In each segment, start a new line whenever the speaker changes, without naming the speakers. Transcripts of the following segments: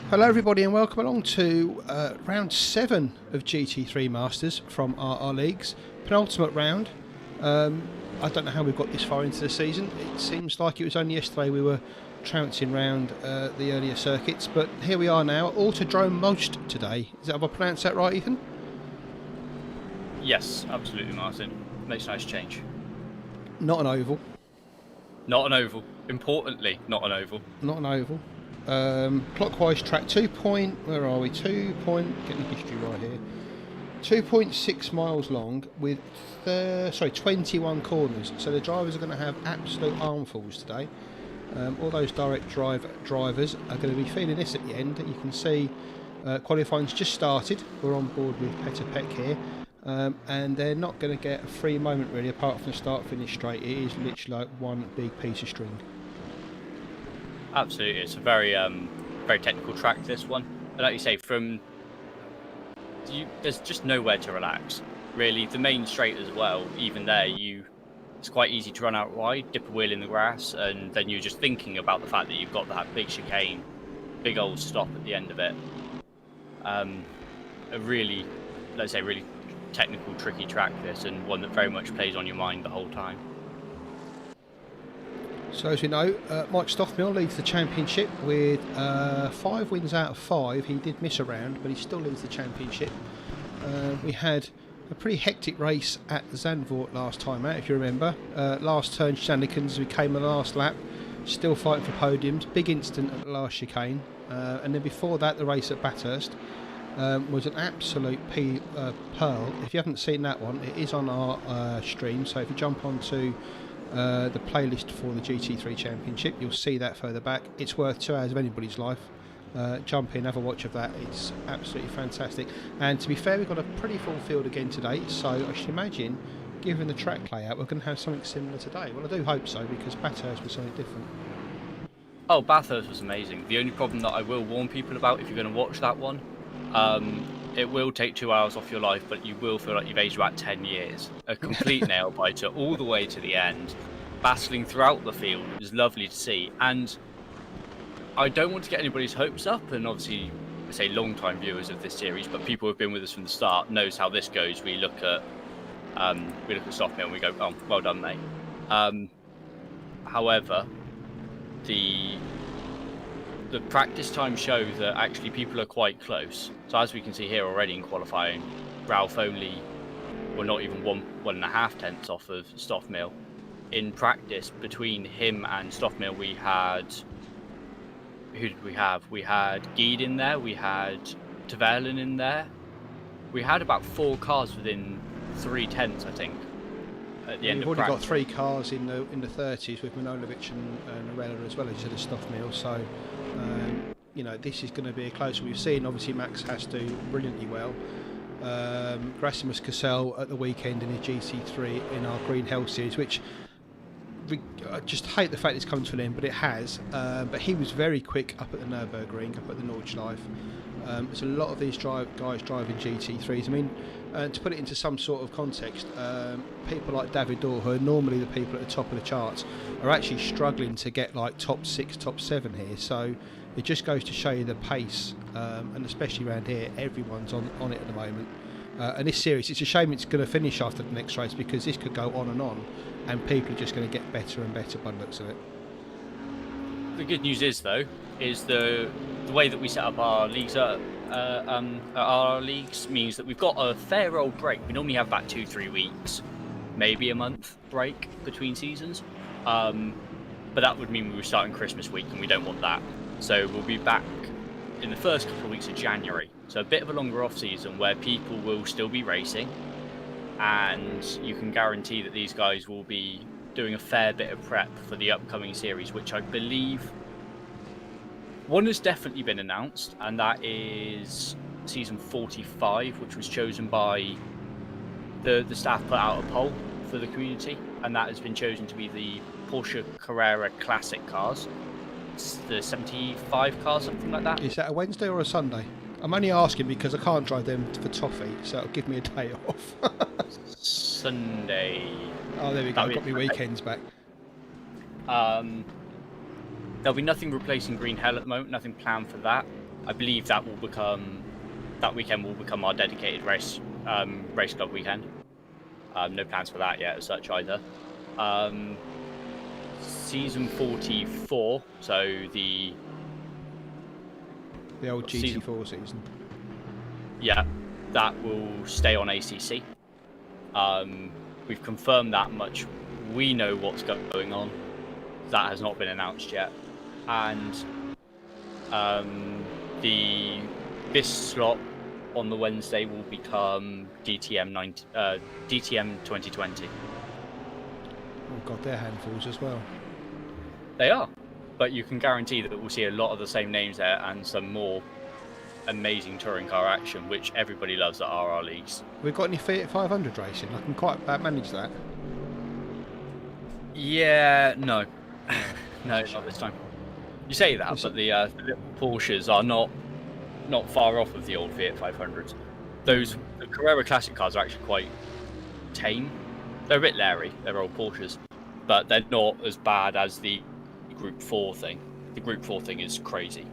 Hello everybody and welcome along to round 7 of GT3 Masters from RRLeagues, penultimate round. I don't know how we've got this far into the season. It seems like it was only yesterday we were trouncing round the earlier circuits, but here we are now. Autodrom most today. Have I pronounced that right, Ethan?
Yes, absolutely, Martin. Makes a nice change.
Not an oval.
Not an oval. Importantly, not an oval.
Not an oval. Clockwise track, where are we? Getting the history right here. 2.6 miles long with 21 corners. So the drivers are going to have absolute armfuls today. All those direct drivers are going to be feeling this at the end. You can see qualifying's just started. We're on board with Petter Peck here. And they're not going to get a free moment really, apart from the start-finish straight. It is literally like one big piece of string.
Absolutely, it's a very technical track, this one. And like you say, there's just nowhere to relax. Really, the main straight as well, even there, it's quite easy to run out wide, dip a wheel in the grass, and then you're just thinking about the fact that you've got that big chicane, big old stop at the end of it. A really, let's say, really technical, tricky track this, and one that very much plays on your mind the whole time.
So as we know, Mike Stoffmill leads the championship with 5 wins out of 5. He did miss a round, but he still leads the championship. We had a pretty hectic race at Zandvoort last time out, if you remember. Last turn shenanigans, we came on the last lap, still fighting for podiums. Big incident at the last chicane. And then before that, the race at Bathurst was an absolute pearl. If you haven't seen that one, it is on our stream. So if you jump onto the playlist for the GT3 Championship, you'll see that further back. It's worth 2 hours of anybody's life. Jump in, have a watch of that. It's absolutely fantastic. And to be fair, we've got a pretty full field again today, so I should imagine, given the track layout, we're going to have something similar today. Well, I do hope so, because Bathurst was something different.
Oh, Bathurst was amazing. The only problem that I will warn people about, if you're going to watch that one, it will take 2 hours off your life, but you will feel like you've aged about 10 years. A complete nail biter all the way to the end, battling throughout the field. It was lovely to see. And I don't want to get anybody's hopes up, and obviously, I say long-time viewers of this series, but people who have been with us from the start knows how this goes. We look at Stoffmill and we go, oh, well done, mate. However, the practice time show that actually people are quite close. So as we can see here already in qualifying, Ralph only, well, not even 1.5 tenths off of Stoffmill. In practice, between him and Stoffmill, we had, who did we have? We had Geed in there, we had Taverlin in there. We had about 4 cars within 3 tenths, I think, at the end of practice. We've
already got 3 cars in the 30s with Manojlovic and Narella as well, as you said, as Stoffmill. So you know, this is going to be a close one. We've seen, obviously, Max has to brilliantly well. Grasimus Cassell at the weekend in his GT3 in our Green Hell series, which I just hate the fact it's come to an end, but it has. But he was very quick up at the Nürburgring, up at the Nordschleife. There's a lot of these guys driving GT3s. I mean, to put it into some sort of context, people like David Dorr, who are normally the people at the top of the charts, are actually struggling to get like top 6, top 7 here. So it just goes to show you the pace, and especially around here, everyone's on it at the moment. And this series, it's a shame it's going to finish after the next race, because this could go on, and people are just going to get better and better by the looks of it.
The good news is, though, is the way that we set up our leagues our leagues means that we've got a fair old break. We normally have about 2-3 weeks, maybe a month break between seasons, but that would mean we were starting Christmas week, and we don't want that. So we'll be back in the first couple of weeks of January. So a bit of a longer off season where people will still be racing, and you can guarantee that these guys will be doing a fair bit of prep for the upcoming series, which I believe one has definitely been announced, and that is season 45, which was chosen by the staff, put out a poll for the community, and that has been chosen to be the Porsche Carrera Classic cars. It's the 75 cars, something like that.
Is that a Wednesday or a Sunday? I'm only asking because I can't drive them for toffee, so it'll give me a day off.
Sunday.
Oh, there we go. I've got my weekends back.
There'll be nothing replacing Green Hell at the moment, nothing planned for that. I believe that weekend will become our dedicated race club weekend. No plans for that yet as such either. Season 44, so the
old GT4 season.
Yeah, that will stay on ACC. We've confirmed that much. We know what's going on. That has not been announced yet. And this slot on the Wednesday will become DTM 2020.
Oh god, they're handfuls as well.
They are, but you can guarantee that we'll see a lot of the same names there and some more amazing touring car action, which everybody loves at RRLeagues.
We've got any Fiat 500 racing? I can quite manage that.
Yeah, no, no, not this time. You say that, but the little Porsches are not far off of the old Fiat 500s. The Carrera Classic cars are actually quite tame. They're a bit leery. They're old Porsches, but they're not as bad as the Group 4 thing. The Group 4 thing is crazy.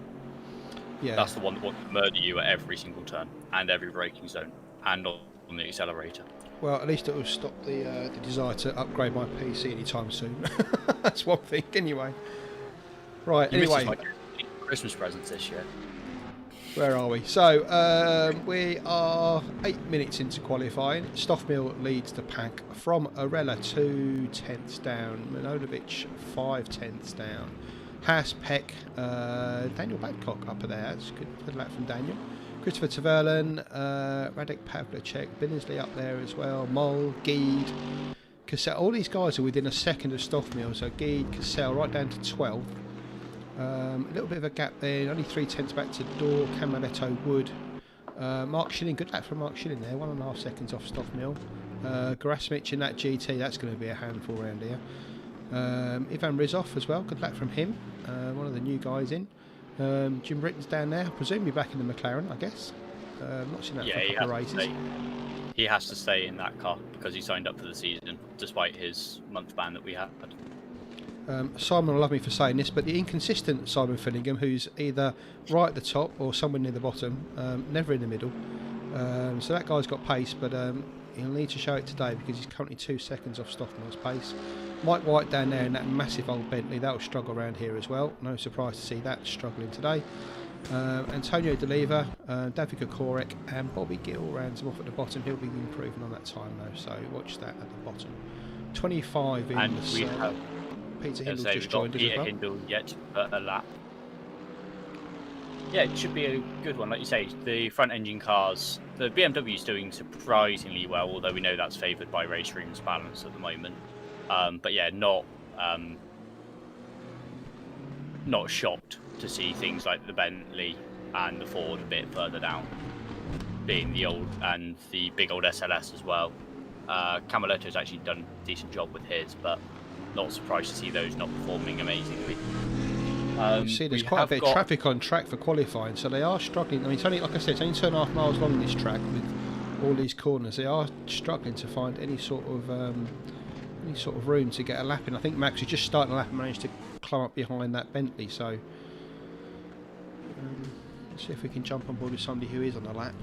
Yeah. That's the one that wants to murder you at every single turn and every braking zone and on the accelerator.
Well, at least it will stop the desire to upgrade my PC anytime soon. That's one thing, anyway. Right, anyway.
Like Christmas presents this year.
Where are we? So, we are 8 minutes into qualifying. Stoffmill leads the pack from Arella 2 tenths down. Manojlovic 5 tenths down. Haas, Peck, Daniel Babcock up there. That's good lap from Daniel. Christopher Taverlan, Radek Pavlicek, Binnersley up there as well. Moll, Geed, Cassell. All these guys are within a second of Stoffmill. So Geed, Cassell right down to 12th. A little bit of a gap there, only 3 tenths back to Door, Camaletto, Wood. Mark Schilling, good lap from Mark Schilling there, 1.5 seconds off Stoffmill. Gerasimic in that GT, that's going to be a handful around here. Ivan Rizov as well, good lap from him, one of the new guys in. Jim Britton's down there, presumably back in the McLaren, I guess. Not seen that for a couple of races.
He has to stay in that car because he signed up for the season, despite his month ban that we had.
Simon will love me for saying this, but the inconsistent Simon Finningham, who's either right at the top or somewhere near the bottom, never in the middle. So that guy's got pace, but he'll need to show it today because he's currently 2 seconds off Stoffmill's pace. Mike White down there in that massive old Bentley, that'll struggle around here as well. No surprise to see that struggling today. Antonio D'Oliva, David Kokorek and Bobby Gill rounds him off at the bottom. He'll be improving on that time though, so watch that at the bottom. 25 in
and
the Peter Hindle's just joined us as well.
Hindle yet a lap. Yeah, it should be a good one. Like you say, the front engine cars, the BMW is doing surprisingly well, although we know that's favoured by race room's balance at the moment. But yeah, not shocked to see things like the Bentley and the Ford a bit further down, being the old and the big old SLS as well. Camaletto's actually done a decent job with his, but not surprised to see those not performing amazingly.
You see there's quite a bit of traffic on track for qualifying, so they are struggling. I mean, it's only, like I said, it's only 2.5 miles long this track with all these corners. They are struggling to find any sort of room to get a lap in. I think Max is just starting a lap and managed to climb up behind that Bentley, so let's see if we can jump on board with somebody who is on a lap.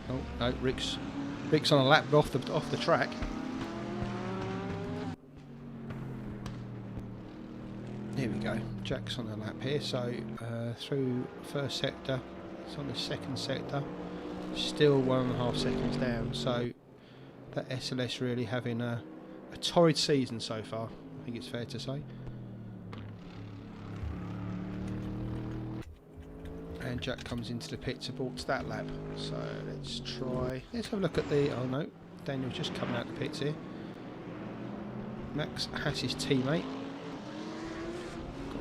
Oh no, Rick's on a lap off the track. Here we go, Jack's on a lap here, so through first sector, it's on the second sector, still 1.5 seconds down, so that SLS really having a torrid season so far, I think it's fair to say. And Jack comes into the pit to board that lap, so let's have a look at the, oh no, Daniel's just coming out the pits here. Max Haas's teammate.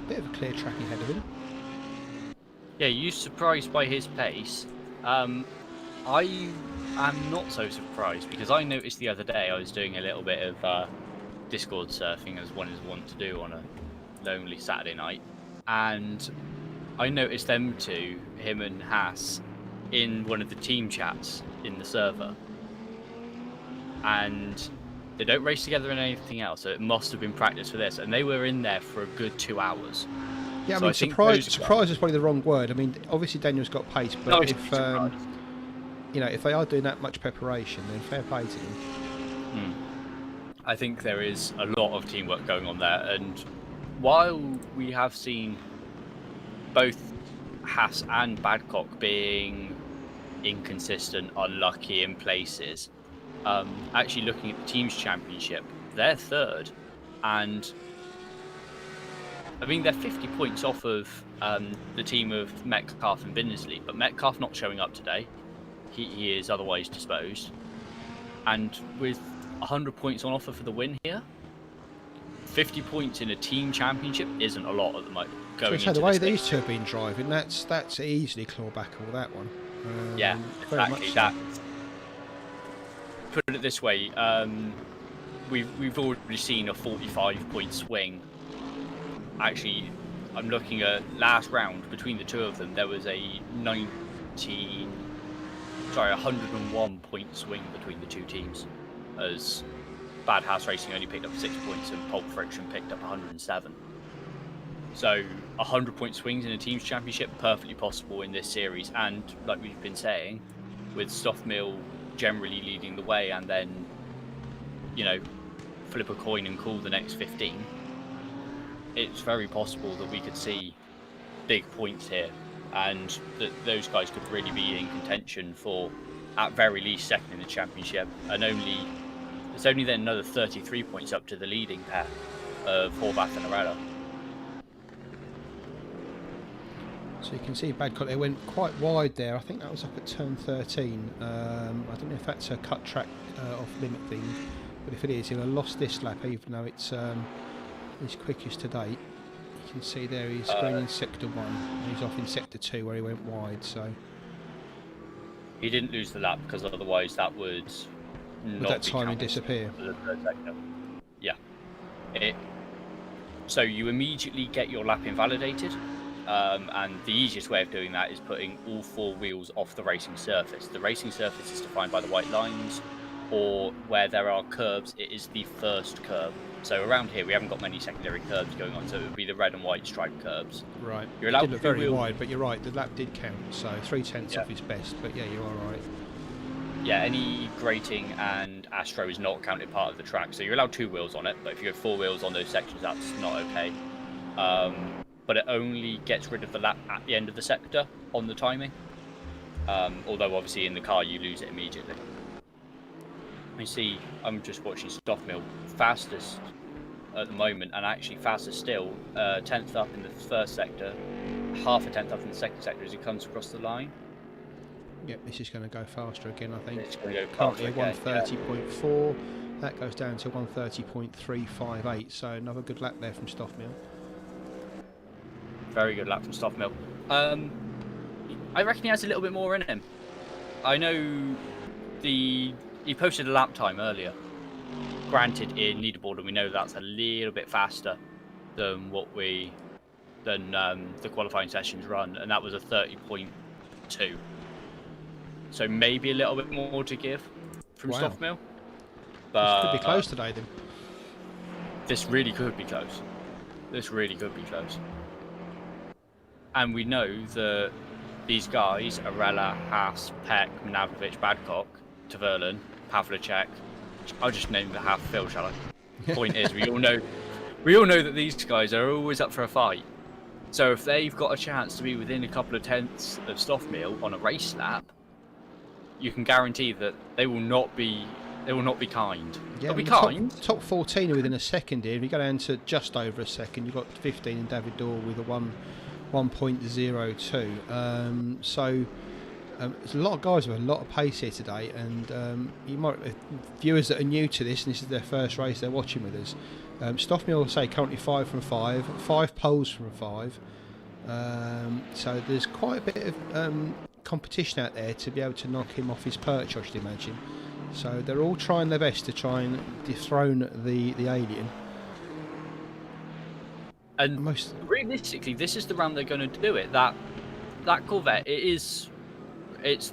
Bit of a clear track ahead of him.
Yeah, you surprised by his pace. I am not so surprised because I noticed the other day I was doing a little bit of Discord surfing as one is wont to do on a lonely Saturday night, and I noticed them two, him and Haas, in one of the team chats in the server, and they don't race together in anything else, so it must have been practice for this, and they were in there for a good 2 hours.
Yeah, I
So
mean,
think
surprise
those
is probably the wrong word. I mean, obviously Daniel's got pace, but
No, it's
if
surprise.
you know, if they are doing that much preparation, then fair play to them.
I think there is a lot of teamwork going on there, and while we have seen both Haas and Badcock being inconsistent, unlucky in places, actually looking at the team's championship, they're third, and I mean they're 50 points off of the team of Metcalf and Binnesley, but Metcalf not showing up today. He is otherwise disposed, and with 100 points on offer for the win here, 50 points in a team championship isn't a lot at the moment.
So the way these two have been driving, that's easily clawbackable, that one.
Yeah,
very
exactly.
much so.
That. Put it this way, we've already seen a 45-point swing. Actually, I'm looking at last round between the two of them. There was a 101-point swing between the two teams, as Bad House Racing only picked up 6 points and Pulp Friction picked up 107. So 100-point swings in a team's championship, perfectly possible in this series. And like we've been saying, with Stoffmill generally leading the way, and then, you know, flip a coin and call the next 15, it's very possible that we could see big points here, and that those guys could really be in contention for, at very least, second in the championship. And it's only then another 33 points up to the leading pair of Horvath and Arella.
So you can see Badcock, they went quite wide there. I think that was up at turn 13. I don't know if that's a cut track off limit thing, but if it is, he'll have lost this lap, even though it's his quickest to date. You can see there he's going in sector 1, and he's off in sector 2 where he went wide. So
he didn't lose the lap, because otherwise that would not
that
be
timing
counted
disappear.
for the third sector. Yeah. So you immediately get your lap invalidated. And the easiest way of doing that is putting all 4 wheels off the racing surface. The racing surface is defined by the white lines, or where there are curbs, it is the first curb. So around here, we haven't got many secondary curbs going on, so it would be the red and white striped curbs.
Right.
You're allowed
it did look very wide, but you're right, the lap did count, so 3/10 off his best, but yeah, you are right.
Yeah, any grating and Astro is not counted part of the track, so you're allowed 2 wheels on it, but if you go 4 wheels on those sections, that's not okay. But it only gets rid of the lap at the end of the sector on the timing. Although obviously in the car you lose it immediately. You see, I'm just watching Stoffmill fastest at the moment, and actually faster still, 10th up in the first sector, half a 10th up in the second sector as he comes across the line.
Yep, this is going to go faster again, I think.
It's going to go
currently
faster
at 130.4. That goes down to 130.358. So another good lap there from Stoffmill.
Very good lap from Stoffmill. I reckon he has a little bit more in him. I know he posted a lap time earlier. Granted, in leaderboard, and we know that's a little bit faster than the qualifying sessions run, and that was a 30.2. So maybe a little bit more to give from Stoffmill. But
this could be close today, then.
This really could be close. This really could be close. And we know that these guys, Arella, Haas, Peck, Manavlovic, Badcock, Taverlan, Pavlicek, I'll just name the half field, shall I? Point is, we all know that these guys are always up for a fight. So if they've got a chance to be within a couple of tenths of Stoffmill on a race lap, you can guarantee that they will not be kind.
Yeah,
They'll be kind.
Top 14 are within a second here. If you go down to just over a second, you've got 15 in David Dorr with a 1.02. So there's a lot of guys with a lot of pace here today, and you might, viewers that are new to this and this is their first race they're watching with us, Stoffmill will say currently 5 from 5 poles from 5. So there's quite a bit of competition out there to be able to knock him off his perch, I should imagine. So they're all trying their best to try and dethrone the alien.
And realistically, this is the round they're going to do it. That Corvette, it's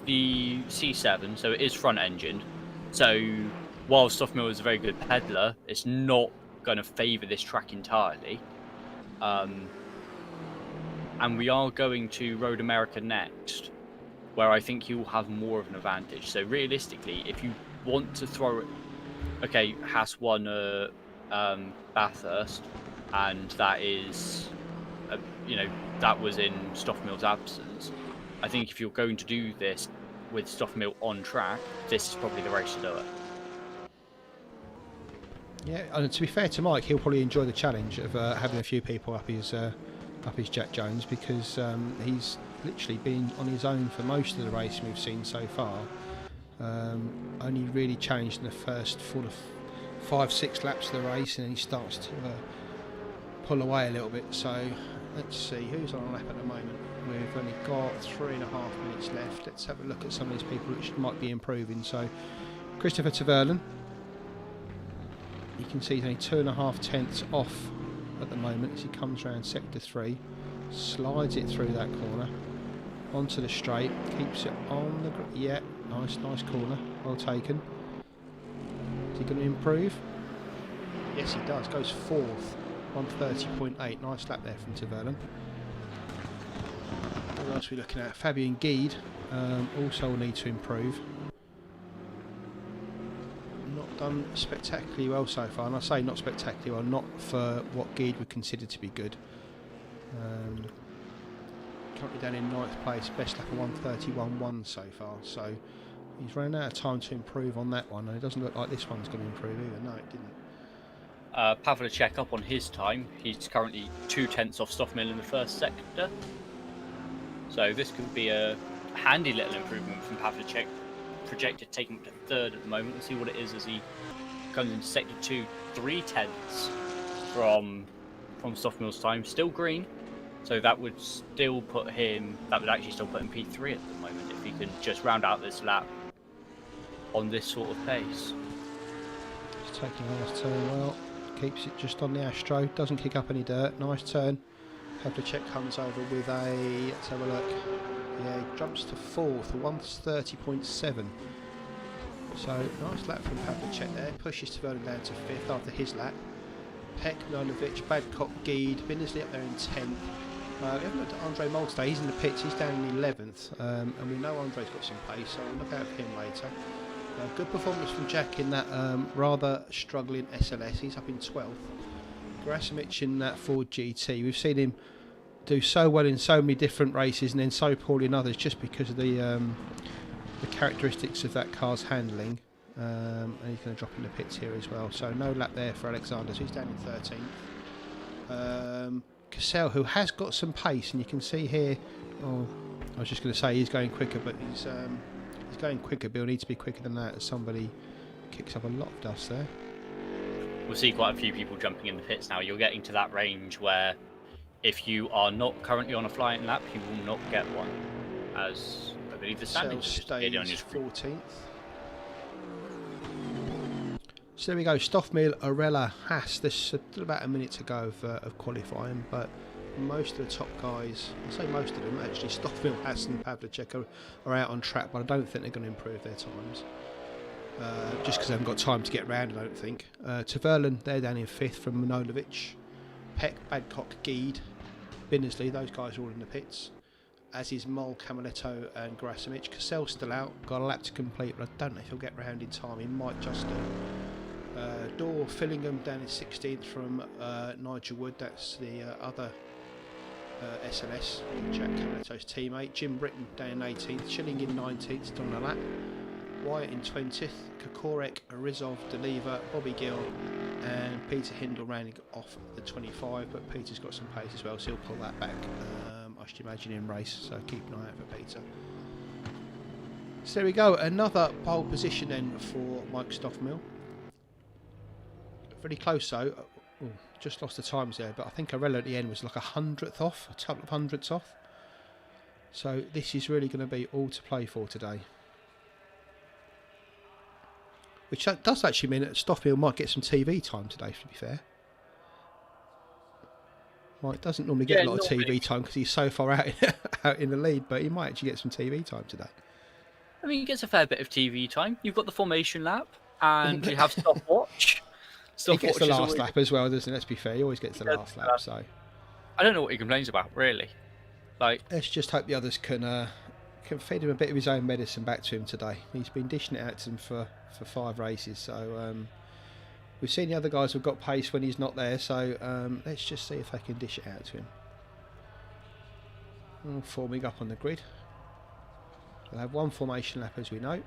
the C7, so it is front engined. So while Stoffmill is a very good peddler, it's not going to favour this track entirely. and we are going to Road America next, where I think you will have more of an advantage. So realistically, if you want to throw it, okay, Haas won Bathurst, and that is, that was in Stoffmill's absence. I think if you're going to do this with Stoffmill on track, this is probably the race to do it.
Yeah, and to be fair to Mike, he'll probably enjoy the challenge of having a few people up his Jack Jones, because he's literally been on his own for most of the race we've seen so far. Only really challenged in the first 5-6 laps of the race, and then he starts to pull away a little bit. So let's see who's on a lap at the moment. We've only got 3.5 minutes left. Let's have a look at some of these people which might be improving. So Christopher Taverlan, you can see he's only 2.5 tenths off at the moment as he comes around sector 3, slides it through that corner onto the straight, keeps it on the yeah, nice corner, well taken. Is he going to improve? Yes, he does. Goes 4th, 1:30.8. Nice lap there from Taverlan. What else are we looking at? Fabian Guide also will need to improve. Not done spectacularly well so far, and I say not spectacularly well, not for what Guide would consider to be good. Currently down in 9th place, best lap of 1:31.1 so far, so he's running out of time to improve on that one, and it doesn't look like this one's going to improve either. No, it didn't.
Pavlicek up on his time. He's currently 2 tenths off Stoffmill in the first sector. So this could be a handy little improvement from Pavlicek. Projected taking him to 3rd at the moment. We'll see what it is as he comes into sector 2. 3 tenths from Stoffmill's time. Still green. So that would still put him. That would actually still put him P3 at the moment if he can just round out this lap on this sort of pace.
He's taking the last turn well. Keeps it just on the Astro. Doesn't kick up any dirt. Nice turn. Pavlicek comes over with a. Let's have a look. Yeah, he jumps to 4th, 1:30.7. So nice lap from Pavlicek there. Pushes Taverlan down to 5th after his lap. Peck, Milovic, Badcock, Guide, Bindersley up there in 10th. We haven't looked at Andre Molstad. He's in the pits. He's down in 11th, and we know Andre's got some pace, so we'll look out for him later. Good performance from Jack in that rather struggling SLS. He's up in 12th. Grasimic in that Ford GT. We've seen him do so well in so many different races and then so poorly in others, just because of the characteristics of that car's handling. And he's going to drop in the pits here as well. So no lap there for Alexander. So he's down in 13th. Cassell, who has got some pace, and you can see here. Oh, I was just going to say he's going quicker, but he's going quicker, but he'll need to be quicker than that as somebody kicks up a lot of dust there.
We'll see quite a few people jumping in the pits now. You're getting to that range where if you are not currently on a flying lap, you will not get one. As I believe the standings
stays
on your
14th. So there we go. Stoffmill, Arella, Haas. There's still about a minute to go of qualifying, but most of the top guys, I say most of them actually, Stoffmill, Haas and Pavlicek are out on track, but I don't think they're going to improve their times. Just because they haven't got time to get round, I don't think. Taverlan, they're down in 5th from Milovic. Peck, Badcock, Guide, Bindersley, those guys are all in the pits. As is Mol, Camaletto and Grasimic. Cassell's still out, got a lap to complete, but I don't know if he'll get round in time. He might just do. Dorr, Fillingham down in 16th from Nigel Wood, that's the other SLS, Jack Camaletto's teammate. Jim Britton down in 18th, Schilling in 19th, still on a lap. Wyatt in 20th, Kokorek, Arizov, Deliva, Bobby Gill and Peter Hindle rounding off the 25, but Peter's got some pace as well, so he'll pull that back, I should imagine, in race, so keep an eye out for Peter. So there we go, another pole position then for Mike Stoffmill. Pretty close though. Oh, just lost the times there, but I think Arella at the end was like 100th off, a couple of hundredths off. So this is really going to be all to play for today. Which does actually mean that Stoffmill might get some TV time today, to be fair. Mike doesn't normally get a lot of TV time because he's so far out in the lead, but he might actually get some TV time today.
I mean, he gets a fair bit of TV time. You've got the formation lap, and you have stopwatch.
He gets the last lap as well, doesn't he? Let's be fair, he always gets the last lap. So
I don't know what he complains about, really. Like,
let's just hope the others can feed him a bit of his own medicine back to him today. He's been dishing it out to them for 5 races, so we've seen the other guys have got pace when he's not there, so let's just see if they can dish it out to him. Forming up on the grid. They'll have one formation lap, as we know.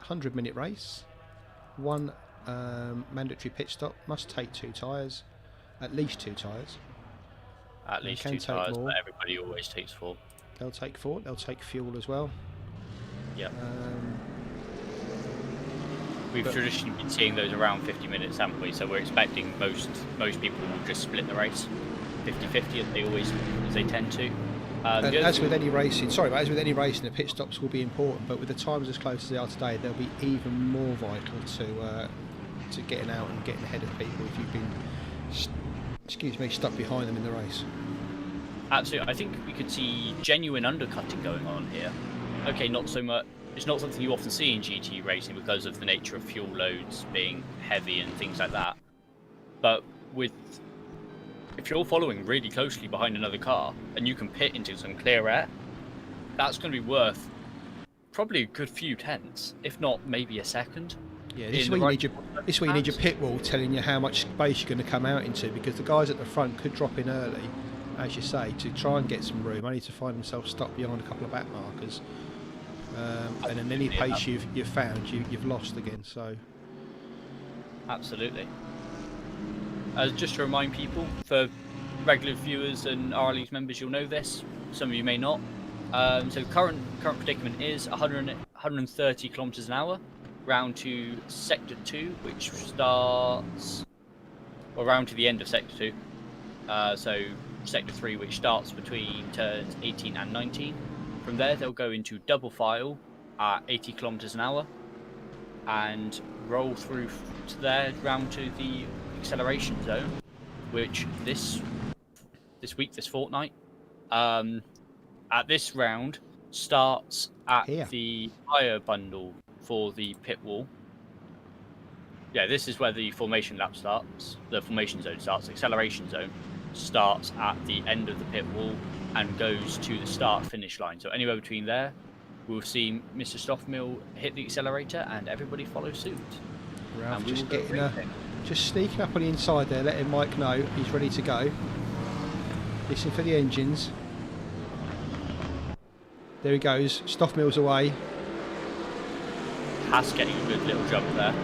100-minute race. One mandatory pit stop. Must take 2 tyres. At least 2 tyres.
At least 2 tyres, but everybody always takes 4.
They'll take 4. They'll take fuel as well.
Yeah. We've traditionally been seeing those around 50 minutes, haven't we? So we're expecting most people will just split the race 50-50, as they tend to.
And as with any racing, the pit stops will be important, but with the times as close as they are today, they'll be even more vital to getting out and getting ahead of people if you've been, stuck behind them in the race.
Absolutely, I think we could see genuine undercutting going on here. Okay, not so much. It's not something you often see in GT racing because of the nature of fuel loads being heavy and things like that. But if you're following really closely behind another car and you can pit into some clear air, that's going to be worth probably a good few tenths, if not maybe a second.
Yeah, this is where you need your pit wall telling you how much space you're going to come out into, because the guys at the front could drop in early, as you say, to try and get some room, only to find themselves stuck behind a couple of back markers. And in any pace you've found, you've lost again. So
absolutely. Just to remind people, for regular viewers and RRLeagues members, you'll know this. Some of you may not. So current predicament is 130 kilometers an hour, round to sector 2, which starts, or round to the end of sector 2. So sector 3, which starts between turns 18 and 19. From there, they'll go into double file at 80 kilometers an hour and roll through to there round to the acceleration zone, which this fortnight, at this round, starts at the tyre bundle for the pit wall. Yeah, this is where the formation lap starts. The formation zone starts. Acceleration zone starts at the end of the pit wall and goes to the start-finish line. So anywhere between there, we'll see Mr. Stoffmill hit the accelerator and everybody follow suit.
Ralph just sneaking up on the inside there, letting Mike know he's ready to go. Listen for the engines. There he goes. Stoffmill's away.
Haas getting a good little jump there.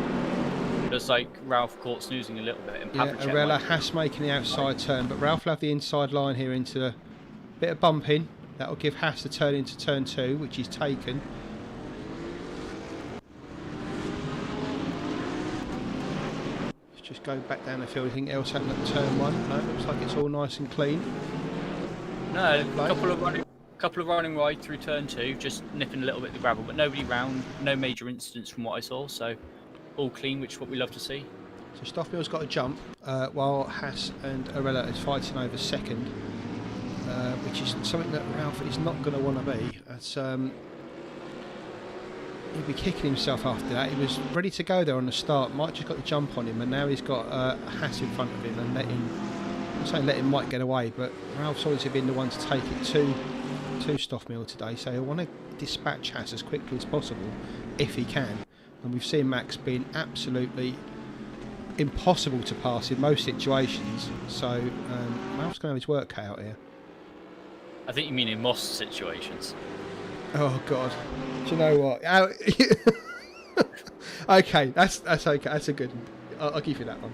Looks like Ralph caught snoozing a little bit. And
Arella, Haas making the outside turn, but Ralph will have the inside line here into a bit of bumping. That'll give Haas the turn into turn 2, which he's taken. Let's just go back down the field. Anything else happened at turn 1? No, looks like it's all nice and clean.
No, a couple of running wide through turn 2, just nipping a little bit of the gravel, but nobody round, no major incidents from what I saw, so all clean, which is what we love to see.
So Stoffmill's got a jump, while Haas and Arella is fighting over second, which is something that Ralph is not going to want to be. It's, he'll be kicking himself after that. He was ready to go there on the start. Mike just got the jump on him, and now he's got Haas in front of him and I'm saying letting Mike get away, but Ralph's obviously been the one to take it to Stoffmill today, so he'll want to dispatch Haas as quickly as possible if he can. And we've seen Max being absolutely impossible to pass in most situations, so Ralph's going to have his work cut out here.
I think you mean in most situations.
Oh God, do you know what? Okay, that's okay. That's a good one. I'll give you that one.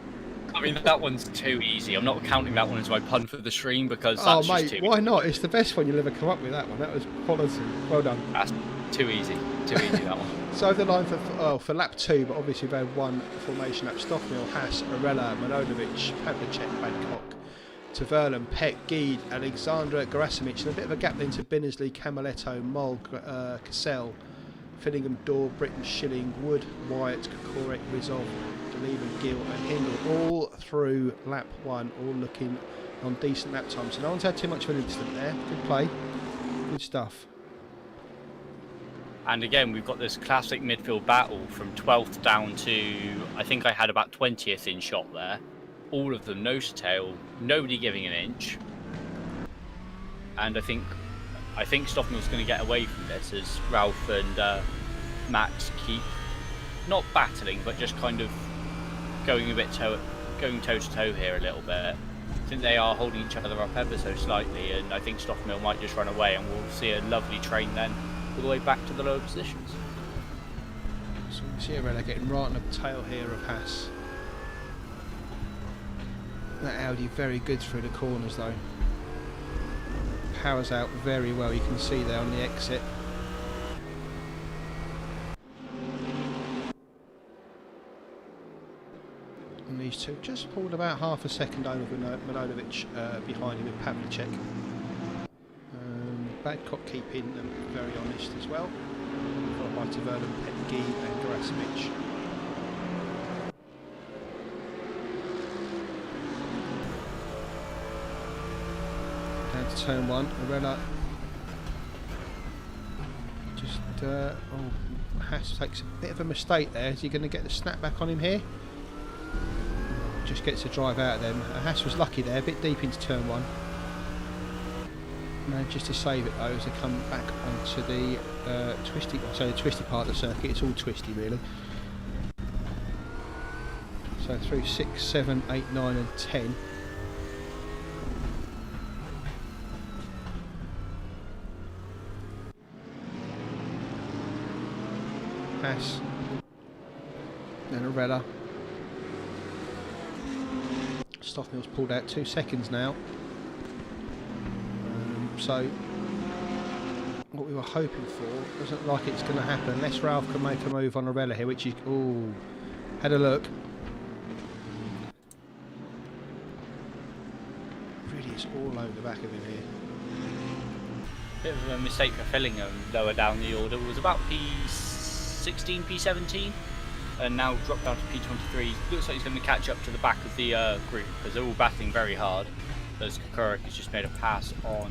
I mean, that one's too easy. I'm not counting that one as my pun for the stream because that's
mate,
just too
why
easy.
not? It's the best one you'll ever come up with. That one. That was quality. Well done.
That's too easy. Too easy, that one.
So over the line for lap 2, but obviously we've had one formation lap. Stoffmill, Haas, Arella, Manojlovic, Pavlicek, Badcock, Tverlan, Peck, Geed, Alexandra, Gerasimic, and a bit of a gap then to Binnersley, Camaletto, Moll, Cassell, Fillingham, Dorr, Britton, Schilling, Wood, Wyatt, Kokorek, Rizov, Deleven, Gill and Hindle, all through lap 1, all looking on decent lap time. So no one's had too much of an incident there. Good play. Good stuff.
And again, we've got this classic midfield battle from 12th down to, I think I had about 20th in shot there. All of them nose to tail, nobody giving an inch. And I think I think Stoffmill's going to get away from this as Ralph and Max keep not battling, but just kind of going a bit going toe to toe here a little bit. I think they are holding each other up ever so slightly, and I think Stoffmill might just run away, and we'll see a lovely train then all the way back to the lower positions.
So we see Arella getting right on the tail here of Haas. That Audi very good through the corners though. Powers out very well, you can see there on the exit. And these two just pulled about half a second over Milanovic behind him with Pavlicek. Badcock keeping them very honest as well. Followed by Tavernan, Petgi and Gerasimic. Down to turn one, Arella just, Haas takes a bit of a mistake there. Is he going to get the snap back on him here? Just gets a drive out of them. Haas was lucky there, a bit deep into turn one. Manages to save it though as they come back onto the twisty part of the circuit. It's all twisty really. So through 6, 7, 8, 9 and 10. Haas, then Arella. Stoffmill's pulled out 2 seconds now. So what we were hoping for doesn't look like it's going to happen unless Ralph can make a move on Arella here, which is, ooh, had a look. Really is all over the back of him here.
Bit of a mistake for Fillingham lower down the order. It was about P16, P17, and now dropped down to P23. Looks like he's going to catch up to the back of the group because they're all battling very hard. As Kukurik has just made a pass on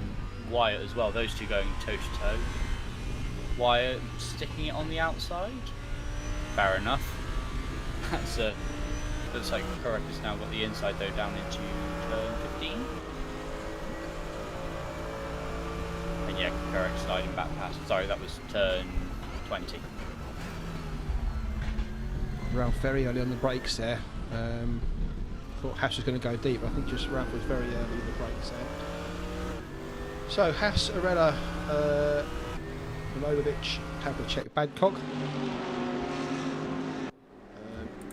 Wyatt as well. Those two going toe to toe. Wyatt sticking it on the outside. Fair enough. That's looks like Kukurik has now got the inside though down into turn 15. And yeah, Kukurik sliding back past. Sorry, that was turn 20.
Ralph very early on the brakes there. Thought Haas was going to go deep. I think just Ralph was very early in the brakes there. So Haas, Arella, Milojevic, Pavlicek, Badcock.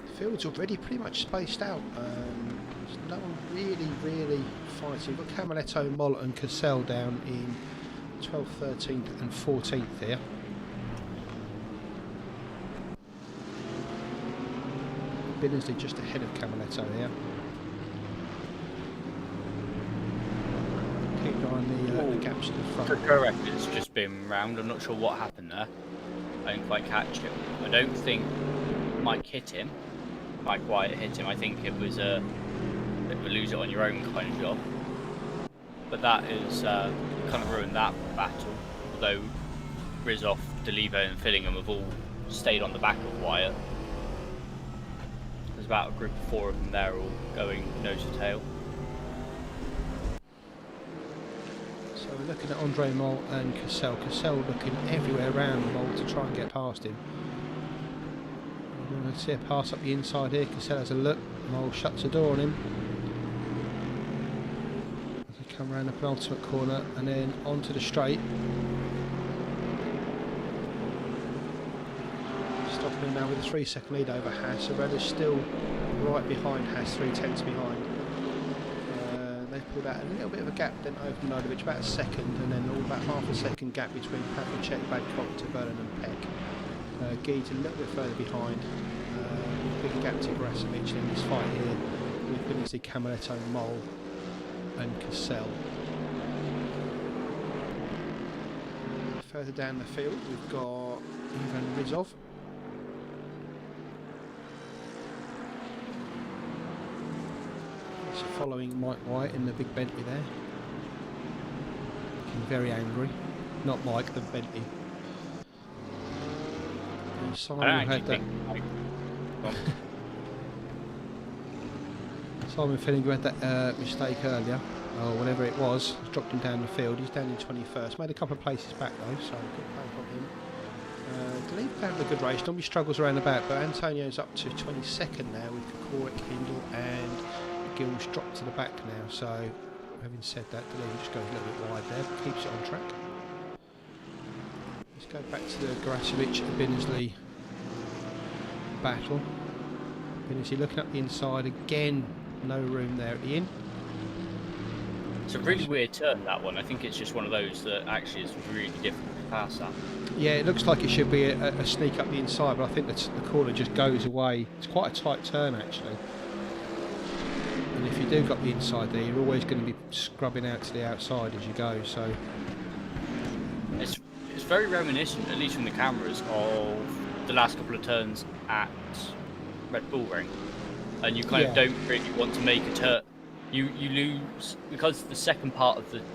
The field's already pretty much spaced out. There's no one really fighting. We've got Camaletto, Moll and Cassell down in 12th, 13th and 14th here. Billingsley just ahead of Camaletto here. Keep an eye on the gaps at the front.
Correct, it's just been round. I'm not sure what happened there. I didn't quite catch it. I don't think Mike hit him. Mike Wyatt hit him. I think it was a bit of a lose it on your own kind of job. But that is kind of ruined that battle. Although Rizov, Delivo and Fillingham have all stayed on the back of Wyatt. There's about a group of 4 of them there all going nose to tail.
So we're looking at Andre Moll and Cassell. Cassell looking everywhere around Moll to try and get past him. We're going to see a pass up the inside here. Cassell has a look. Moll shuts the door on him. As they come around the penultimate corner and then onto the straight. Stoffmill now with a 3-second lead over Haas. Arella's still right behind Haas, 3/10 behind. They've pulled out a little bit of a gap then over Milojevic, about a second, and then all about half a second gap between Pavlicek, Badcock, Tavernan and Peck. Geeds a little bit further behind. Big gap to Gerasimic in this fight here. We've been to see Camaletto, Moll and Cassell. Further down the field we've got Ivan Rizov. He's following Mike Wyatt in the big Bentley there. Looking very angry. Not Mike, the Bentley. And Simon had that. Simon Fillingham had that mistake earlier. or whenever it was, dropped him down the field. He's down in 21st. Made a couple of places back though, so good play from him. Delete having a good race. Normally struggles around about, but Antonio's up to 22nd now with Kokoric, Hindle, and Gill's dropped to the back now. So, having said that, Delete just goes a little bit wide there, but keeps it on track. Let's go back to the Garasevic-Binnersley battle. Binnersley looking up the inside again. No room there at the end.
It's a really weird turn, that one. I think it's just one of those that actually is really difficult to pass that.
Yeah, it looks like it should be a sneak up the inside, but I think the corner just goes away. It's quite a tight turn actually. And if you do got the inside there, you're always going to be scrubbing out to the outside as you go. So
it's very reminiscent, at least from the cameras, of the last couple of turns at Red Bull Ring, and you kind of don't really want to make a turn. You lose because the second part of the turn,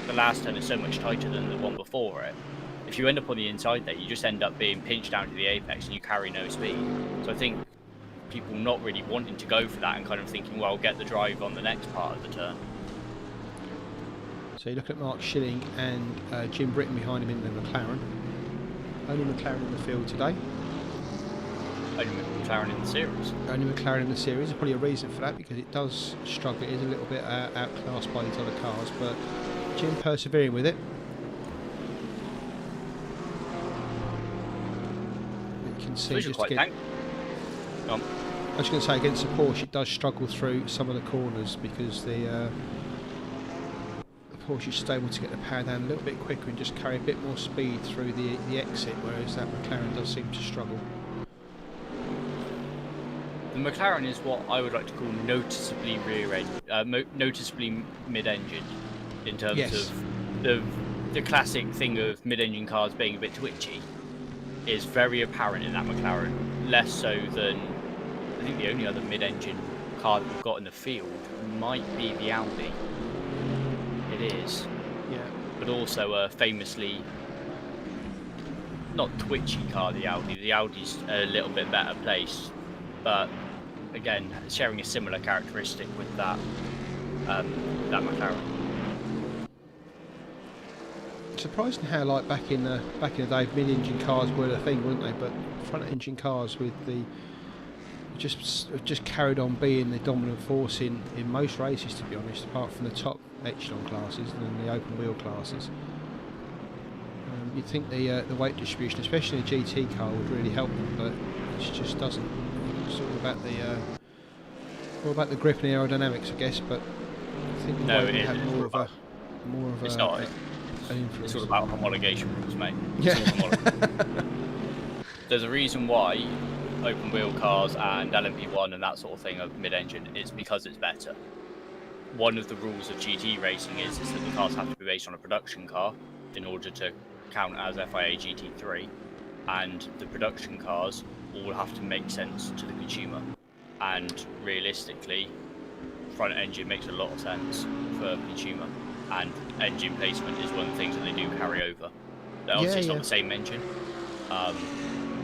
the last turn is so much tighter than the one before it. If you end up on the inside there, you just end up being pinched down to the apex and you carry no speed. So I think people not really wanting to go for that and kind of thinking, well, get the drive on the next part of the turn.
So you look at Mark Schilling and Jim Britton behind him in the McLaren. Only McLaren in the field today.
Only McLaren in the series.
Only McLaren in the series. There's probably a reason for that because it does struggle. It is a little bit outclassed by these other cars, but Jim persevering with it. You can see just
quite
I was going to say against the Porsche, it does struggle through some of the corners because the Porsche is able to get the power down a little bit quicker and just carry a bit more speed through the exit, whereas that McLaren does seem to struggle.
The McLaren is what I would like to call noticeably noticeably mid-engine, in terms of the classic thing of mid-engine cars being a bit twitchy is very apparent in that McLaren. Less so than, I think the only other mid-engine car that we've got in the field might be the Audi. It is.
Yeah.
But also a famously not twitchy car, the Audi. The Audi's a little bit better placed. But again, sharing a similar characteristic with that McLaren.
Surprising how, like back in the day, mid-engine cars were the thing, weren't they? But front-engine cars with the just carried on being the dominant force in most races, to be honest, apart from the top echelon classes and then the open wheel classes. You'd think the weight distribution, especially a GT car, would really help them, but it just doesn't. It's all about the grip and aerodynamics, I guess. But I think the weight had more of
it's not.
an influence.
It's all about homologation rules, mate.
Yeah.
There's a reason why open wheel cars and LMP1 and that sort of thing are mid-engine. It's because it's better. One of the rules of GT racing is that the cars have to be based on a production car in order to count as FIA GT3, and the production cars all have to make sense to the consumer. And realistically, front engine makes a lot of sense for a consumer, and engine placement is one of the things that they do carry over. Obviously, it's not the same engine.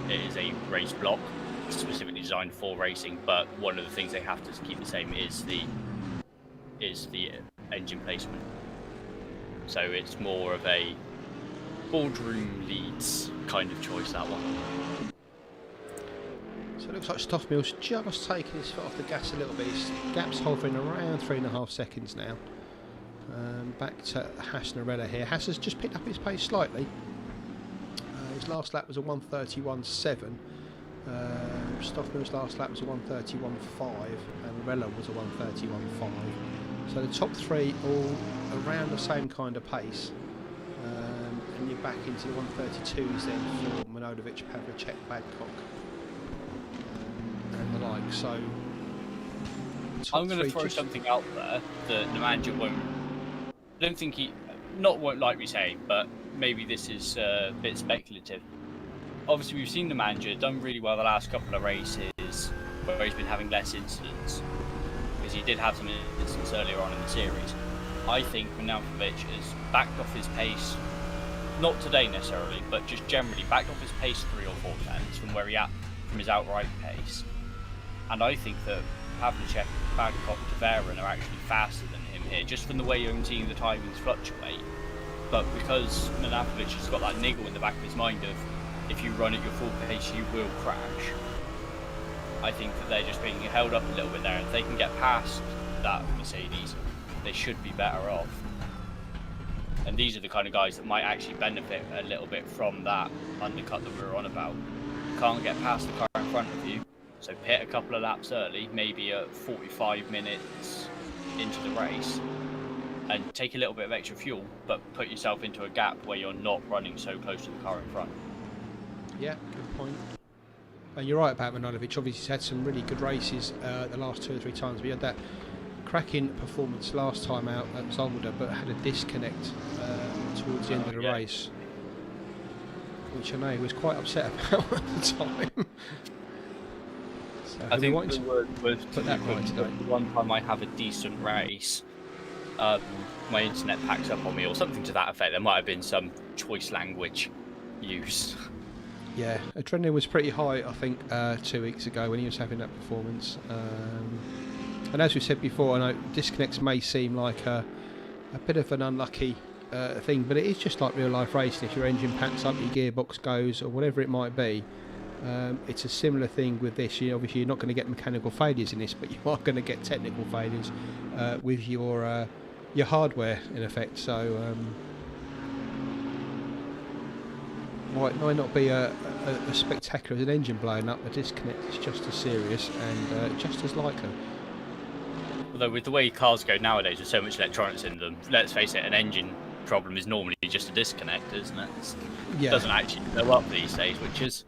It is a race block specifically designed for racing, but one of the things they have to keep the same is the engine placement. So it's more of a boardroom leads kind of choice, that one.
So it looks like Stoffmill's just taking his foot off the gas a little bit. His gap's hovering around 3.5 seconds now. Back to Haas Narella here. Haas has just picked up his pace slightly. His last lap was a 1:31.7. Stoffmill's last lap was a 1:31.5, and Narella was a 1:31.5. So the top three all around the same kind of pace. And you're back into the 1:32s then for Manojlovic, Pavlicek, Badcock, and the like. So
I'm going to throw something out there that Nemanja won't. I don't think won't like me saying, but maybe this is a bit speculative. Obviously, we've seen Nemanja done really well the last couple of races where he's been having less incidents, because he did have some incidents earlier on in the series. I think Manojlovic has backed off his pace, not today necessarily, but just generally backed off his pace 3 or 4 tenths from where he at from his outright pace. And I think that Havlicek, Babcock, Tavares are actually faster than him here, just from the way you're seeing the timings fluctuate. But because Milanovic has got that niggle in the back of his mind of, if you run at your full pace, you will crash. I think that they're just being held up a little bit there. If they can get past that Mercedes, they should be better off. And these are the kind of guys that might actually benefit a little bit from that undercut that we were on about. You can't get past the car in front of you, so pit a couple of laps early, maybe at 45 minutes into the race, and take a little bit of extra fuel, but put yourself into a gap where you're not running so close to the car in front.
Yeah, good point. You're right about Milanovic. Obviously, he's had some really good races the last 2 or 3 times. We had that cracking performance last time out at Zolder, but had a disconnect towards the end of the race, which I know he was quite upset about at the time. So
I think
the word was
put that right today. The one time I have a decent race, my internet packs up on me, or something to that effect. There might have been some choice language used.
Yeah, adrenaline was pretty high, I think, 2 weeks ago when he was having that performance. And as we said before, I know disconnects may seem like a bit of an unlucky thing, but it is just like real life racing. If your engine packs up, your gearbox goes, or whatever it might be, it's a similar thing with this. Obviously, you're not going to get mechanical failures in this, but you are going to get technical failures with your hardware, in effect. So might not be a spectacular as an engine blowing up. A disconnect is just as serious and just as likely.
Although with the way cars go nowadays, with so much electronics in them, let's face it, an engine problem is normally just a disconnect, isn't it? It doesn't actually blow up these days, which is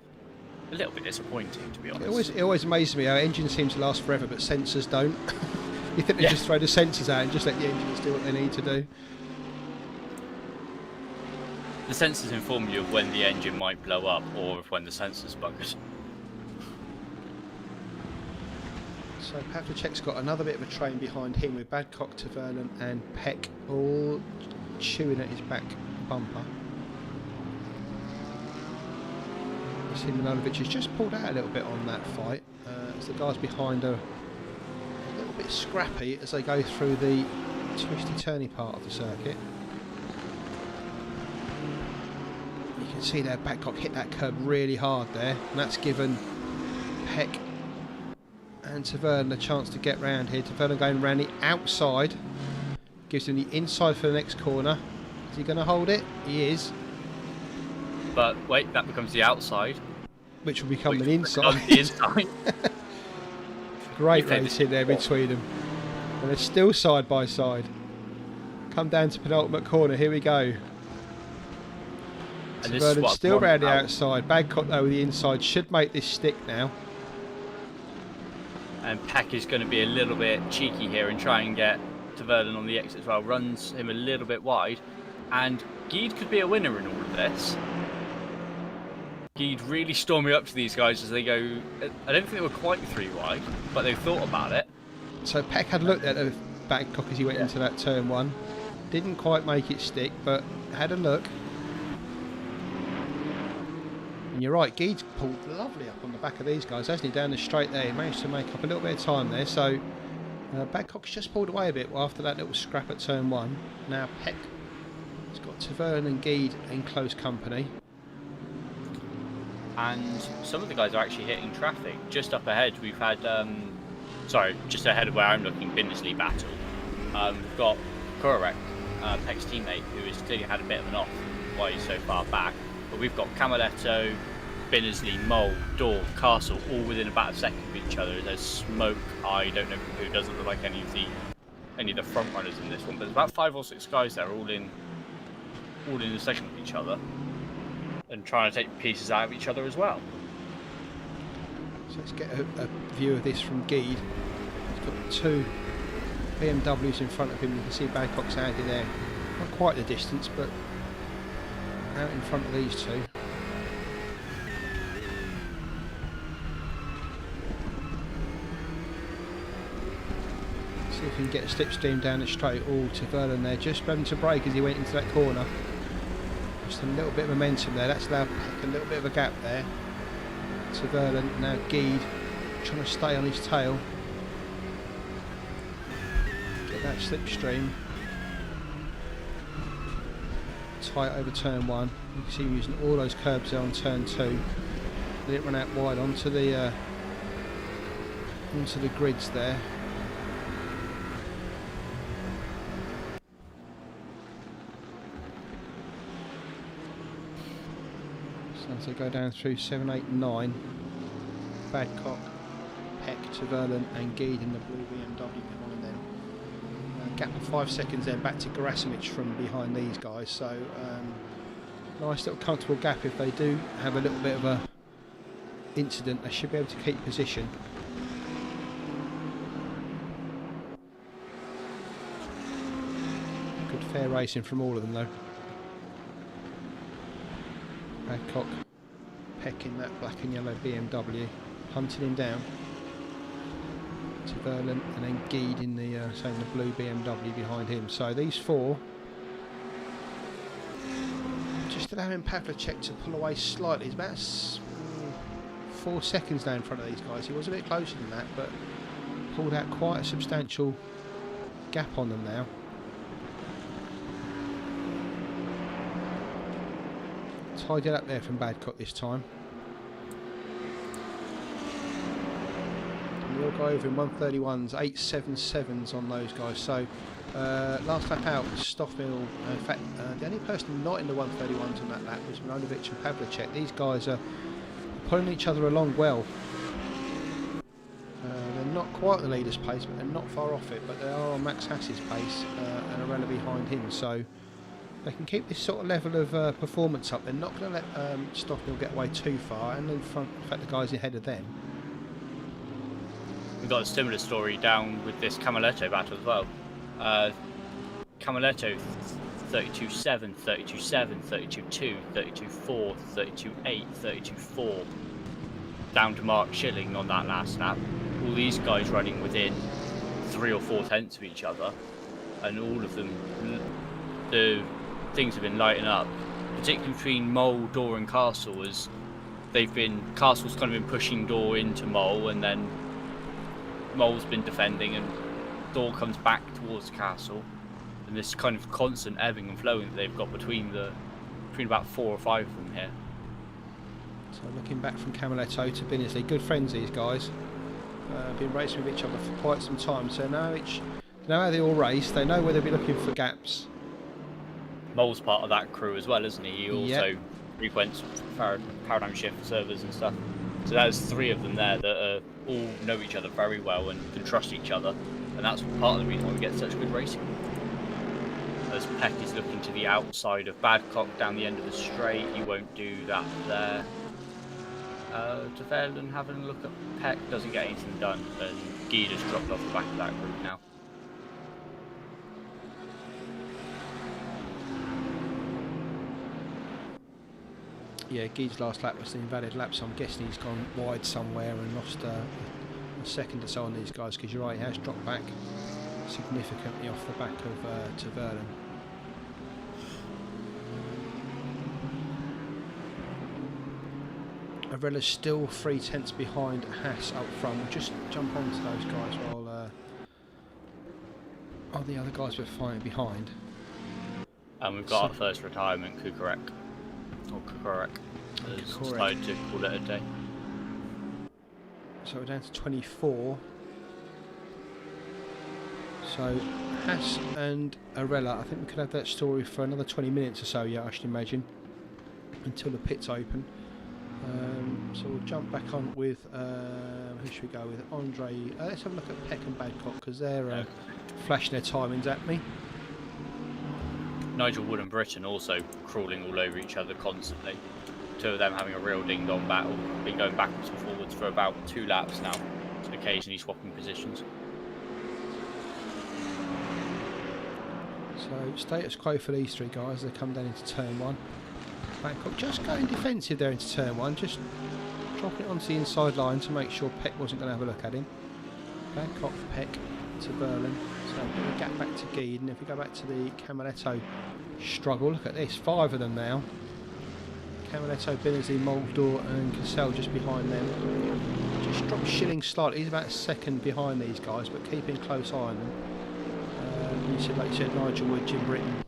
a little bit disappointing, to be honest.
It always amazes me how engines seem to last forever, but sensors don't. You think they just throw the sensors out and just let the engines do what they need to do?
The sensors inform you of when the engine might blow up or of when the sensor's bugged.
So Pavlicek's got another bit of a train behind him with Babcock, Tavernan and Peck all chewing at his back bumper. You see Milanovic has just pulled out a little bit on that fight as the guys behind are a little bit scrappy as they go through the twisty turny part of the circuit. You can see there Babcock hit that curb really hard there, and that's given Peck and Tavernan a chance to get round here. Tavernan going round the outside, gives him the inside for the next corner. Is he going to hold it? He is.
But wait, that becomes the outside,
which will become the inside.
The inside.
Great racing there between them, and they're still side by side. Come down to penultimate corner. Here we go. Tavernan still round the outside. Babcock though with the inside should make this stick now.
And Peck is going to be a little bit cheeky here and try and get Tavernan on the exit as well. Runs him a little bit wide. And Guide could be a winner in all of this. Guide really storming up to these guys as they go. I don't think they were quite 3 wide, but they thought about it.
So Peck had looked at Babcock as he went into that turn 1. Didn't quite make it stick, but had a look. And you're right, Guide's pulled lovely up on the back of these guys, hasn't he? Down the straight there, he managed to make up a little bit of time there. So Babcock's just pulled away a bit after that little scrap at turn 1. Now Peck has got Tavernan and Guide in close company.
And some of the guys are actually hitting traffic. Just up ahead, we've had, just ahead of where I'm looking, Bindersley battle. We've got Kurarek, Peck's teammate, who has clearly had a bit of an off why he's so far back. But we've got Camaletto, Bindersley, Mole, Dorr, Castle, all within about a second of each other. There's smoke. I don't know who doesn't look like any of the front runners in this one, but there's about 5 or 6 guys there, all in a second with each other, and trying to take pieces out of each other as well.
So let's get a view of this from Guide. He's got 2 BMWs in front of him. You can see Babcock's out there, not quite the distance, but out in front of these 2. See if we can get a slipstream down the straight. Oh, Tavernan there, just having to brake as he went into that corner. Just a little bit of momentum there. That's allowed Peck a little bit of a gap there. Tavernan, now Guide trying to stay on his tail. that slipstream. Tight over turn 1. You can see him using all those curbs there on turn 2. Let it run out wide onto the grids there. So as they go down through 7, 8, 9, Badcock, Peck, Taverlan and Geed in the blue BMW behind them. Gap of 5 seconds then back to Gerasimic from behind these guys, so nice little comfortable gap. If they do have a little bit of a incident, they should be able to keep position. Good fair racing from all of them though. Badcock, Peck in that black and yellow BMW, hunting him down. Taverlan and then Geed in the the blue BMW behind him. So these four just allowing Pavlicek to pull away slightly. He's about 4 seconds now in front of these guys. He was a bit closer than that, but pulled out quite a substantial gap on them now. Tied it up there from Badcock this time. We'll go over in 131s, 877s on those guys. So last lap out, Stoffmill. In fact, the only person not in the 131s on that lap was Milanovic and Pavlicek. These guys are pulling each other along well. They're not quite the leader's pace, but they're not far off it. But they are on Max Hass's pace and Arella behind him. So they can keep this sort of level of performance up. They're not going to let Stoffmill get away too far, and in front, in fact, the guys ahead of them.
We've got a similar story down with this Camaletto battle as well. Camaletto 32-7, 32-7, 32-2, 32-4, 32-8, 32-4. Down to Mark Schilling on that last lap. All these guys running within 3 or 4 tenths of each other. And all of them, the things have been lighting up. Particularly between Mole, Door and Castle, as Castle's kind of been pushing Door into Mole, and then Mole's been defending and Door comes back towards Castle, and this kind of constant ebbing and flowing that they've got between about 4 or 5 of them here.
So looking back from Camaletto to Binnersley, good friends these guys. Been racing with each other for quite some time, so now they know how they all race. They know where they'll be looking for gaps.
Mole's part of that crew as well, isn't he? He also frequents paradigm shift servers and stuff. So there's 3 of them there that all know each other very well and can trust each other, and that's part of the reason why we get such good racing. As Peck is looking to the outside of Badcock down the end of the straight, he won't do that there. Taverlan having a look at Peck, doesn't get anything done, and Geed has dropped off the back of that group now.
Yeah, Geed's last lap was the invalid lap, so I'm guessing he's gone wide somewhere and lost a second or so on these guys, because you're right, he has dropped back significantly off the back of Taverlan. Arella's still 3 tenths behind Haas up front. We'll just jump onto those guys while the other guys were fighting behind.
And we've got our first retirement, Kukorek. Or Kukorek has decided to call it a day.
So we're down to 24. So Haas and Arella, I think we could have that story for another 20 minutes or so, yeah, I should imagine, until the pits open. So we'll jump back on with, who should we go with? Andre. Let's have a look at Peck and Badcock, because they're flashing their timings at me.
Nigel Wood and Britain also crawling all over each other constantly. 2 of them having a real ding-dong battle. Been going backwards and forwards for about 2 laps now, occasionally swapping positions.
So status quo for these 3 guys. They come down into turn 1. Badcock just going defensive there into turn 1, just dropping it onto the inside line to make sure Peck wasn't going to have a look at him. Badcock, Peck, Taverlan. So a bit of a gap back to Geed, and if we go back to the Camaletto struggle, look at this, 5 of them now. Camaletto, Binnersley, Moldor and Cassell just behind them. Just dropped Schilling slightly, he's about a second behind these guys, but keeping close eye on them. you said, like you said, Nigel Wood, Jim Britton,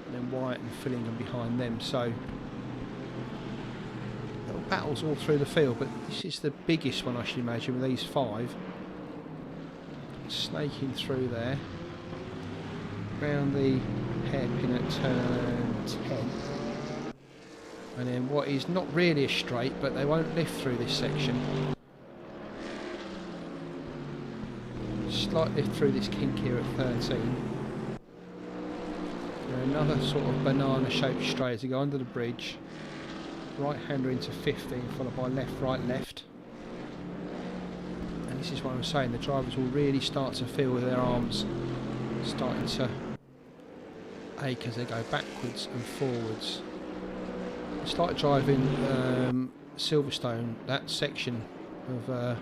and then Wyatt and Fillingham behind them. So little battles all through the field, but this is the biggest one I should imagine with these 5. Snaking through there, round the hairpin at turn 10, and then what is not really a straight, but they won't lift through this section. Slight lift through this kink here at 13. Another sort of banana shaped straight as they go under the bridge. Right hander into 15, followed by left, right, left. And this is what I'm saying, the drivers will really start to feel their arms starting to ache as they go backwards and forwards. It's like driving Silverstone, that section of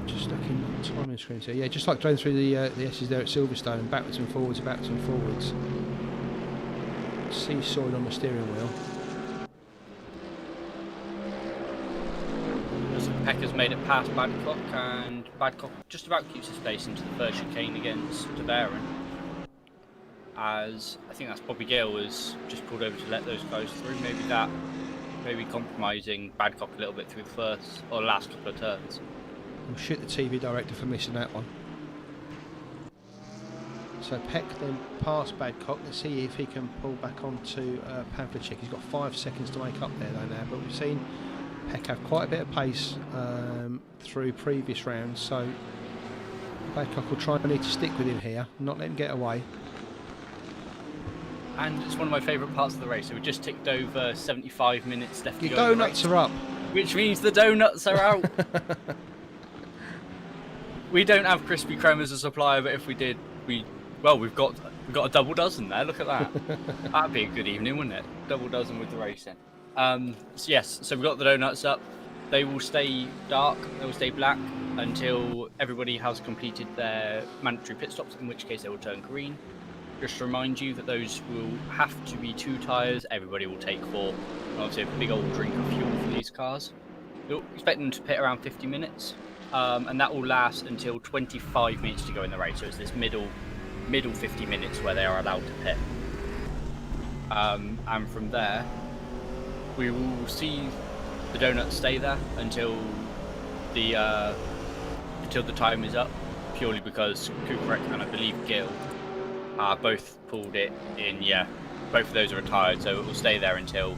just looking at the timing screen here. Yeah, just like driving through the S's there at Silverstone, backwards and forwards, backwards and forwards. Seesawing on the steering wheel.
Pecker's made it past Badcock, and Badcock just about keeps his space into the first chicane against De Baron. As I think that's Bobby Gale was just pulled over to let those guys through. Maybe compromising Badcock a little bit through the first or last couple of turns.
We'll shoot the TV director for missing that one. So Peck then past Badcock. Let's see if he can pull back onto Pavlicek. He's got 5 seconds to make up there though now, but we've seen Peck have quite a bit of pace through previous rounds, so Badcock will try and need to stick with him here, not let him get away.
And it's one of my favourite parts of the race. So we just ticked over 75 minutes left to
Your
go. Your
donuts are up.
Which means the donuts are out. We don't have Krispy Kreme as a supplier, but if we did, we've got a double dozen there. Look at that. That'd be a good evening, wouldn't it? Double dozen with the racing. So yes, so we've got the donuts up. They will stay dark, they will stay black until everybody has completed their mandatory pit stops, in which case they will turn green. Just to remind you that those will have to be 2 tyres, everybody will take 4. And obviously a big old drink of fuel for these cars. We'll expect them to pit around 50 minutes, and that will last until 25 minutes to go in the race. So it's this middle 50 minutes where they are allowed to pit. And from there, we will see the donuts stay there until the time is up, purely because Kukrek and I believe Gil both pulled it in. Yeah, both of those are retired, so it will stay there until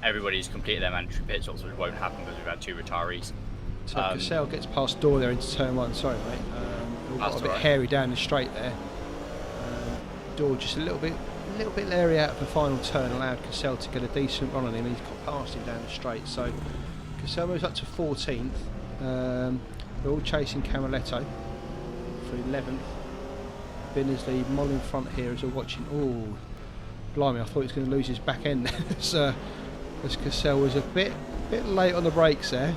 everybody's completed their mandatory pit stops, which won't happen because we've had 2 retirees.
So Cassell gets past Door there into turn 1. Sorry, mate. We've got a bit hairy down the straight there. Door just a little bit leery out of the final turn, allowed Cassell to get a decent run on him. He's got past him down the straight. So Cassell moves up to 14th. We're all chasing Camaletto for 11th. Binnersley, Moll in front here as we're watching. Oh, blimey! I thought he was going to lose his back end as Cassell was a bit late on the brakes there.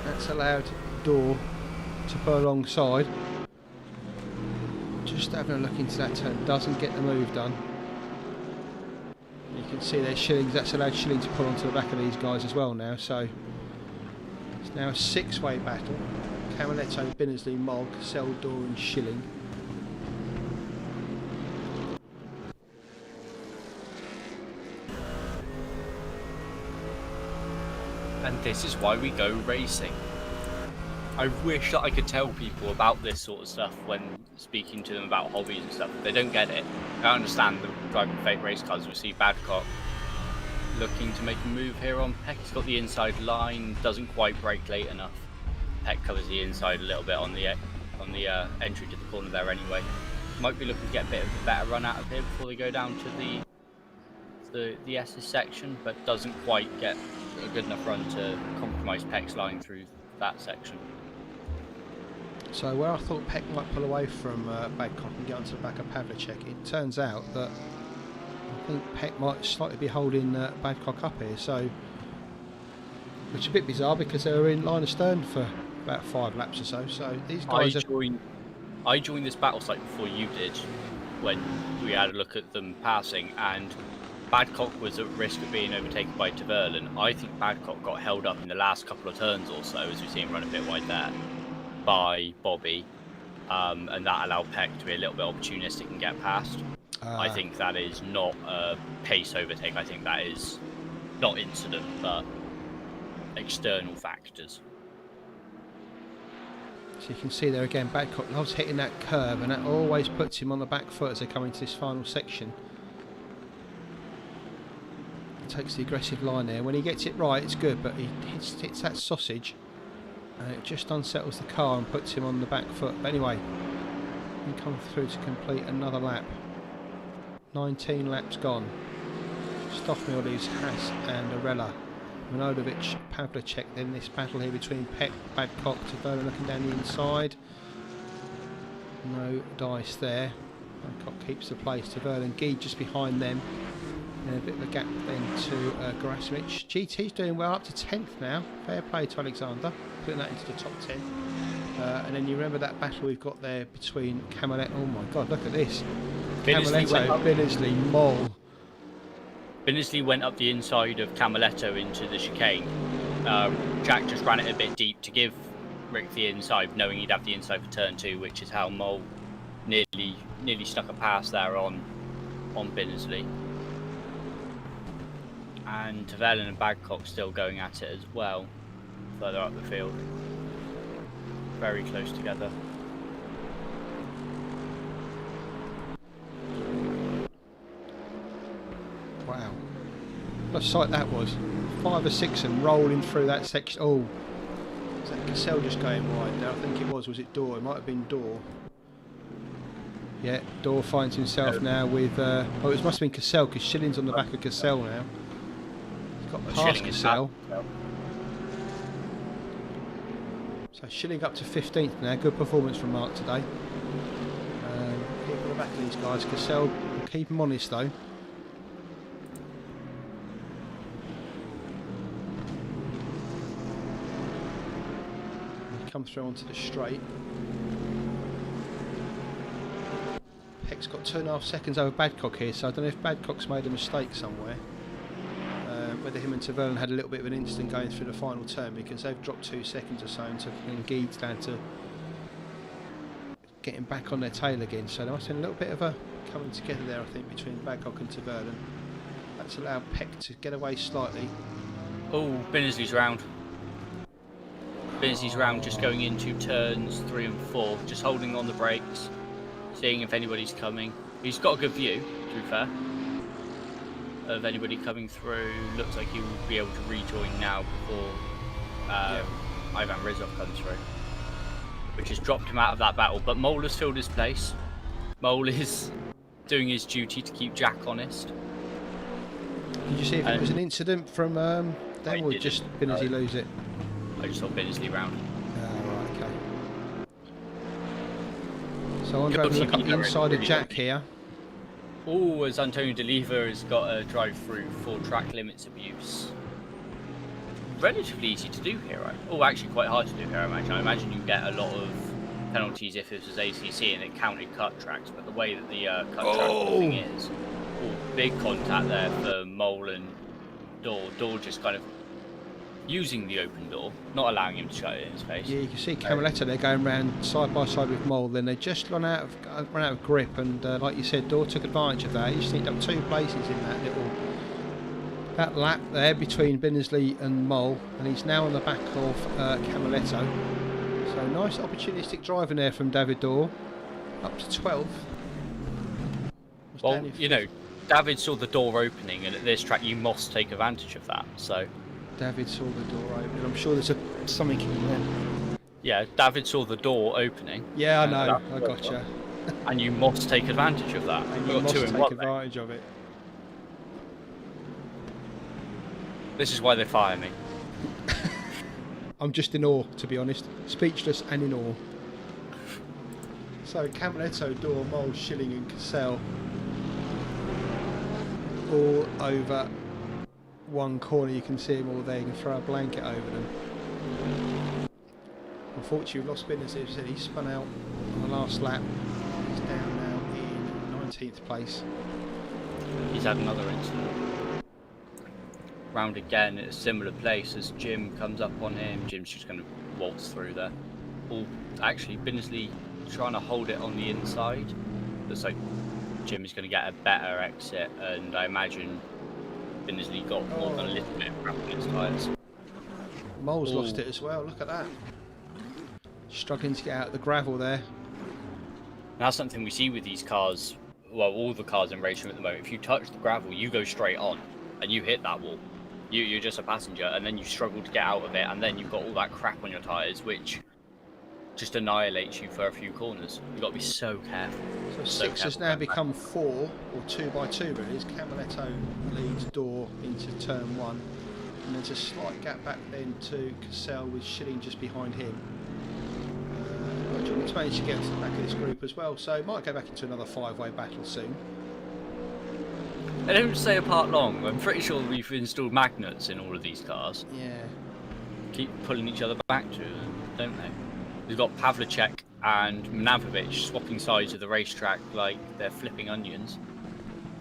That's allowed Door to pull alongside. Just having a look into that turn, doesn't get the move done. You can see there Shillings, that's allowed Shilling to pull onto the back of these guys as well now, so it's now a 6-way battle. Camaletto, Binnersley, Moll, Cassell, Door and Shilling.
And this is why we go racing. I wish that I could tell people about this sort of stuff when speaking to them about hobbies and stuff. They don't get it. I understand the driving fake race cars. We see Badcock looking to make a move here on Peck. He's got the inside line, doesn't quite brake late enough. Peck covers the inside a little bit on the entry to the corner there anyway. Might be looking to get a bit of a better run out of here before they go down to the S's section, but doesn't quite get a good enough run to compromise Peck's line through that section.
So where I thought Peck might pull away from Badcock and get onto the back of Pavlicek, it turns out that I think Peck might slightly be holding Badcock up here, so which is a bit bizarre because they were in line of stern for about 5 laps or so. So these guys
I joined this battle site before you did, when we had a look at them passing, and Badcock was at risk of being overtaken by Taverlan. I think Badcock got held up in the last couple of turns or so, as we see him run a bit wide there, by Bobby, and that allowed Peck to be a little bit opportunistic and get past. I think that is not a pace overtake. I think that is not incident, but external factors.
So you can see there again, Badcock loves hitting that curve, and that always puts him on the back foot as they come into this final section. He takes the aggressive line there. When he gets it right, it's good, but he hits that sausage, and it just unsettles the car and puts him on the back foot. But anyway, he comes through to complete another lap. 19 laps gone. Stoffmill leaves Haas and Arella. Manodovic, Pavlicek, then this battle here between Peck, Badcock, Taverlan looking down the inside. No dice there. Badcock keeps the place. Taverlan, Gee just behind them. And a bit of a gap then to Gerasimovich. GT's doing well, up to 10th now. Fair play to Alexander, putting that into the top 10. And then you remember that battle we've got there between Camaletto. Oh my god, look at this. Camaletto, Binnesley, Moll.
Binnesley went up the inside of Camaletto into the chicane. Jack just ran it a bit deep to give Rick the inside, knowing he'd have the inside for turn 2, which is how Moll nearly stuck a pass there on Binnesley. And Taverlan and Badcock still going at it as well, further up the field. Very close together.
Wow. What a sight that was. 5 or 6 and rolling through that section. Oh, is that Cassell just going wide now? I think it was it Dorr? It might have been Dorr. Yeah, Dorr finds himself now with... oh, it must have been Cassell, because Schilling's on the back of Cassell now. He's got past Cassell. So Schilling up to 15th now. Good performance from Mark today. Keep on the back of these guys. Cassell will keep him honest though. Come through onto the straight. Peck's got 2.5 seconds over Badcock here, so I don't know if Badcock's made a mistake somewhere. Whether him and Taverlan had a little bit of an incident going through the final turn, because they've dropped 2 seconds or so, and Geed's down to getting back on their tail again. So there must have been a little bit of a coming together there, I think, between Badcock and Taverlan. That's allowed Peck to get away slightly.
Oh, Binnesley's round. Binnesley's round, just going into turns 3 and 4, just holding on the brakes, seeing if anybody's coming. He's got a good view, to be fair, of anybody coming through. Looks like he will be able to rejoin now before Ivan Rizov comes through, which has dropped him out of that battle. But Moll has filled his place. Moll is doing his duty to keep Jack honest.
Did you see if it was an incident from them, or just Binnesley lose it?
I just saw Binnesley round.
Right, okay. So I'm going to look up the inside of Jack here.
Oh, as Antonio D'Oliva has got a drive through for track limits abuse. Relatively easy to do here, right? Oh, actually quite hard to do here, I imagine. I imagine you get a lot of penalties if this was ACC and it counted cut tracks, but the way that the cut track thing is, big contact there for Moll and Dorr. Dorr just kind of using the open door, not allowing him to shut it in his face. Yeah,
you can see Camaletto, they're going round side by side with Moll, then they just run out of grip, and like you said, Dorr took advantage of that. He sneaked up 2 places in that lap there between Binnesley and Moll, and he's now on the back of Camaletto. So nice opportunistic driving there from David Dorr, up to 12th.
Well, you know, David saw the door opening, and at this track you must take advantage of that. So
David saw the door open. I'm sure there's something in there.
Yeah, David saw the door opening.
Yeah, I know. I gotcha.
And you must take advantage of that.
And you must take advantage of it.
This is why they fire me.
I'm just in awe, to be honest. Speechless and in awe. So Camaletto, Dorr, Moll, Schilling and Cassell all over one corner. You can see them all there. You can throw a blanket over them. Unfortunately, we've lost Binnesley. As I said, he spun out on the last lap. He's down now in 19th place.
he's had another incident. Round again at a similar place as Jim comes up on him. Jim's just going to waltz through there. Actually, Binnesley trying to hold it on the inside. Looks like Jim is going to get a better exit, and I imagine Binnesley got more than a little bit of crap in his tyres.
Mole's lost it as well, look at that. Struggling to get out of the gravel there.
And that's something we see with these cars, well, all the cars in racing at the moment. If you touch the gravel, you go straight on, and you hit that wall. You're just a passenger, and then you struggle to get out of it, and then you've got all that crap on your tyres, which just annihilates you for a few corners. You've got to be so careful.
So 6 has now become 4, or 2 by 2 really. It's Camaletto leads Door into turn 1, and there's a slight gap back then to Cassell with Schilling just behind him. John's managed to get to the back of this group as well, so it might go back into another 5-way battle soon.
They don't stay apart long. I'm pretty sure we've installed magnets in all of these cars.
Yeah.
Keep pulling each other back to them, don't they? We've got Pavlicek and Mnavovic swapping sides of the racetrack like they're flipping onions.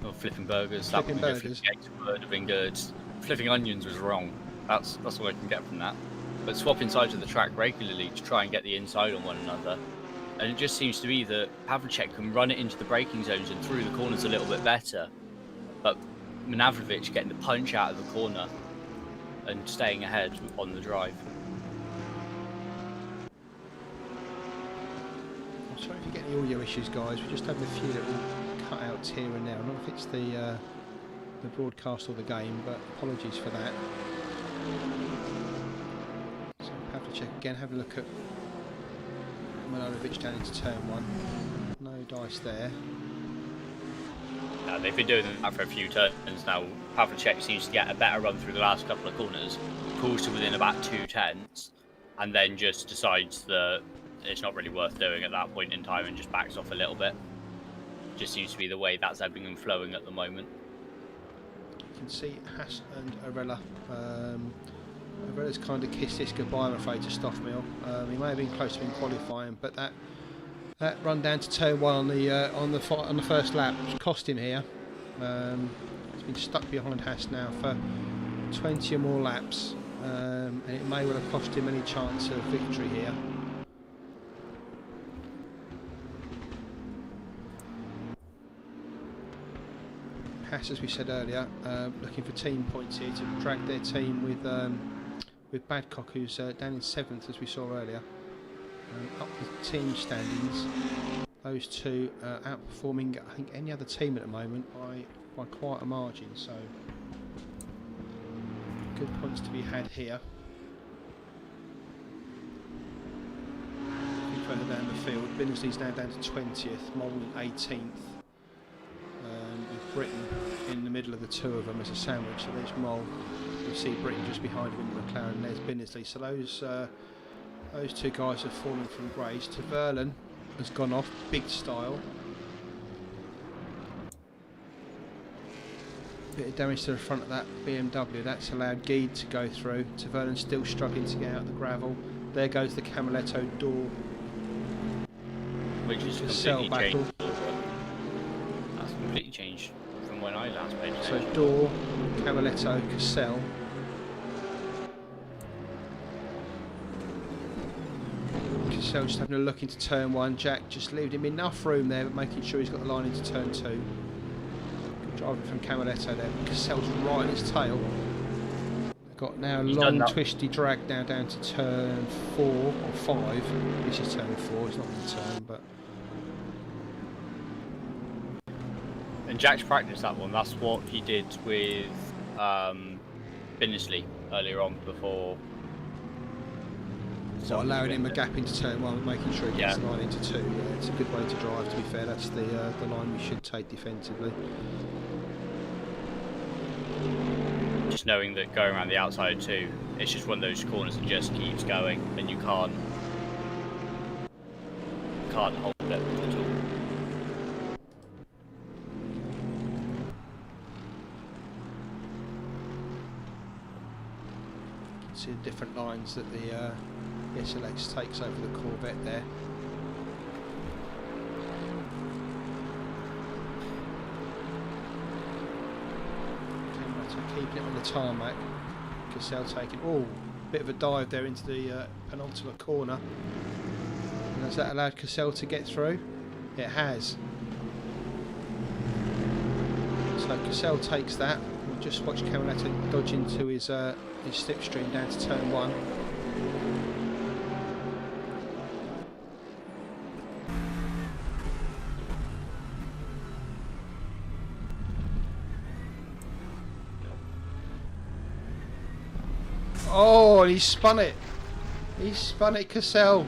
Or flipping burgers.
Flipping burgers.
That would have been good. Flipping onions was wrong. That's what I can get from that. But swapping sides of the track regularly to try and get the inside on one another. And it just seems to be that Pavlicek can run it into the braking zones and through the corners a little bit better. But Mnavovic getting the punch out of the corner and staying ahead on the drive.
I'm sorry if you get any audio issues, guys. We're just having a few little cutouts here and there. I don't know if it's the broadcast or the game, but apologies for that. So Pavlicek again, have a look at Milanovic down into turn 1. No dice there.
They've been doing that for a few turns now. Pavlicek seems to get a better run through the last couple of corners, pulls to within about 2 tenths, and then just decides that it's not really worth doing at that point in time and just backs off a little bit. Just seems to be the way that's ebbing and flowing at the moment.
You can see Haas and Arella. Arella's kind of kissed this goodbye, I'm afraid, to Stoffmill. He may have been close to being qualifying, but that run down to turn 1 on the first lap cost him here. He's been stuck behind Haas now for 20 or more laps, and it may well have cost him any chance of victory here. Haas, as we said earlier, looking for team points here to drag their team with Badcock, who's down in 7th, as we saw earlier. Up the team standings, those two outperforming, I think, any other team at the moment by quite a margin. So good points to be had here. Further down the field, Binnesley's now down to 20th, Mole 18th. With Britain in the middle of the two of them as a sandwich. So there's Mole. You see Britain just behind him in the McLaren. There's Binnesley. So those two guys have fallen from grace. Verlen has gone off, big style. Bit of damage to the front of that BMW. That's allowed Guide to go through. Verlen still struggling to get out of the gravel. There goes the Camaletto Door.
Which is
completely battle.
That's completely changed from when I last played.
So Door, Camaletto, Cassell. Cassell just having a look into turn 1. Jack just leaving him enough room there, but making sure he's got the line into turn 2. Good driving from Camaletto there. Cassell's right in his tail. Got now a long twisty drag now down to turn 4 or 5. This is turn 4, it's not the turn, but.
And Jack's practiced that one. That's what he did with Binnesley earlier on before.
So allowing him a gap into turn 1, making sure he gets the line into 2. Yeah, it's a good way to drive. To be fair, that's the line we should take defensively.
Just knowing that going around the outside too, it's just one of those corners that just keeps going, and you can't hold it at all.
See the different lines that the SLX takes over the Corvette there. the tarmac. Cassell taking, a bit of a dive there into the penultimate corner. And has that allowed Cassell to get through? It has. So Cassell takes that. We'll just watch Camerletta dodge into his slipstream down to turn 1. Oh, and he spun it. He spun it, Cassell.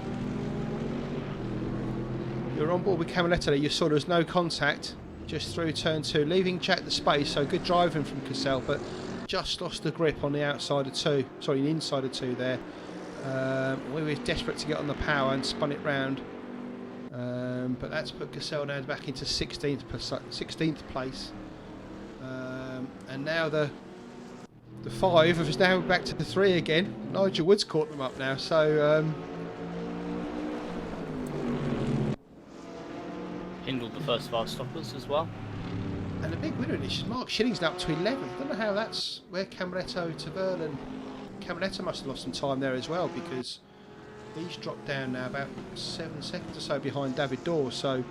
You're on board with Camerletta there. You saw there was no contact just through turn 2, leaving Jack the space. So good driving from Cassell, but just lost the grip on the outside of 2. Sorry, the inside of 2 there. We were desperate to get on the power and spun it round. But that's put Cassell now back into 16th place. And now the 5 is now back to the 3 again. Nigel Wood's caught them up now, so
Hindled the first of our stoppers as well.
and a big winner in this. Mark Schilling's now up to 11th. I don't know how that's where Camerletto to Verlin. Camerletto must have lost some time there as well, because he's dropped down now about 7 seconds or so behind David Dawes. So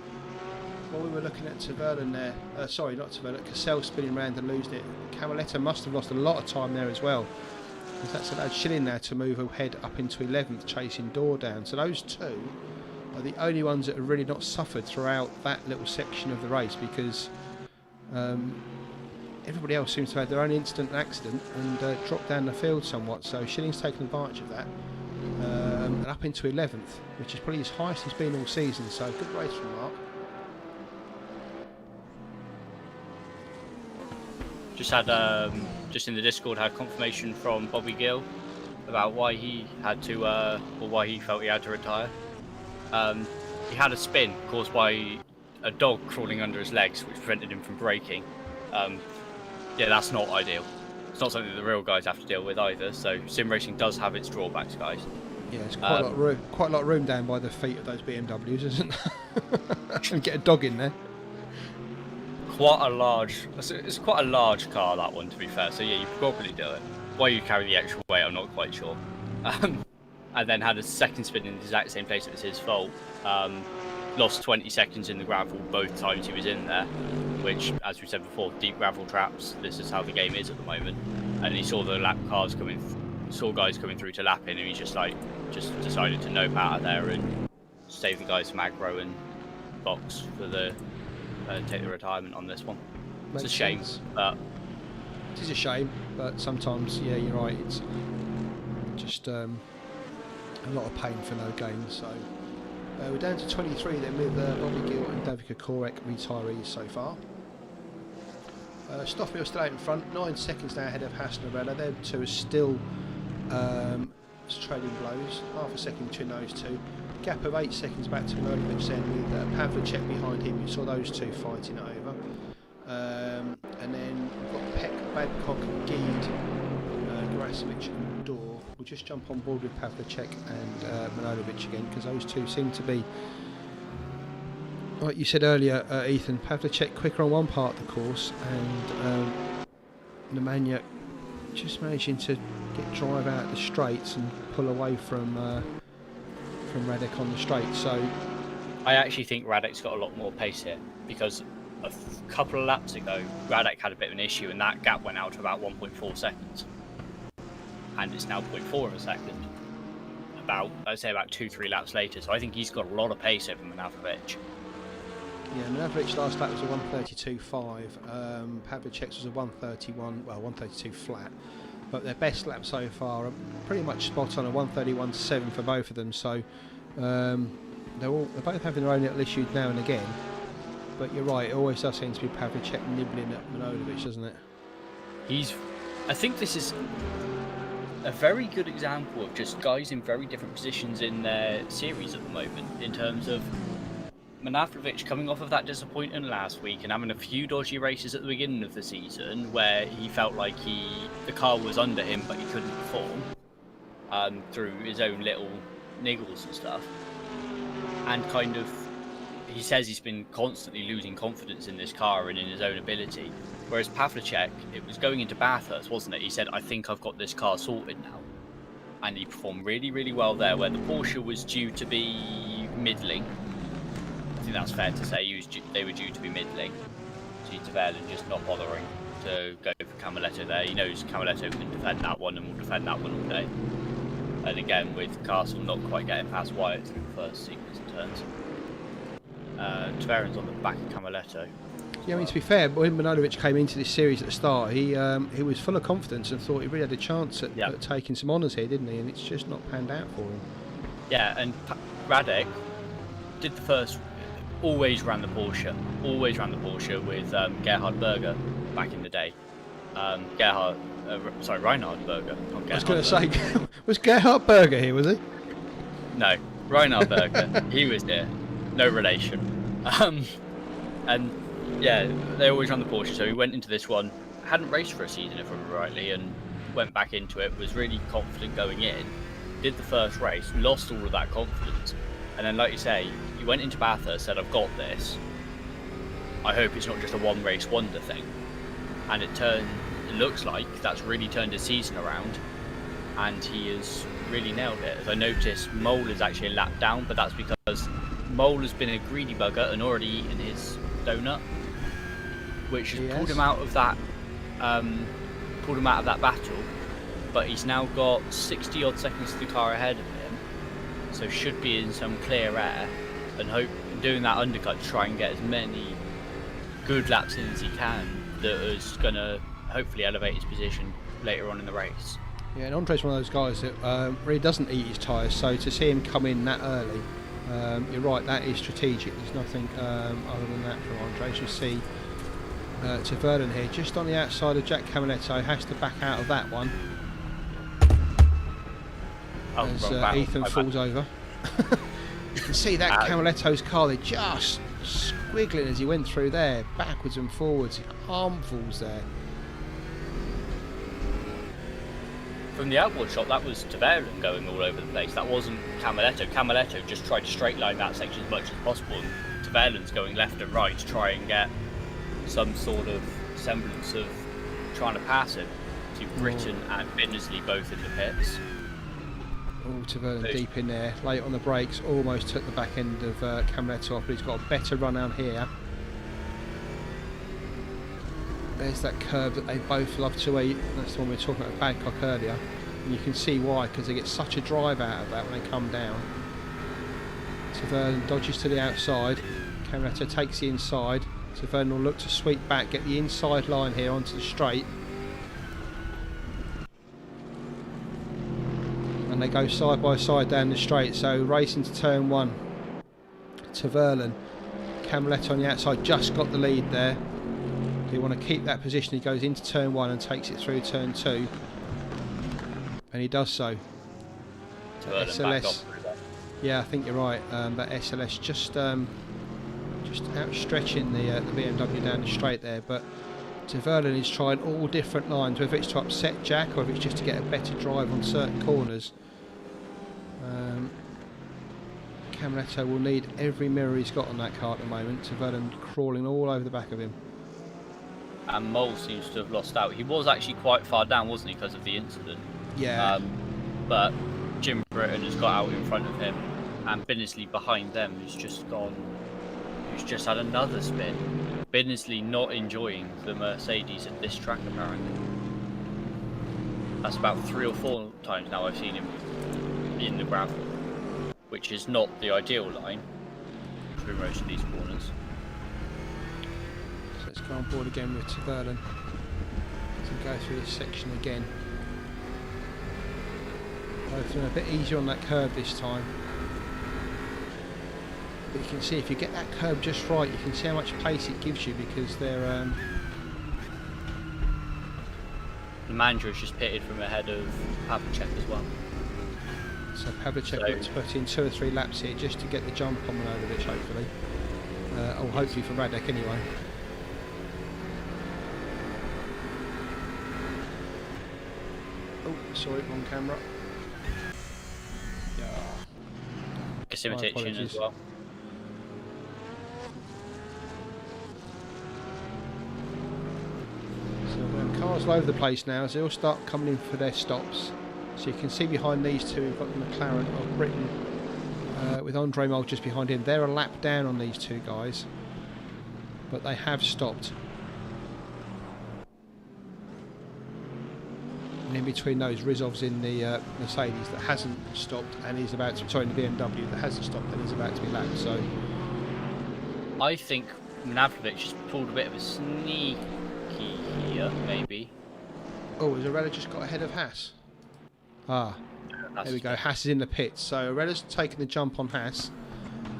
while we were looking at Taverlan there, sorry, not Taverlan, Cassell spinning around and losing it, Camerletta must have lost a lot of time there as well. Because that's allowed Schilling now to move ahead up into 11th, chasing Dawes down. So those two are the only ones that have really not suffered throughout that little section of the race, because everybody else seems to have had their own instant accident and dropped down the field somewhat. So Schilling's taken advantage of that. And up into 11th, which is probably his highest he's been all season. So good race from Mark.
Just had, just in the Discord, had confirmation from Bobby Gill about why he had to, or why he felt he had to retire. He had a spin caused by a dog crawling under his legs, which prevented him from braking. Yeah, that's not ideal. It's not something that the real guys have to deal with either. So sim racing does have its drawbacks, guys.
Yeah, it's quite a lot of room. Quite a lot of room down by the feet of those BMWs, isn't there? And get a dog in there.
It's quite a large car, that one, to be fair. So yeah, you probably do it. Why you carry the extra weight, I'm not quite sure. And then had a second spin in the exact same place. It was his fault. Lost 20 seconds in the gravel both times he was in there, which, as we said before, deep gravel traps, this is how the game is at the moment. And he saw the lap cars saw guys coming through to lap in, and he just decided to nope out of there and save the guys from aggro and box for the take the retirement on this one. It's a shame, but
it is a shame, but sometimes, yeah, you're right, it's just a lot of pain for no gain. So we're down to 23 then, with Bobby Gill and Davika Korek retirees so far. Stoffmill still out in front, 9 seconds now ahead of Hasnarella. Them two are still trading blows, half a second between those two. Gap of 8 seconds back to Merlovich then, with Pavlicek behind him. You saw those two fighting it over. And then we've got Peck, Badcock, Geed, Gerasimich and Dorr. We'll just jump on board with Pavlicek and Manojlovic again, because those two seem to be, like you said earlier, Ethan, Pavlicek quicker on one part of the course, and Nemanja just managing to get drive out the straights and pull away from Radek on the straight. So
I actually think Radek's got a lot more pace here, because a couple of laps ago Radek had a bit of an issue and that gap went out to about 1.4 seconds, and it's now 0.4 of a second, I'd say about 2-3 laps later. So I think he's got a lot of pace over Manojlovic.
Yeah, Manojlovic last lap was a 1:32.5. Pavlicek's was a 1:31, well, 1:32 flat. But their best lap so far are pretty much spot on, a 1:31.7 for both of them. So they're both having their own little issues now and again. But you're right, it always does seem to be Pavlicek nibbling at Manojlovic, doesn't it?
I think this is a very good example of just guys in very different positions in their series at the moment, in terms of Manojlovic coming off of that disappointment last week and having a few dodgy races at the beginning of the season where he felt like the car was under him but he couldn't perform through his own little niggles and stuff, and kind of he says he's been constantly losing confidence in this car and in his own ability. Whereas Pavlicek, it was going into Bathurst, wasn't it? He said, I think I've got this car sorted now. And he performed really, really well there, where the Porsche was due to be middling. I think that's fair to say. They were due to be middling. So Taverlan just not bothering to go for Camaletto there. He knows Camaletto can defend that one and will defend that one all day. And again, with Castle not quite getting past Wyatt through the first sequence of turns. Taverlan's on the back of Camaletto.
Yeah, I mean, to be fair, when Manojlovic came into this series at the start, he was full of confidence and thought he really had a chance at taking some honours here, didn't he? And it's just not panned out for him.
Yeah, and Radek did the first, always ran the Porsche with Gerhard Berger back in the day. Reinhard Berger.
I was going to say, was Gerhard Berger here, was he?
No, Reinhard Berger. He was there. No relation. And yeah, they always run the Porsche, so he went into this one, hadn't raced for a season if I remember rightly, and went back into it, was really confident going in, did the first race, lost all of that confidence, and then like you say, he went into Bathurst, said I've got this, I hope it's not just a one race wonder thing, and it looks like that's really turned his season around, and he has really nailed it. As I noticed, Mole is actually a lap down, but that's because Mole has been a greedy bugger and already eaten his donut, which has pulled him out of that battle, but he's now got 60 odd seconds of the car ahead of him, so should be in some clear air, and hope doing that undercut to try and get as many good laps in as he can, that is going to hopefully elevate his position later on in the race.
Yeah, and Andre's one of those guys that really doesn't eat his tyres, so to see him come in that early, you're right, that is strategic. There's nothing other than that from Andre. As you see, Taverlan here, just on the outside of Jack Camaletto, has to back out of that one. As Ethan falls over. You can see that Camaletto's car, they're just squiggling as he went through there, backwards and forwards, armfuls there.
From the outboard shot, that was Taverlan going all over the place. That wasn't Camaletto. Camaletto just tried to straight line that section as much as possible, and Taverlan's going left and right to try and get some sort of semblance of trying to pass him. To Britton and Binnersley both in the pits.
Oh, Taverlan deep in there, late on the brakes, almost took the back end of Camaletto off, but he's got a better run down here. There's that curve that they both love to eat. That's the one we were talking about Badcock earlier. And you can see why, because they get such a drive out of that when they come down. Taverlan dodges to the outside. Camaletto takes the inside. Taverlan will look to sweep back, get the inside line here onto the straight. And they go side by side down the straight. So racing to turn one. Taverlan, Camaletto on the outside, just got the lead there. They want to keep that position. He goes into turn one and takes it through turn two, and he does so. SLS, yeah, I think you're right. But SLS just outstretching the BMW down the straight there. But Taverlan is trying all different lines, whether it's to upset Jack or if it's just to get a better drive on certain corners. Camaletto will need every mirror he's got on that car at the moment. Taverlan crawling all over the back of him.
And Mole seems to have lost out. He was actually quite far down, wasn't he, because of the incident?
Yeah.
But Jim Britton has got out in front of him, and Binnersley behind them who's just had another spin. Binnersley not enjoying the Mercedes at this track, apparently. That's about 3 or 4 times now I've seen him in the gravel, which is not the ideal line through most of these corners.
Let's go on board again with Taverlan to go through this section again. Both a bit easier on that curve this time. But you can see if you get that curve just right, you can see how much pace it gives you, because they're
the Mandra is just pitted from ahead of Pavlicek as well.
So Pavlicek got to put in 2 or 3 laps here just to get the jump on Manojlovic, hopefully. Or hopefully for Radek anyway. Oh, sorry, wrong camera. Yeah.
Gasimitich in as well.
cars all over the place now as they all start coming in for their stops. So you can see behind these two, we've got the McLaren of Britain with Andre Mole just behind him. They're a lap down on these two guys, but they have stopped. And in between those, Rizov's in the Mercedes that hasn't stopped and is about to, sorry, in the BMW that hasn't stopped and is about to be lapped. So
I think Mnavlovic has pulled a bit of a sneaky here, maybe.
oh, has Arella just got ahead of Haas? Ah, there we go. Haas is in the pits. So Arella's taken the jump on Haas.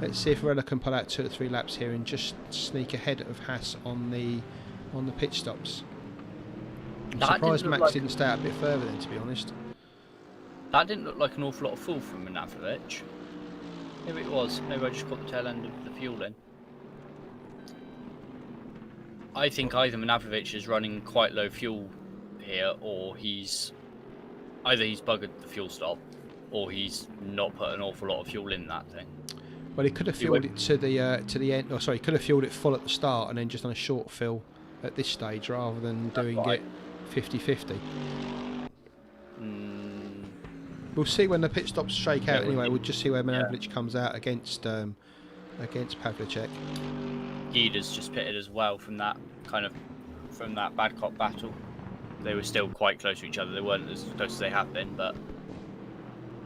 Let's see if Arella can pull out 2 or 3 laps here and just sneak ahead of Haas on the pit stops. I'm surprised Max didn't stay out a bit further then, to be honest.
That didn't look like an awful lot of fuel from Mnavlovic. Maybe it was. Maybe I just got the tail end of the fuel in. I think either Mnavlovic is running quite low fuel here, or either he's buggered the fuel stop, or he's not put an awful lot of fuel in that thing.
Well, he could have fueled it to the end. Or sorry, he could have fueled it full at the start and then just done a short fill at this stage rather than doing it 50-50. We'll see when the pit stops shake out. Anyway, we'll just see where Mnavlovic comes out against Pavlicek.
Gida's just pitted as well from that bad cop battle. They were still quite close to each other. They weren't as close as they have been, but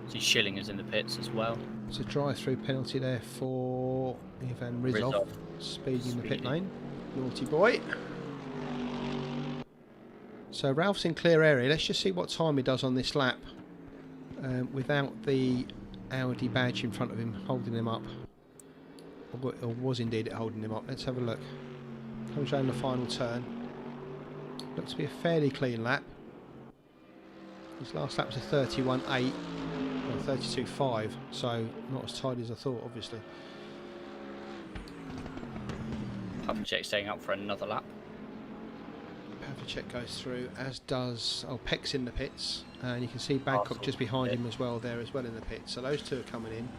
see Schillinger's in the pits as well.
It's a drive-through penalty there for Ivan Rizov. Speeding the pit lane. Naughty boy. So Ralph's in clear area. Let's just see what time he does on this lap without the Audi badge in front of him holding him up. Or was indeed it holding him up. Let's have a look. Comes around the final turn. Looks to be a fairly clean lap. His last lap was a 31.8 or 32.5, so not as tidy as I thought, obviously.
Pavlicek staying up for another lap.
Pavlicek goes through, as does Peck's in the pits, and you can see Babcock just behind him as well there as well in the pits. So those two are coming in.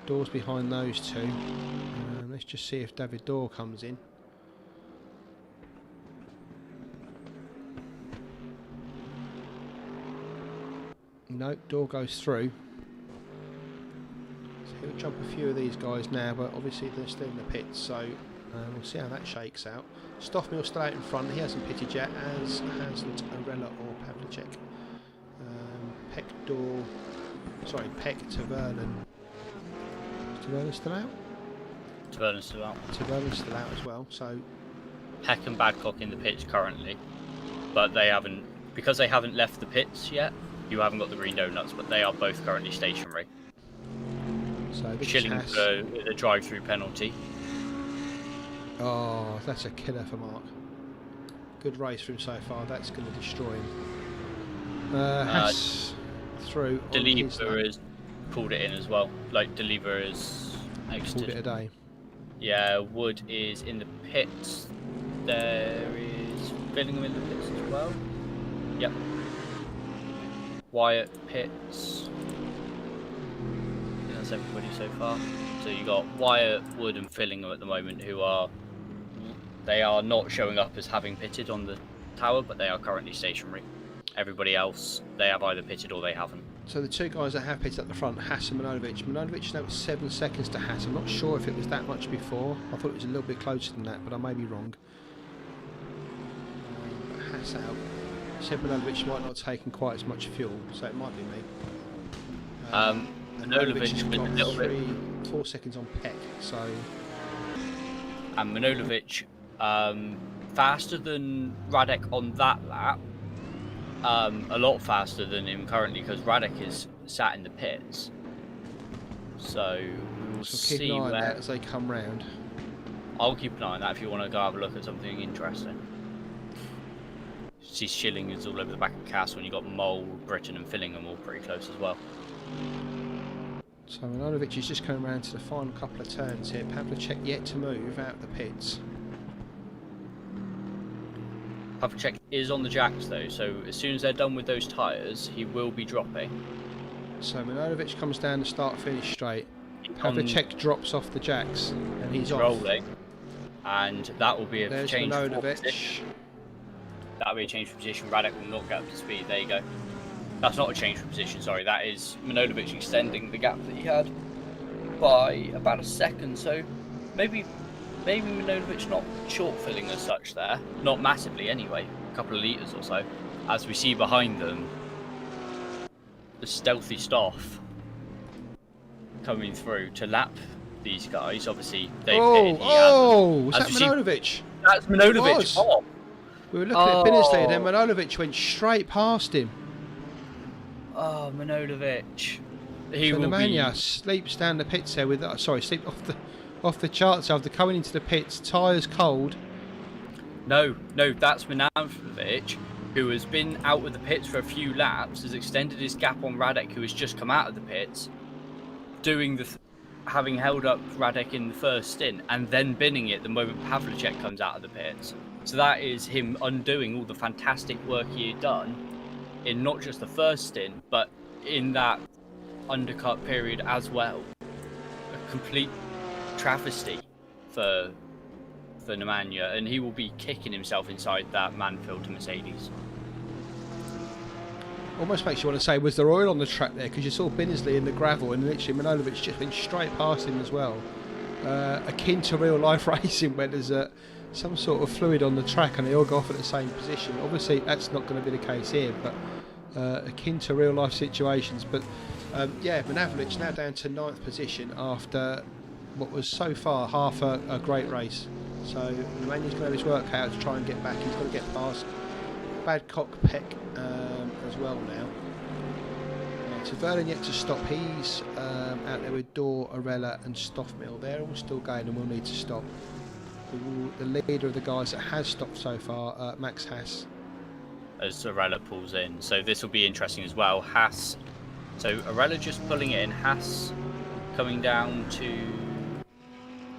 Doors behind those two. Let's just see if David Dorr comes in. No, Dorr goes through. So he'll jump a few of these guys now, but obviously they're still in the pits, so we'll see how that shakes out. Stoffmill's still out in front, he hasn't pitted yet, as hasn't Arella or Pavlicek. Peck, Dorr, sorry, Peck to Vernon. Is Vernon still out?
Vernon's still out.
Vernon's still out as well, so
Peck and Badcock in the pits currently, but they haven't, because they haven't left the pits yet. You haven't got the green donuts, but they are both currently stationary.
So
Schilling for the drive-through penalty.
Oh, that's a killer for Mark. Good race for him so far. That's going to destroy him. Haas through.
Deliver has pulled it in as well. Like Deliver has exited.
Pulled it a day.
Yeah, Wood is in the pits. There is Fillingham in the pits as well. Yep. Wyatt pits. That's everybody so far. So you got Wyatt, Wood, and Fillingham at the moment, who are not showing up as having pitted on the tower, but they are currently stationary. Everybody else, they have either pitted or they haven't.
So the two guys that have pitted at the front, Haas and Manovic. Manovic now at 7 seconds to Haas. I'm not sure if it was that much before. I thought it was a little bit closer than that, but I may be wrong. Haas out. Manovic might not have taken quite as much fuel, so it might be me.
Manovic has got a little bit
4 seconds on Peck, so.
And Manovic faster than Radek on that lap. A lot faster than him currently, because Radek is sat in the pits. So we'll
keep
see
an eye on
where
that as they come round.
I'll keep an eye on that if you want to go have a look at something interesting. See Schilling is all over the back of Castle, and you got Mole, Britton, and Fillingham all pretty close as well.
So Milanovic is just coming round to the final couple of turns here. Pavlicek yet to move out the pits.
Pavlicek is on the jacks though, so as soon as they're done with those tyres, he will be dropping.
So Milanovic comes down the start-finish straight. Pavlicek drops off the jacks, and he's
rolling, and that will be a
There's
change.
Milanovic.
That'll be a change of position. Radek will not get up to speed. There you go. That's not a change of position, sorry. That is Manojlovic extending the gap that he had by about a second. So maybe Manojlovic not short filling as such there. Not massively anyway. A couple of litres or so. As we see behind them, the stealthy Stoff coming through to lap these guys. Obviously, they pitted.
Was that Manojlovic?
That's Manojlovic. Oh.
We were looking at Binners, and then Manojlovic went straight past him.
Oh, Manojlovic. He
so
will
Nemanja sleeps down the pits there with sleep off the charts after coming into the pits, tyres cold.
No, that's Manojlovic, who has been out of the pits for a few laps, has extended his gap on Radek, who has just come out of the pits, having held up Radek in the first stint, and then binning it the moment Pavlicek comes out of the pits. So that is him undoing all the fantastic work he had done in not just the first stint, but in that undercut period as well. A complete travesty for Nemanja, and he will be kicking himself inside that Manfield to Mercedes.
Almost makes you want to say, was there oil on the track there? Because you saw Binnersley in the gravel, and literally Manojlovic just went straight past him as well. Akin to real life racing, where there's some sort of fluid on the track and they all go off at the same position. Obviously, that's not going to be the case here, but akin to real life situations. But yeah, Manojlovic now down to 9th position after what was so far half a great race. So Nemanja's going to have his work out to try and get back. He's got to get past Badcock Peck as well now. So Verlin yet to stop. He's out there with Dorr, Arella and Stoffmill. They're all still going and will need to stop. The leader of the guys that has stopped so far, Max Haas.
As Arella pulls in. So this will be interesting as well. Haas. So Arella just pulling it in. Haas coming down to...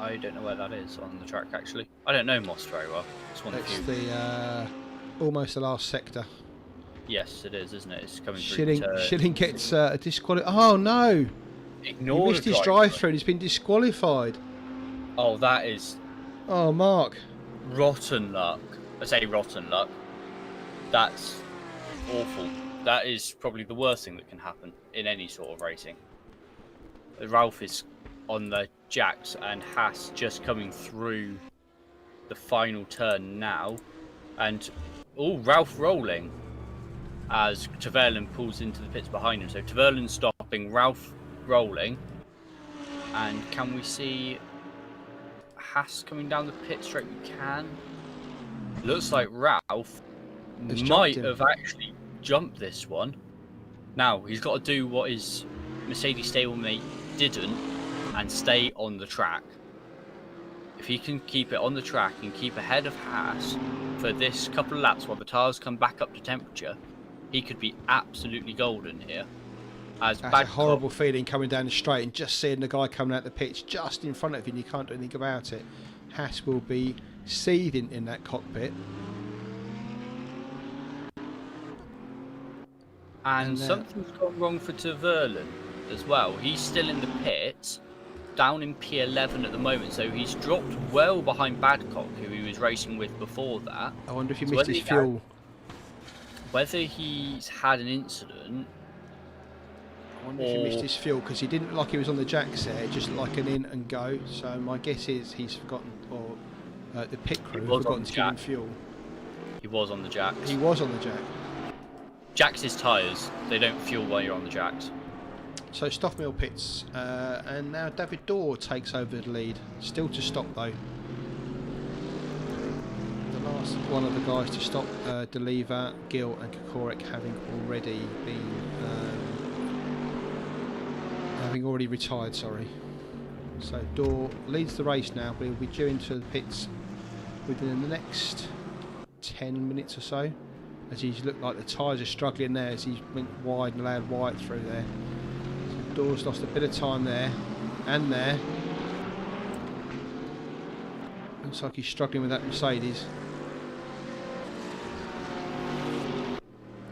I don't know where that is on the track actually. I don't know Moss very well. It's one of
It's
the few.
the almost the last sector.
Yes, it is, isn't it? It's coming
Schilling,
through.
Schilling gets a disqualified. Oh no!
Ignore
he missed his drive-through and he's been disqualified.
Oh, that is
Oh, Mark.
rotten luck. I say rotten luck. That's awful. That is probably the worst thing that can happen in any sort of racing. Ralph is on the jacks and Haas just coming through the final turn now. And, Ralph rolling as Taverlan pulls into the pits behind him. So Taverlan stopping, Ralph rolling. And can we see Haas coming down the pit straight? We can. Looks like Ralph might have actually jumped this one. Now, he's got to do what his Mercedes stablemate didn't and stay on the track. If he can keep it on the track and keep ahead of Haas for this couple of laps while the tyres come back up to temperature, he could be absolutely golden here. That's a
horrible feeling coming down the straight and just seeing the guy coming out the pitch just in front of you and you can't do anything about it. Haas will be seething in that cockpit.
And something's gone wrong for Taverlan as well. He's still in the pits, down in P11 at the moment, so he's dropped well behind Badcock, who he was racing with before that.
I wonder if he missed his fuel.
Whether he's had an incident.
I wonder if he missed his fuel, because he didn't look like he was on the jacks there, just like an in and go. So my guess is he's forgotten, or the pit crew have forgotten to give him fuel.
He was on the jacks.
He was on the jack.
Jacks is tyres, they don't fuel while you're on the jacks.
So Stoffmill pits, and now David Dorr takes over the lead. Still to stop though. The last one of the guys to stop, Deliva, Gill and Kokorek having already retired, sorry. So Dorr leads the race now, but he'll be due into the pits within the next 10 minutes or so. As he's looked like the tyres are struggling there as he went wide and allowed White through there. So Dorr's lost a bit of time there and there. Looks like he's struggling with that Mercedes.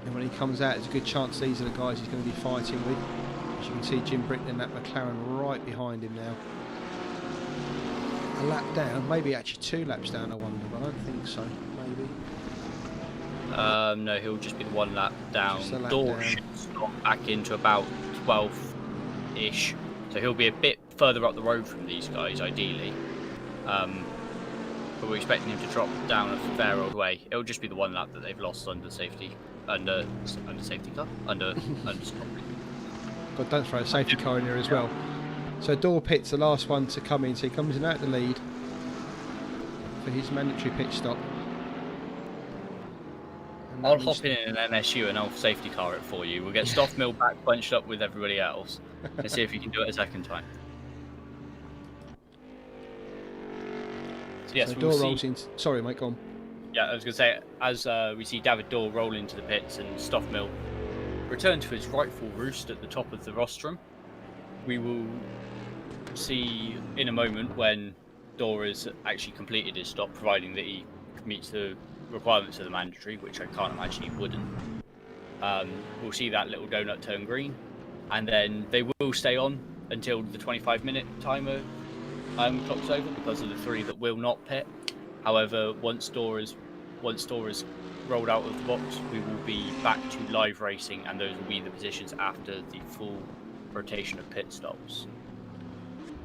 And when he comes out, there's a good chance these are the guys he's going to be fighting with. As you can see, Jim Britton and that McLaren right behind him now. A lap down, maybe actually 2 laps down, I wonder, but I don't think so, maybe.
No, he'll just be the 1 lap down.
Just a lap
Door
down.
should stop back into about 12th-ish. So he'll be a bit further up the road from these guys, ideally. But we're expecting him to drop down a fair old way. It'll just be the 1 lap that they've lost under safety car, under stop.
God, don't throw a safety car in there as well. So Door Pit's the last one to come in, so he comes in out the lead for his mandatory pit stop. And
I'll hop in an NSU and I'll safety car it for you. We'll get Stoff Mill back bunched up with everybody else and see if you can do it a second time. So yes,
so
we'll
Door
see.
rolls in. Sorry, mate, go on.
Yeah, I was going to say, as we see David Dorr roll into the pits and Stoff Mill return to his rightful roost at the top of the rostrum, we will see in a moment when Dorr has actually completed his stop, providing that he meets the requirements of the mandatory, which I can't imagine he wouldn't. We'll see that little donut turn green, and then they will stay on until the 25-minute timer clocks over because of the 3 that will not pit. However, once Dorr is rolled out of the box, we will be back to live racing, and those will be the positions after the full rotation of pit stops.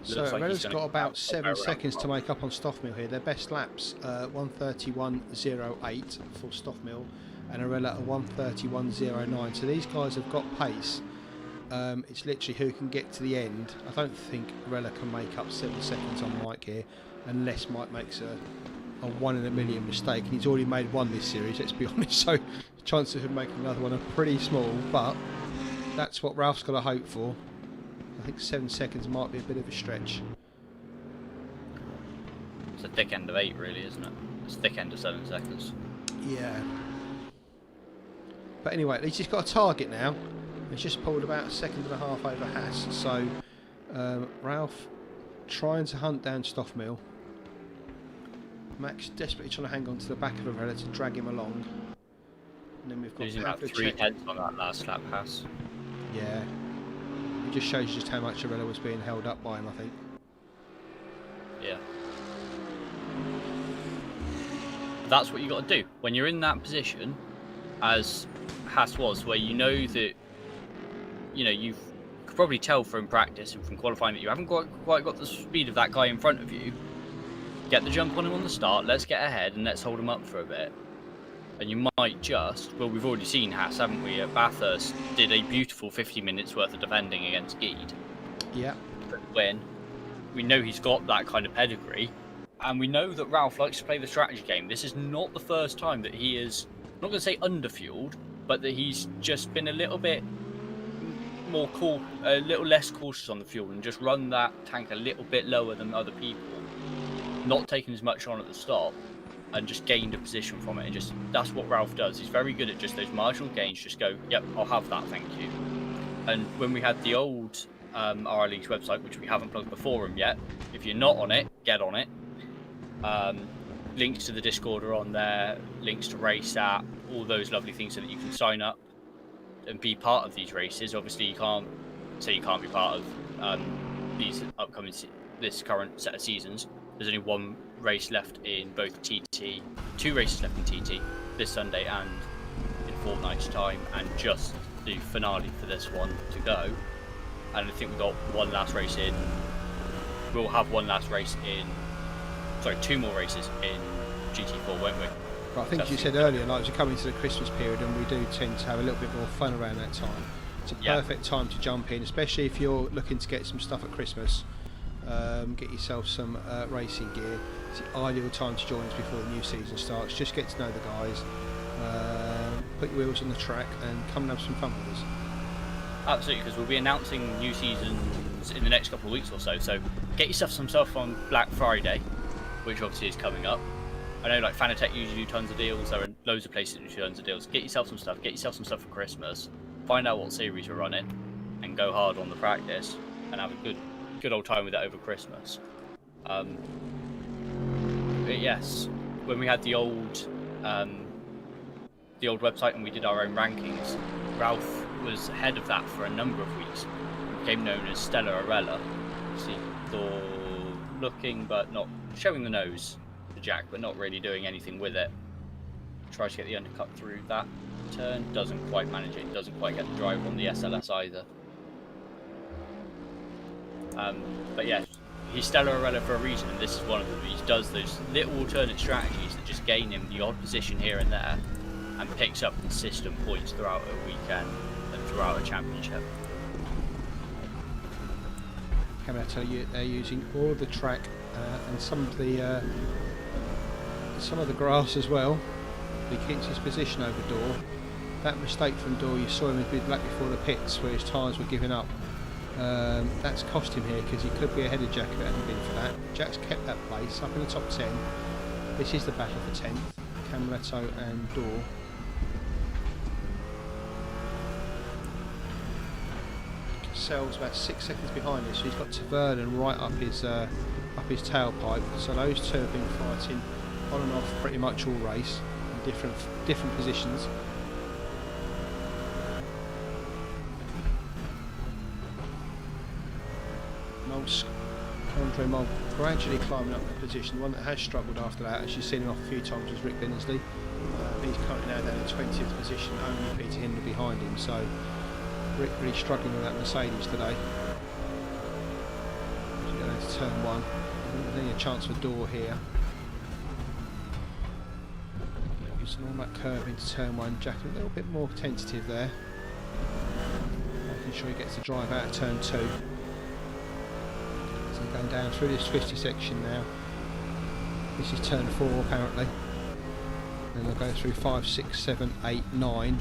So Rella's got about 7 seconds to make up on Stoffmill here. Their best laps 1:31.08 for Stoffmill and Arella at 1:31.09. So these guys have got pace. It's literally who can get to the end. I don't think Arella can make up 7 seconds on Mike here unless Mike makes a 1 in a million mistake, and he's already made one this series, let's be honest, so the chances of him making another one are pretty small, but that's what Ralph's got to hope for. I think 7 seconds might be a bit of a stretch.
It's a thick end of 8 really, isn't it? It's a thick end of 7 seconds.
Yeah. But anyway, at least he's got a target now. He's just pulled about 1.5 seconds over Haas, so Ralph trying to hunt down Stoffmill. Max desperately trying to hang on to the back of Arella to drag him along. And then we've got
losing about 3 heads on that last lap pass.
Yeah. It just shows you just how much Arella was being held up by him, I think.
Yeah. That's what you got to do. When you're in that position, as Haas was, where you know that, you know, you could probably tell from practice and from qualifying that you haven't quite got the speed of that guy in front of you. Get the jump on him on the start, let's get ahead and let's hold him up for a bit. And you might just, well, we've already seen Haas, haven't we, at Bathurst, did a beautiful 50 minutes worth of defending against Geed.
Yeah.
When we know he's got that kind of pedigree, and we know that Ralph likes to play the strategy game. This is not the first time that he is, I'm not going to say underfueled, but that he's just been a little bit more cool, a little less cautious on the fuel and just run that tank a little bit lower than other people. Not taking as much on at the stop and just gained a position from it, and just that's what Ralph does. He's very good at just those marginal gains, just go, yep, I'll have that, thank you. And when we had the old RRLeagues website, which we haven't plugged the forum yet, if you're not on it, get on it. Links to the Discord are on there, links to Race App, all those lovely things so that you can sign up and be part of these races. Obviously you can't say you can't be part of these upcoming this current set of seasons. There's only 1 race left in both TT, 2 races left in TT this Sunday and in a fortnight's time, and just the finale for this one to go. And I think we've got 1 last race in. We'll have 1 last race in. Sorry, 2 more races in GT4, won't we?
But I think as you said earlier, like we're coming to the Christmas period, and we do tend to have a little bit more fun around that time. It's a perfect time to jump in, especially if you're looking to get some stuff at Christmas. Get yourself some racing gear. It's the ideal time to join us before the new season starts. Just get to know the guys, put your wheels on the track, and come and have some fun with us.
Absolutely, because we'll be announcing new seasons in the next couple of weeks or so. So get yourself some stuff on Black Friday, which obviously is coming up. I know, like Fanatec usually do tons of deals. There are loads of places that do tons of deals. Get yourself some stuff. Get yourself some stuff for Christmas. Find out what series you're running, and go hard on the practice, and have a good old time with it over Christmas. But yes, when we had the old website and we did our own rankings, Ralph was ahead of that for a number of weeks. He became known as Stella Arella. See, Thor looking but not showing the nose to Jack, but not really doing anything with it. tries to get the undercut through that turn, doesn't quite manage it, doesn't quite get the drive on the SLS either. But yeah, he's Stellar Arella for a reason, and this is one of them. He does those little alternate strategies that just gain him the odd position here and there, and picks up consistent points throughout a weekend and throughout a championship.
Can I tell you, they're using all of the track and some of the grass as well. He keeps his position over Door. That mistake from Door, you saw him a bit back before the pits where his tyres were giving up. That's cost him here because he could be ahead of Jack if it hadn't been for that. Jack's kept that place up in the top 10. This is the battle for 10th. Camaletto and Door. Cassell's about 6 seconds behind us, so he's got Tavernan right up his tailpipe. So those two have been fighting on and off pretty much all race in different positions. Andre Mole gradually climbing up the position. One that has struggled after that, as you've seen him off a few times, was Rick Binnersley. He's currently now down in 20th position, only Peter Hindle behind him. So Rick really struggling with that Mercedes today. As you go into turn 1, there's only a chance for Door here. Just an all-back curve into turn 1. Jack a little bit more tentative there, making sure he gets the drive out of turn 2. Going down through this twisty section now. This is turn 4 apparently. Then they'll go through 5, 6, 7, 8, 9.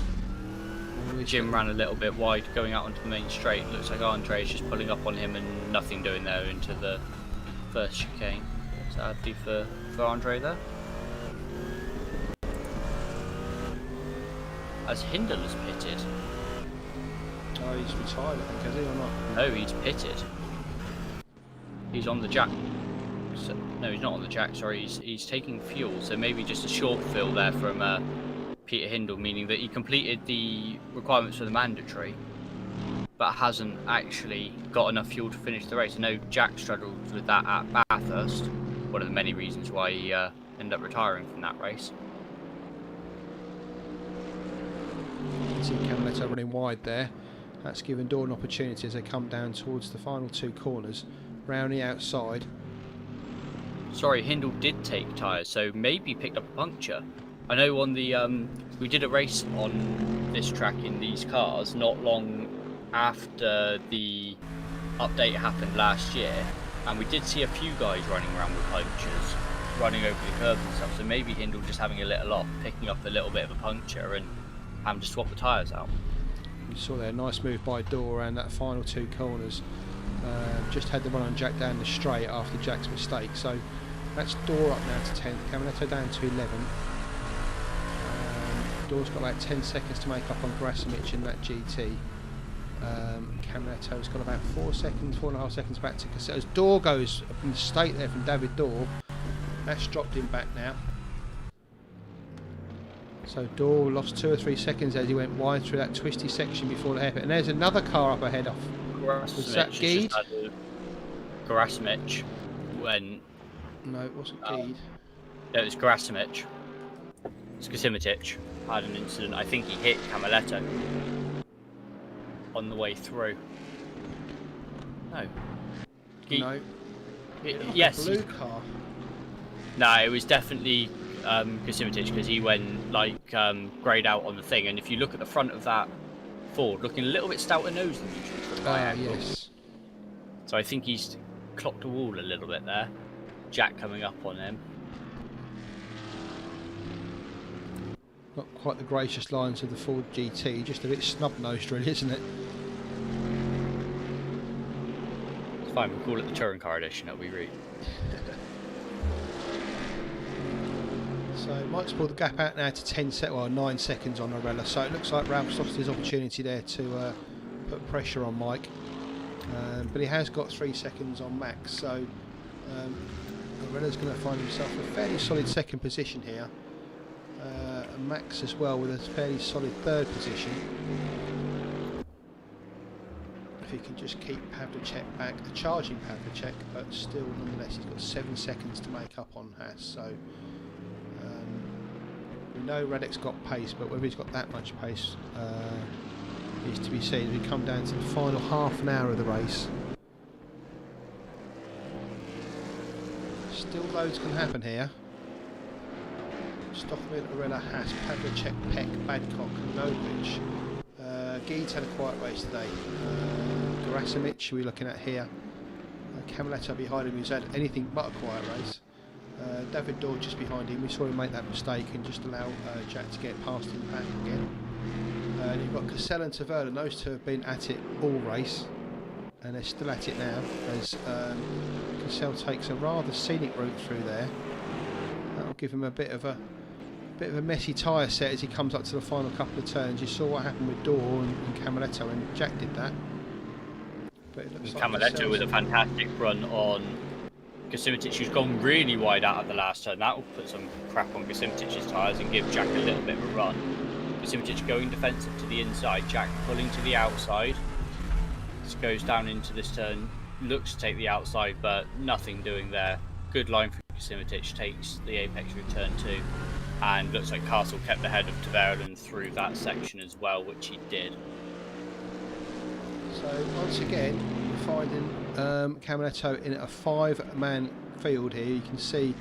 Jim ran a little bit wide going out onto the main straight. Looks like Andre is just pulling up on him and nothing doing there into the first chicane. Sadly for Andre there. As Hindle has pitted.
Oh, he's retired I think, has he, or not?
No, he's pitted. He's on the jack. So, no, he's not on the jack. Sorry, he's taking fuel. So maybe just a short fill there from Peter Hindle, meaning that he completed the requirements for the mandatory, but hasn't actually got enough fuel to finish the race. I know Jack struggled with that at Bathurst. One of the many reasons why he ended up retiring from that race.
You can see Camaletto running wide there. That's given Door an opportunity as they come down towards the final 2 corners. Round the outside.
Sorry, Hindle did take tyres, so maybe picked up a puncture. I know on the we did a race on this track in these cars not long after the update happened last year, and we did see a few guys running around with punctures, running over the curbs and stuff. So maybe Hindle just having a little off, picking up a little bit of a puncture and having to swap the tyres out.
You saw there, nice move by Door around that final 2 corners. Just had the run on Jack down the straight after Jack's mistake, so that's Door up now to 10th, Camaletto down to 11th. Door's got about 10 seconds to make up on Grasimic in that GT. Camaletto's got about 4.5 seconds back to Cassell. As Door goes up in the state there from David Door, that's dropped him back now. So Door lost 2 or 3 seconds as he went wide through that twisty section before the hairpin. And there's another car up ahead off. Was that Geed?
Grasimic went...
No, it wasn't Geed.
No, it was Grasimic. Skasimitic had an incident. I think he hit Camaletto on the way through. No.
No.
Yes.
Blue car.
No, it was definitely Skasimitic because he went like greyed out on the thing. And if you look at the front of that Ford, looking a little bit stouter nose than usual from my angle.
Yes.
So I think he's clocked a wall a little bit there. Jack coming up on him.
Not quite the gracious lines of the Ford GT, just a bit snub-nosed really, isn't it?
It's fine, we'll call it the touring car edition, it'll be rude.
So Mike's pulled the gap out now to 9 seconds on Arella, so it looks like Ralph's lost his opportunity there to put pressure on Mike. But he has got 3 seconds on Max, so Arella's going to find himself a fairly solid 2nd position here. And Max as well with a fairly solid 3rd position. If he can just keep Pavlicek back, a charging Pavlicek, but still nonetheless he's got 7 seconds to make up on Haas, so know Radek's got pace, but whether he's got that much pace is to be seen. We come down to the final half an hour of the race. Still loads can happen here. Stoffman, Arella, Haas, Pavlicek, Peck, Badcock, Novic. Geeds had a quiet race today. Gerasimic we're looking at here. Camaletto behind him who's had anything but a quiet race. David Dorr just behind him. We saw him make that mistake and just allow Jack to get past him back again. And you've got Cassell and Taverna. Those two have been at it all race, and they're still at it now as Cassell takes a rather scenic route through there. That'll give him a bit of a messy tyre set as he comes up to the final couple of turns. You saw what happened with Dorr and Camaletto, and Jack did that. But it looks like
Camaletto with a fantastic run on Gasimitich, who's gone really wide out of the last turn. That will put some crap on Gasimitich's tyres and give Jack a little bit of a run. Gasimitich going defensive to the inside, Jack pulling to the outside. Just goes down into this turn, looks to take the outside, but nothing doing there. Good line from Gasimitich, takes the apex through turn 2. And looks like Castle kept ahead of Taverna through that section as well, which he did.
So once again, we're finding Camaletto in a 5-man field here. You can see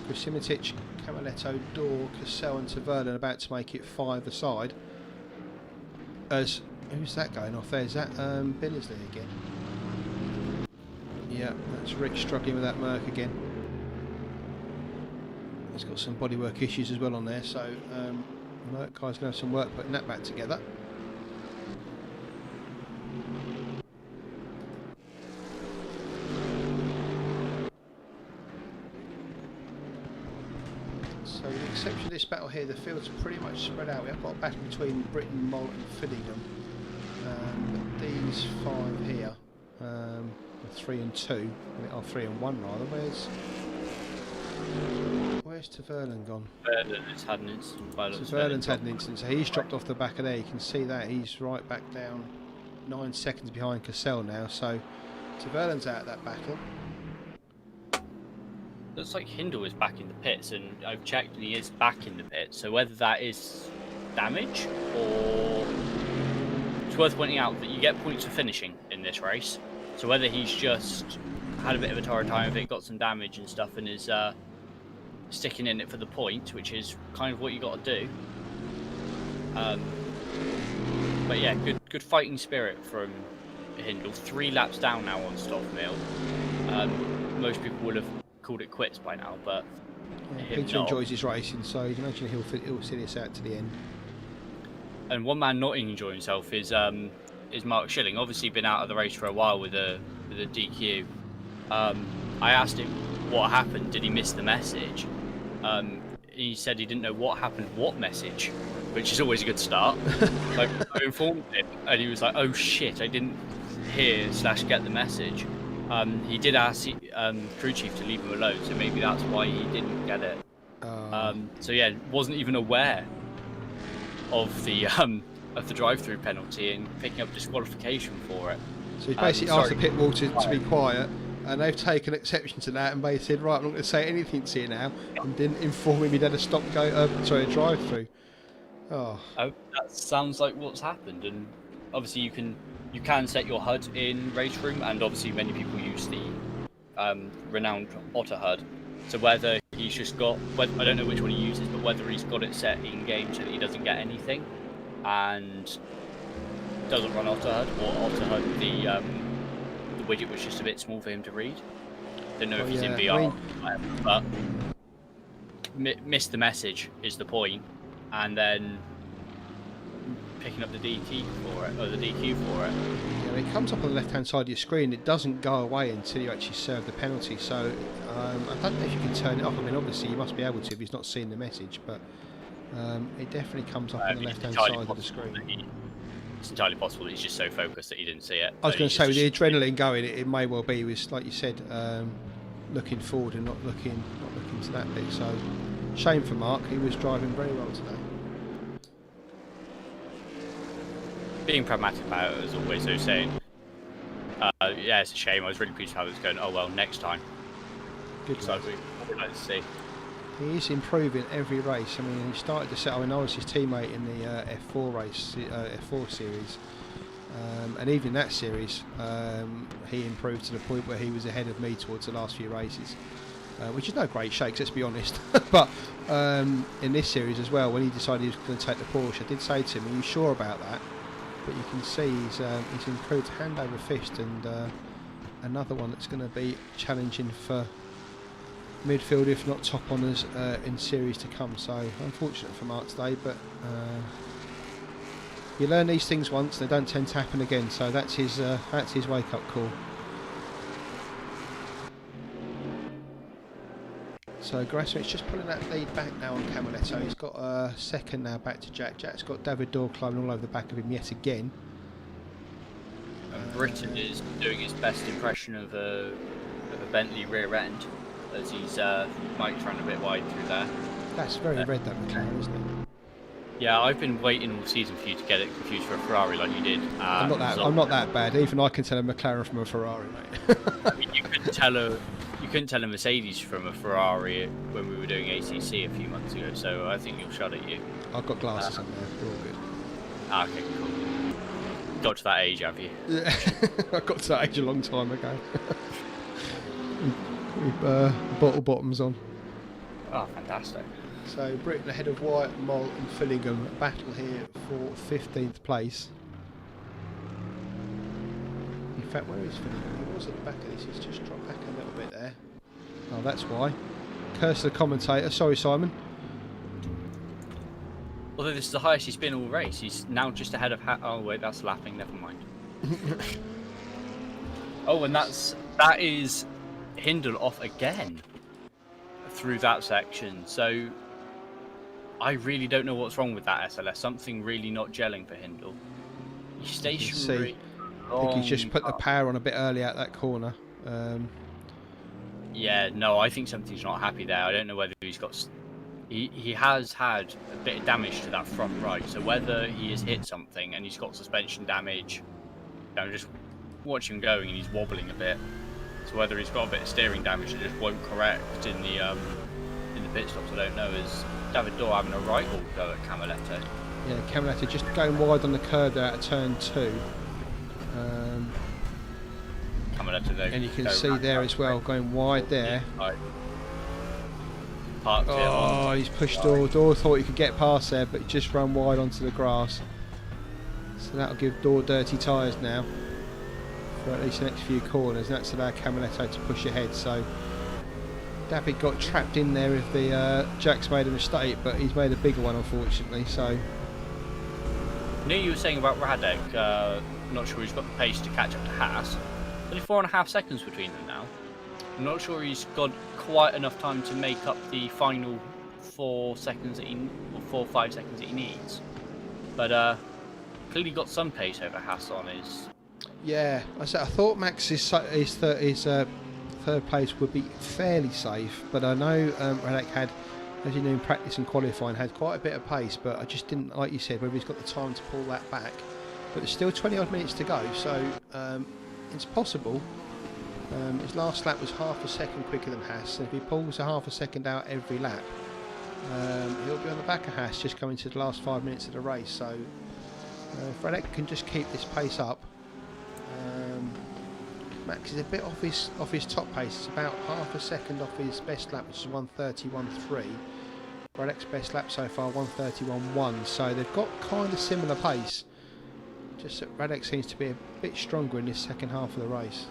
Gasimitich, Camaletto, Dorr, Cassell and Taverna about to make it 5 aside. As who's that going off there? Is that Billingsley again? Yeah, that's Rick struggling with that Merc again. He's got some bodywork issues as well on there, so Merc guy's going to have some work putting that back together. So with the exception of this battle here, the field's pretty much spread out. We have got a battle between Britain, Malt and Fillingham. But these 5 here, 3 and 2, or 3 and 1 rather, Where's Taverna gone?
Taverna's had an incident.
Taverna's had an incident, so he's dropped off the back of there. You can see that he's right back down 9 seconds behind Cassell now, so Taverna's out of that battle.
Looks like Hindle is back in the pits, and I've checked and he is back in the pits, so whether that is damage or... It's worth pointing out that you get points for finishing in this race, so whether he's just had a bit of a torrid time of it, got some damage and stuff, and is sticking in it for the point, which is kind of what you got to do. But yeah, good fighting spirit from Hindle. 3 laps down now on Stoffmill. Most people would have called it quits by now, but
Peter enjoys his racing, so you can imagine he'll see this out to the end.
And one man not enjoying himself is Mark Schilling. Obviously been out of the race for a while with a DQ. I asked him what happened. Did he miss the message? He said he didn't know what happened, what message, which is always a good start. I informed him, and he was like, "Oh shit, I didn't hear / get the message." He did ask crew chief to leave him alone, so maybe that's why he didn't get it. So yeah, wasn't even aware of the drive-through penalty and picking up disqualification for it.
So he's basically asked the pit wall to be quiet, and they've taken exception to that, and they said, right, I'm not going to say anything to you now, and didn't inform him he'd had a drive-through. Oh,
that sounds like what's happened. And obviously you can set your HUD in race room, and obviously many people use the renowned Otter HUD. So whether he's just got, I don't know which one he uses, but whether he's got it set in game so that he doesn't get anything and doesn't run Otter HUD, or Otter HUD the widget was just a bit small for him to read. Don't know if he's in VR, but missed the message is the point, and then picking up the DQ for it, or the DQ for it.
Yeah, it comes up on the left-hand side of your screen. It doesn't go away until you actually serve the penalty. So I don't know if you can turn it off. I mean, obviously you must be able to if he's not seen the message, but it definitely comes up on the left-hand side of the screen.
It's entirely possible that he's just so focused that he didn't see it.
I was going to say, with the adrenaline going, it may well be he was, like you said, looking forward and not looking to that bit. So shame for Mark. He was driving very well today.
Being pragmatic about it, as always, though, saying, yeah, it's a shame. I was really pleased how it was going. Oh well, next time.
Good.
So we'd like to see.
He is improving every race. I mean, he started to set. I mean, I was his teammate in the F4 race, F4 series, and even in that series, he improved to the point where he was ahead of me towards the last few races, which is no great shakes, let's be honest. But in this series as well, when he decided he was going to take the Porsche, I did say to him, "Are you sure about that?" But you can see he's improved hand over fist, and another one that's going to be challenging for midfield, if not top honours, in series to come. So unfortunate for Mark today, but you learn these things once, they don't tend to happen again. So that's his wake-up call. So Grasmick's just pulling that lead back now on Camaletto. He's got a second now back to Jack. Jack's got David Dorr climbing all over the back of him yet again.
Britain is doing his best impression of a Bentley rear end, as he's Mike's run a bit wide through there.
That's very red, that McLaren, isn't it?
Yeah, I've been waiting all season for you to get it confused for a Ferrari like you did.
I'm not that bad. Even I can tell a McLaren from a Ferrari, mate.
I mean, you couldn't tell a Mercedes from a Ferrari when we were doing ACC a few months ago. So I think you'll shot at you.
I've got glasses on there. They're all good.
Okay, cool. Got to that age, have you?
Yeah, I got to that age a long time ago. With bottle bottoms on.
Oh, fantastic.
So Britain ahead of White, Moll and Fillingham. Battle here for 15th place. In fact, where is Fillingham? He was at the back of this. He's just dropped back a little bit there. Oh, that's why. Curse the commentator. Sorry, Simon.
Although this is the highest he's been all race, he's now just ahead of. Oh wait, that's lapping. Never mind. Oh, and that is Hindle off again through that section. So I really don't know what's wrong with that SLS. Something really not gelling for Hindle. He's stationary.
I think he's just put the power on a bit early at that corner.
Yeah, no, I think something's not happy there. I don't know whether he's got. He has had a bit of damage to that front right, so whether he has hit something and he's got suspension damage, I'm just watching him going and he's wobbling a bit. So whether he's got a bit of steering damage and just won't correct in the pit stops, I don't know. Is David Dorr having a right all go at Camaletto?
Yeah, Camaletto just going wide on the curve there at turn 2.
Camaletto there,
and you can see there as well, going wide there.
Right.
Oh, he's pushed Dorr. Dorr thought he could get past there, but just run wide onto the grass. So that'll give Dorr dirty tyres now for at least the next few corners. And that's allowed Camaletto to push ahead. So David got trapped in there if the Jack's made a mistake, but he's made a bigger one, unfortunately. So
I knew you were saying about Radek. Not sure he's got the pace to catch up to Haas. Only 4.5 seconds between them now. I'm not sure he's got quite enough time to make up the final 4 seconds that or 5 seconds that he needs. But clearly got some pace over Haas on his.
Yeah, I thought Max's third place would be fairly safe, but I know Radek had, as you know, in practice and qualifying, had quite a bit of pace, but I just didn't, like you said, whether he's got the time to pull that back. But there's still 20 odd minutes to go, so it's possible. His last lap was half a second quicker than Haas, and if he pulls a half a second out every lap, he'll be on the back of Haas just coming to the last 5 minutes of the race. So if Radek can just keep this pace up, Max is a bit off his top pace. It's about half a second off his best lap, which is 1:31.3. Radek's best lap so far 1:31.1. So they've got kind of similar pace. Just that Radek seems to be a bit stronger in this second half of the race.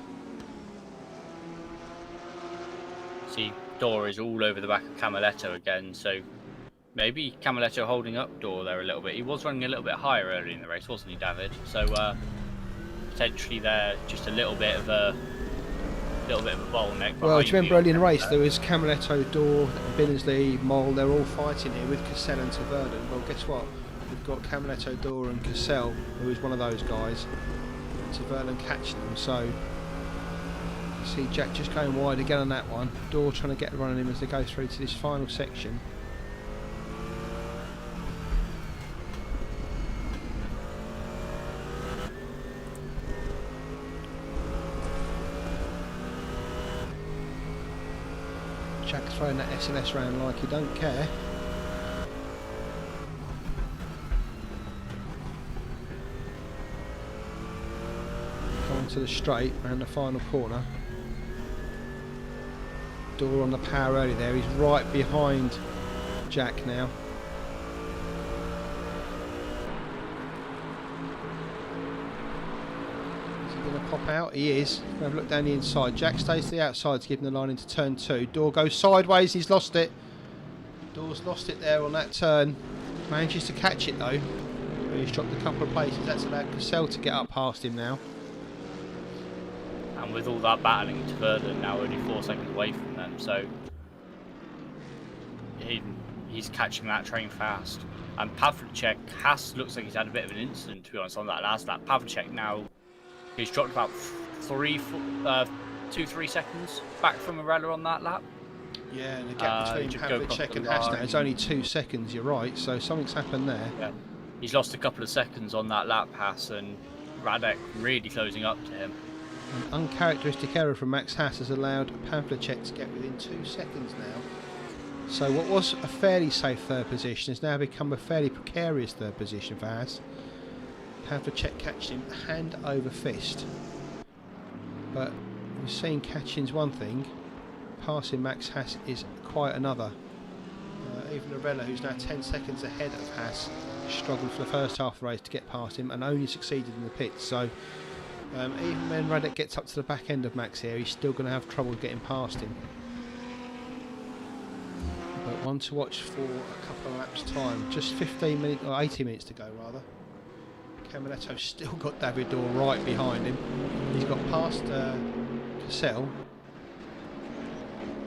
See, Dorr is all over the back of Camaletto again, so maybe Camaletto holding up Dorr there a little bit. He was running a little bit higher early in the race, wasn't he, David? So potentially there just a little bit of a bottleneck.
Well, do you remember early in the race there was Camaletto, Dorr, Binnersley, Moll, they're all fighting here with Cassell and Taverden. Well, guess what? We've got Camaletto, Dorr and Cassell, who is one of those guys, and Taverden catching them. So see Jack just going wide again on that one. Dorr trying to get a run on him as they go through to this final section. Jack throwing that SLS round like he don't care. Coming to the straight around the final corner. Door on the power early there. He's right behind Jack now. Pop out, he is. Have a look down the inside. Jack stays to the outside to give him the line into turn 2. Door goes sideways, he's lost it. Door's lost it there on that turn. Manages to catch it though. He's dropped a couple of places. That's allowed Cassell to get up past him now.
And with all that battling to Verden now only 4 seconds away from them, so he's catching that train fast. And Pavlicek looks like he's had a bit of an incident, to be honest, on that last lap. Pavlicek now, he's dropped about 2-3 seconds back from Arella on that lap.
Yeah, and the gap between Pavlicek and Haas now is only 2 seconds, you're right, so something's happened there.
Yeah. He's lost a couple of seconds on that lap, Haas, and Radek really closing up to him.
An uncharacteristic error from Max Haas has allowed Pavlicek to get within 2 seconds now. So what was a fairly safe third position has now become a fairly precarious third position for Haas. Pavlicek catched him hand over fist. But we've seen catching's one thing, passing Max Haas is quite another. Even Arella, who's now 10 seconds ahead of Haas, struggled for the first half of the race to get past him and only succeeded in the pits. So even when Radek gets up to the back end of Max here, he's still going to have trouble getting past him. But one to watch for a couple of laps time. Just 15 minutes, or 18 minutes to go rather. Camiletto's still got David Dorr right behind him. He's got past Cassell.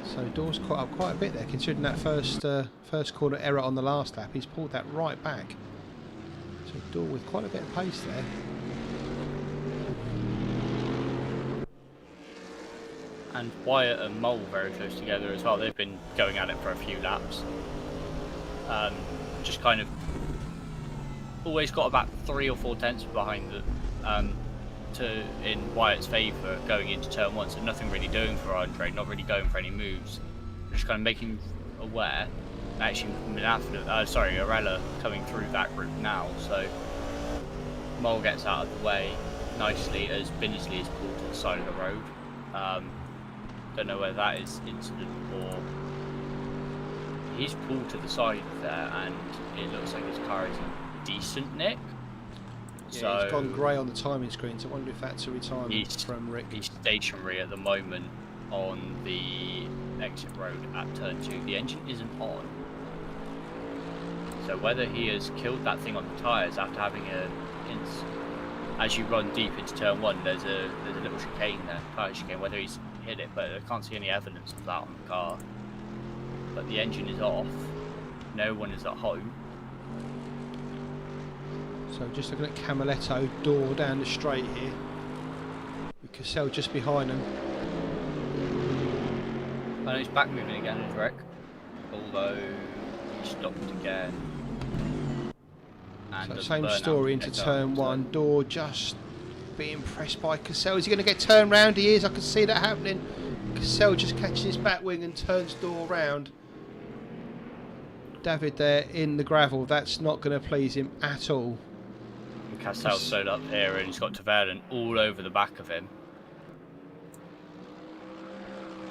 So Dorr's caught up quite a bit there, considering that first corner error on the last lap. He's pulled that right back. So Dorr with quite a bit of pace there.
And Wyatt and Mole very close together as well. They've been going at it for a few laps. Just kind of always got about 3 or 4 tenths behind in Wyatt's favour going into turn 1. So nothing really doing for Andre, not really going for any moves. Just kind of making aware. Actually, Arella coming through that group now. So Mole gets out of the way nicely as Binnesley is pulled to the side of the road. Don't know whether that is incident or he's pulled to the side there, and it looks like his car is in decent nick.
Yeah,
so
it's gone grey on the timing screen, so I wonder if that's a retirement from Rick.
He's stationary at the moment on the exit road at turn 2. The engine isn't on, so whether he has killed that thing on the tyres after having as you run deep into turn 1, there's a little chicane there, tyre chicane. Whether he's hit it, but I can't see any evidence of that on the car. But the engine is off. No one is at home.
So just looking at Camiletto, Dorr down the straight here, with Cassell just behind him.
And he's back moving again, his wreck. Although he stopped again. And
So same story into turn 1. Dorr just being pressed by Cassell. Is he going to get turned round? He is. I can see that happening. Cassell just catches his back wing and turns Dorr round. David there in the gravel. That's not going to please him at all.
And Cassell's slowed up here, and he's got Tavernan all over the back of him.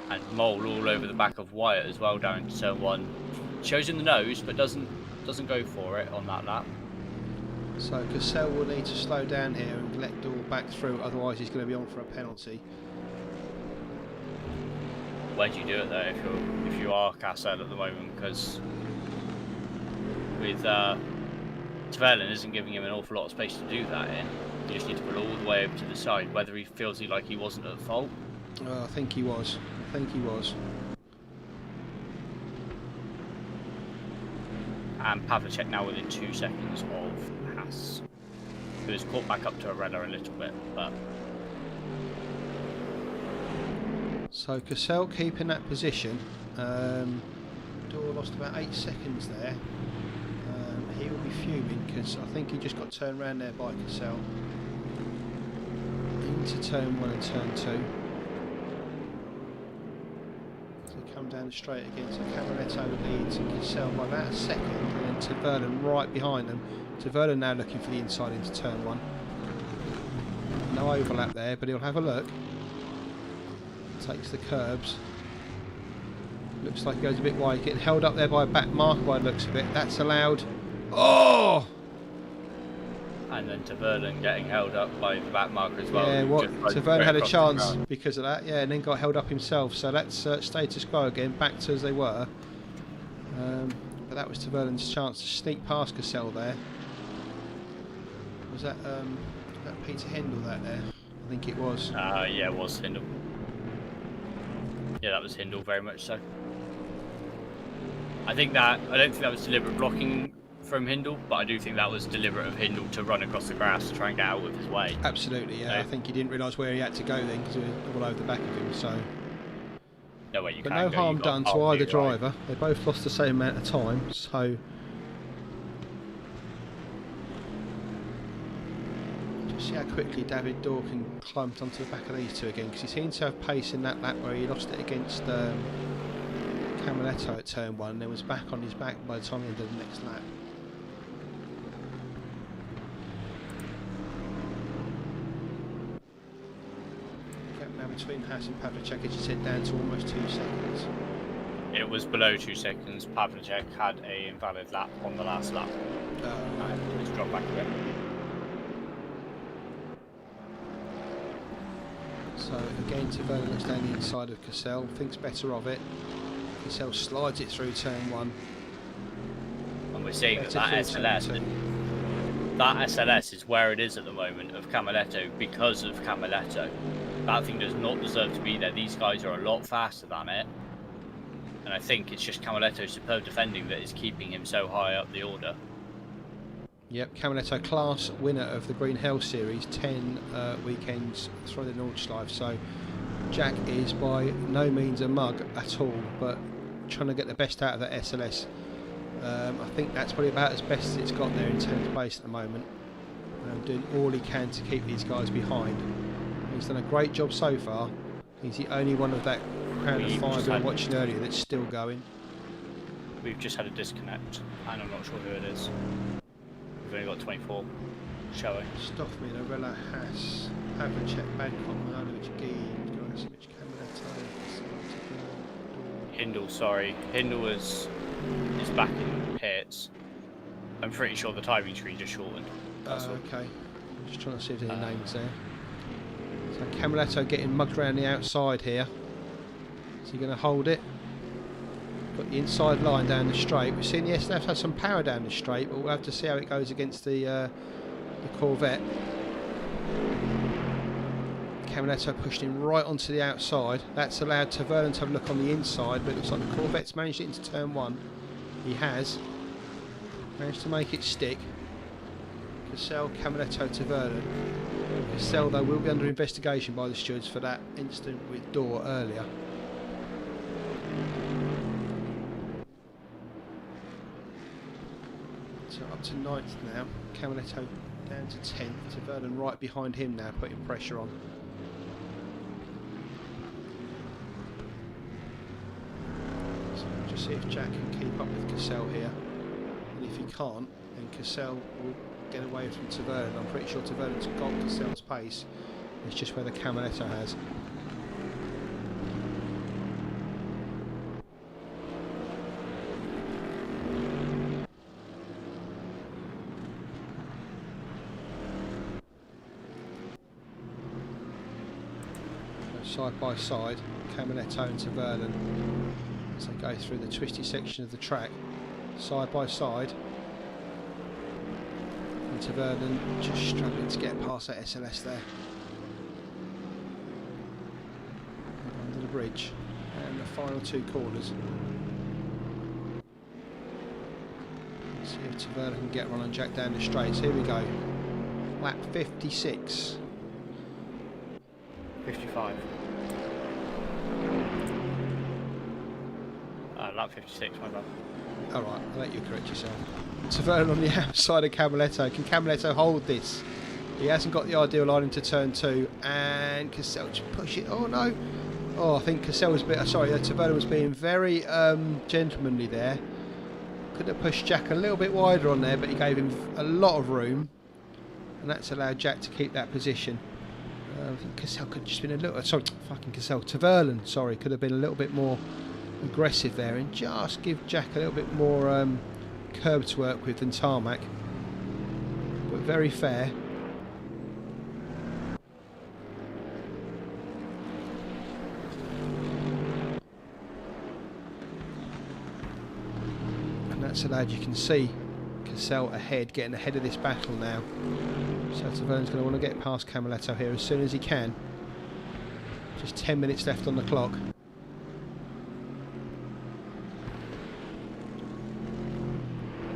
And Mole all over the back of Wyatt as well down into turn 1. Shows him the nose, but doesn't go for it on that lap.
So Cassell will need to slow down here and let Dorr back through, otherwise he's going to be on for a penalty.
Where do you do it though if you are Cassell at the moment? Because with Tavernan isn't giving him an awful lot of space to do that in. You just need to pull all the way over to the side, whether he feels like he wasn't at fault.
I think he was.
And Pavlicek now within 2 seconds of Haas, who has caught back up to Arella a little bit. But
So Cassell keeping that position. Dorr lost about 8 seconds there. He will be fuming because I think he just got turned around there by Cassell. Into turn 1 and turn 2. So come down the straight again. So Camaletto leads and Cassell by about a second, and then Tavernan right behind them. Tavernan now looking for the inside into turn 1. No overlap there, but he'll have a look. Takes the curbs. Looks like he goes a bit wide. Getting held up there by a back mark by the looks of it. That's allowed. Oh!
And then Tavernan getting held up by the back marker as well.
Yeah,
Tavernan
Tavernan had a chance because of that, yeah, and then got held up himself. So that's status quo again, back to as they were. But that was Tavernan's chance to sneak past Cassell there. Was that Peter Hendel that there? I think it was.
Yeah, it was Hindle. Yeah, that was Hindle, very much so. I don't think that was deliberate blocking from Hindle, but I do think that was deliberate of Hindle to run across the grass to try and get out of his way.
Absolutely, yeah. I think he didn't realise where he had to go then because he was all over the back of him. So.
No way you
But
can
no
go,
harm done to either driver. They both lost the same amount of time, so. Just see how quickly David Dawkins climbed onto the back of these two again, because he seemed to have pace in that lap where he lost it against Camaletto at turn 1 and then was back on his back by the time he ended the next lap. Gap now between Haas and Pavlicek, as you said, down to almost 2 seconds.
It was below 2 seconds. Pavlicek had an invalid lap on the last lap. And it's dropped back a bit.
So again, Tavernan looks down the inside of Cassell, thinks better of it. Cassell slides it through turn 1.
And we're seeing that SLS is where it is at the moment of Camaletto because of Camaletto. That thing does not deserve to be there. These guys are a lot faster than it. And I think it's just Camaletto's superb defending that is keeping him so high up the order.
Yep, Camaletto class winner of the Green Hell Series, 10 weekends through the Nordschleife. So Jack is by no means a mug at all, but trying to get the best out of that SLS. I think that's probably about as best as it's got there in 10th place at the moment. Doing all he can to keep these guys behind. He's done a great job so far. He's the only one of that crowd of 5 we were watching earlier that's still going.
We've just had a disconnect, and I'm not sure who it is. We've only got 24 showing.
Stoffman, Arella, Haas, Pavlicek, Badcock, Milanovic, Gee, Gorasic, Camaletto.
Hindle, sorry. Hindle is back in pits. I'm pretty sure the timing tree just shortened.
Okay. I'm just trying to see if there's any names there. So Camaletto getting mugged around the outside here. Is he going to hold it? Got the inside line down the straight. We've seen the SLF have some power down the straight, but we'll have to see how it goes against the Corvette. Camaletto pushed him right onto the outside. That's allowed Tavernan to have a look on the inside, but it looks like the Corvette's managed it into turn 1. He has. Managed to make it stick. Cassell, Camaletto, Tavernan. Cassell, though, will be under investigation by the stewards for that incident with Dorr earlier. So up to 9th now. Camaletto down to 10th. Tavernan right behind him now, putting pressure on. So we'll just see if Jack can keep up with Cassell here. And if he can't, then Cassell will get away from Tavernan. I'm pretty sure Tavernan's got Cassell's pace. It's just whether Camaletto has. Side by side, Camaletto and Tavernan as they go through the twisty section of the track, side by side, and Tavernan just struggling to get past that SLS there. Under the bridge, and the final 2 corners. Let's see if Tavernan can get Ron and Jack down the straights. Here we go. Lap 56.
55. Lap 56, my bad.
Alright, I'll let you correct yourself. Tavernan on the outside of Camaletto. Can Camaletto hold this? He hasn't got the ideal line into turn 2, and Cassell just push it. Oh no! Oh, I think Cassell was Taverna was being very gentlemanly there. Could have pushed Jack a little bit wider on there, but he gave him a lot of room, and that's allowed Jack to keep that position. I think Cassell could have just been a little... Taverna, sorry, could have been a little bit more aggressive there and just give Jack a little bit more curb to work with than tarmac. But very fair. And that's allowed, you can see Cassell ahead, getting ahead of this battle now. So Taverna's going to want to get past Camiletto here as soon as he can. Just 10 minutes left on the clock.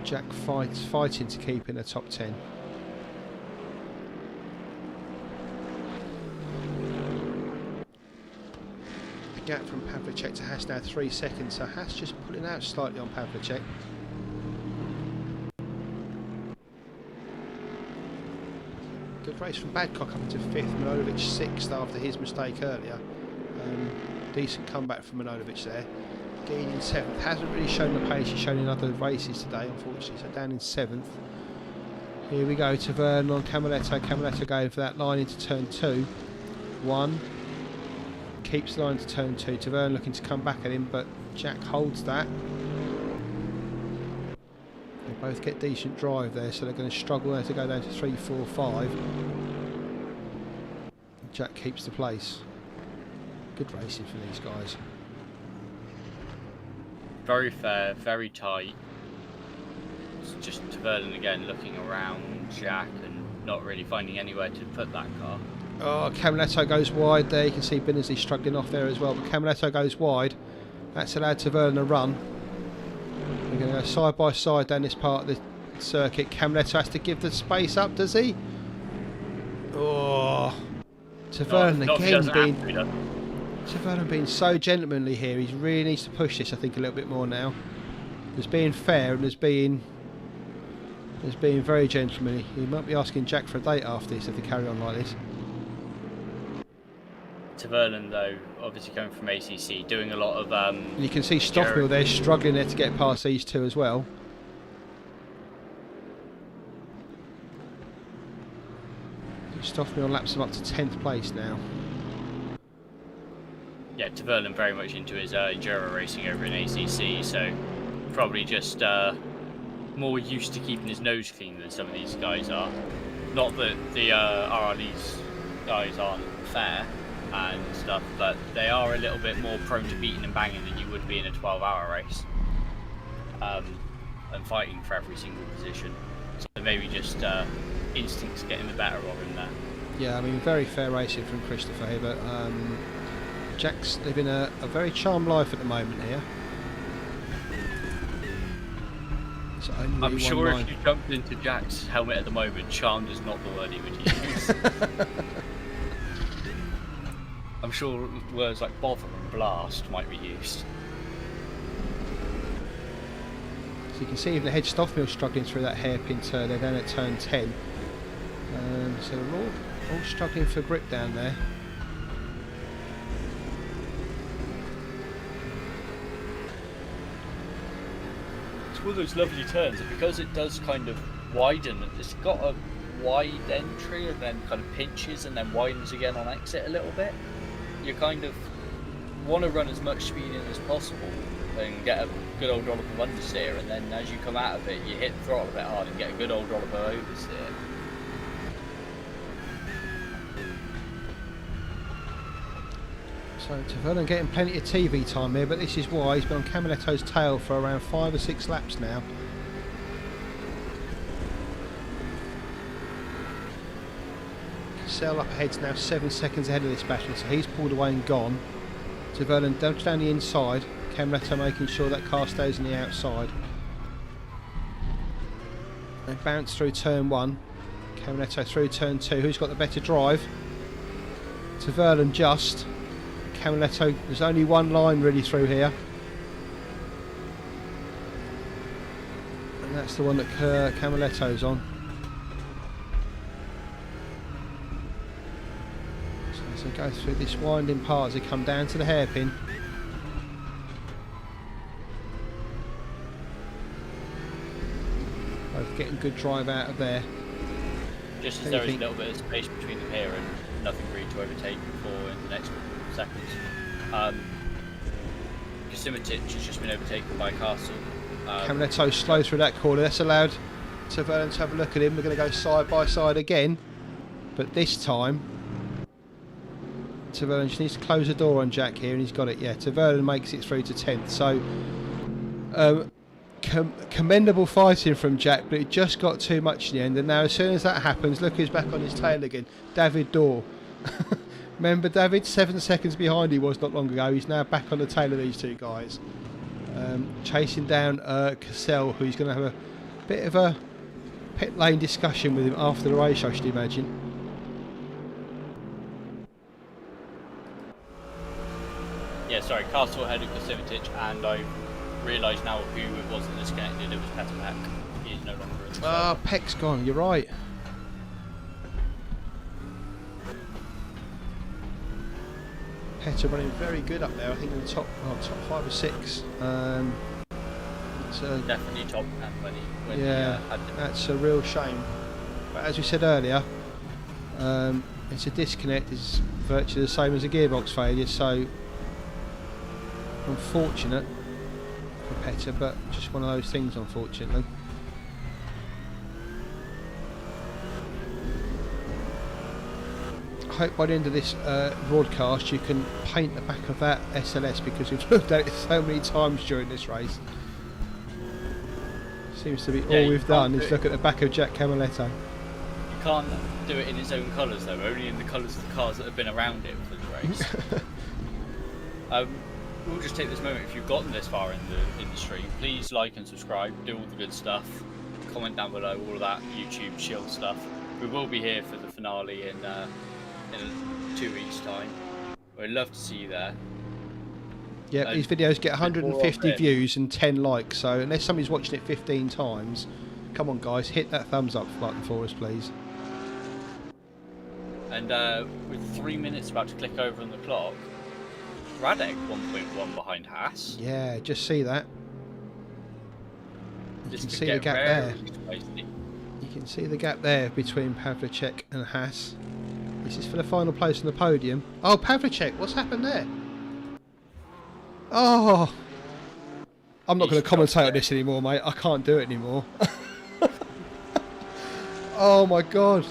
Jack fighting to keep in the top 10. The gap from Pavlicek to Haas now 3 seconds, so Haas just pulling out slightly on Pavlicek. Good race from Badcock up into 5th, Manojlovic 6th after his mistake earlier. Decent comeback from Manojlovic there. Getting in 7th, hasn't really shown the pace he's shown in other races today, unfortunately, so down in 7th. Here we go, Taverna on Camiletto. Camiletto going for that line into turn 2. 1. Keeps the line to turn 2. Taverna looking to come back at him, but Jack holds that. They both get decent drive there, so they're going to struggle there to go down to 3, 4, 5. Jack keeps the place. Good racing for these guys.
Very fair, very tight. It's just Taverna again looking around Jack and not really finding anywhere to put that car.
Oh, Camiletto goes wide there. You can see Binnersley struggling off there as well, but Camiletto goes wide. That's allowed Taverna to run. We're going to go side by side down this part of the circuit. Camiletto has to give the space up, does he? Oh, Taverna Taverna being so gentlemanly here. He really needs to push this, I think, a little bit more now. There's being fair and there's being very gentlemanly. He might be asking Jack for a date after this if they carry on like this.
Taverna, though, obviously coming from ACC, doing a lot of...
you can see Stoffmill there struggling there to get past these two as well. Stoffmill laps him up to 10th place now.
Yeah, Taverna very much into his enduro racing over in ACC, so probably just more used to keeping his nose clean than some of these guys are. Not that the RRLeagues guys aren't fair and stuff, but they are a little bit more prone to beating and banging than you would be in a 12-hour race, and fighting for every single position. So maybe just instincts getting the better of him there.
Yeah, I mean, very fair racing from Christopher here, but Jack's living a very charmed life at the moment here.
I'm sure if you jumped into Jack's helmet at the moment, charmed is not the word he would use. I'm sure words like bother and blast might be used.
So you can see even the head Stoffmill struggling through that hairpin turn. They're down at turn 10. So they're all struggling for grip down there.
One of those lovely turns, and because it does kind of widen, it's got a wide entry and then kind of pinches and then widens again on exit a little bit. You kind of want to run as much speed in as possible and get a good old dollop of understeer, and then as you come out of it you hit the throttle a bit hard and get a good old dollop of oversteer.
So Taverna getting plenty of TV time here, but this is why he's been on Camiletto's tail for around 5 or 6 laps now. Cassell up ahead's now 7 seconds ahead of this battle, so he's pulled away and gone. Taverna down the inside, Camiletto making sure that car stays on the outside. They bounce through turn 1, Camiletto through turn 2. Who's got the better drive? Taverna just. Camiletto, there's only one line really through here, and that's the one that Camiletto's on. So As they go through this winding part, as they come down to the hairpin. Both getting good drive out of there.
Just as there is a little bit of space between them here and nothing really to overtake for in the next seconds. Kosimitic has just been overtaken by Castle.
Camaletto slow through that corner. That's allowed Vernon to have a look at him. We're going to go side by side again, but this time Vernon just needs to close the door on Jack here, and he's got it. Yeah, Vernon makes it through to 10th. So commendable fighting from Jack, but it just got too much in the end. And now as soon as that happens, look who's back on his tail again. David Dorr. Remember David? 7 seconds behind he was not long ago. He's now back on the tail of these two guys. Chasing down Cassell, who's going to have a bit of a pit lane discussion with him after the race, I should imagine.
Yeah, sorry, Castle ahead of Kosimitic, and I realised now who it was that disconnected. It was Petter Peck. He is no longer in the
Ah, Peck's gone, you're right. Petter running very good up there, I think in the top 5 or 6.
Definitely top 10 when he
yeah,
had them.
That's a real shame. But as we said earlier, it's a disconnect is virtually the same as a gearbox failure, so unfortunate for Petter, but just one of those things, unfortunately. I hope by the end of this broadcast you can paint the back of that SLS, because we've looked at it so many times during this race. Seems to be all we've done is look at the back of Jack Camaletto.
You can't do it in its own colours though, only in the colours of the cars that have been around it for the race. We'll just take this moment, if you've gotten this far in the stream, please like and subscribe, do all the good stuff, comment down below, all of that YouTube chill stuff. We will be here for the finale in 2 weeks' time. We'd love to see you there.
Yeah, these videos get 150 views and 10 likes, so unless somebody's watching it 15 times, come on guys, hit that thumbs up button for us, please.
And with 3 minutes about to click over on the clock, Radek 1.1 behind Haas.
Yeah, just see that. You
Just
can
to
see
get
the gap there.
spicy.
You can see the gap there between Pavlicek and Haas. This is for the final place on the podium. Oh, Pavlicek, what's happened there? Oh, I'm not going to commentate on this anymore, mate. I can't do it anymore. Oh my god.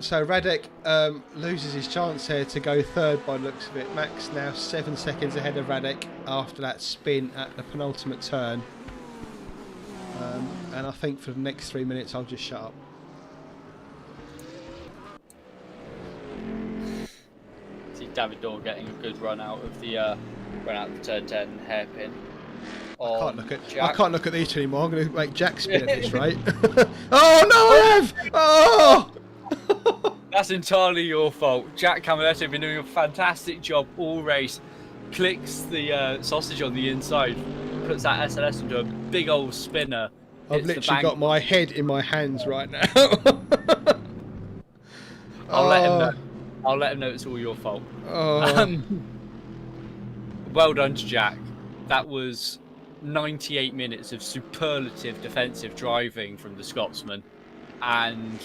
So Radek loses his chance here to go third by the looks of it. Max now 7 seconds ahead of Radek after that spin at the penultimate turn. And I think for the next 3 minutes I'll just shut up.
David Dorr getting a good run out of the turn 10 hairpin.
I can't look at these two anymore. I'm going to make Jack spin at this rate. Oh no, I have! Oh!
That's entirely your fault. Jack Camaletto has been doing a fantastic job all race. Clicks the sausage on the inside, puts that SLS into a big old spinner.
I've literally got my head in my hands right now.
I'll let him know. I'll let him know it's all your fault.
Oh.
Well done to Jack. That was 98 minutes of superlative defensive driving from the Scotsman, and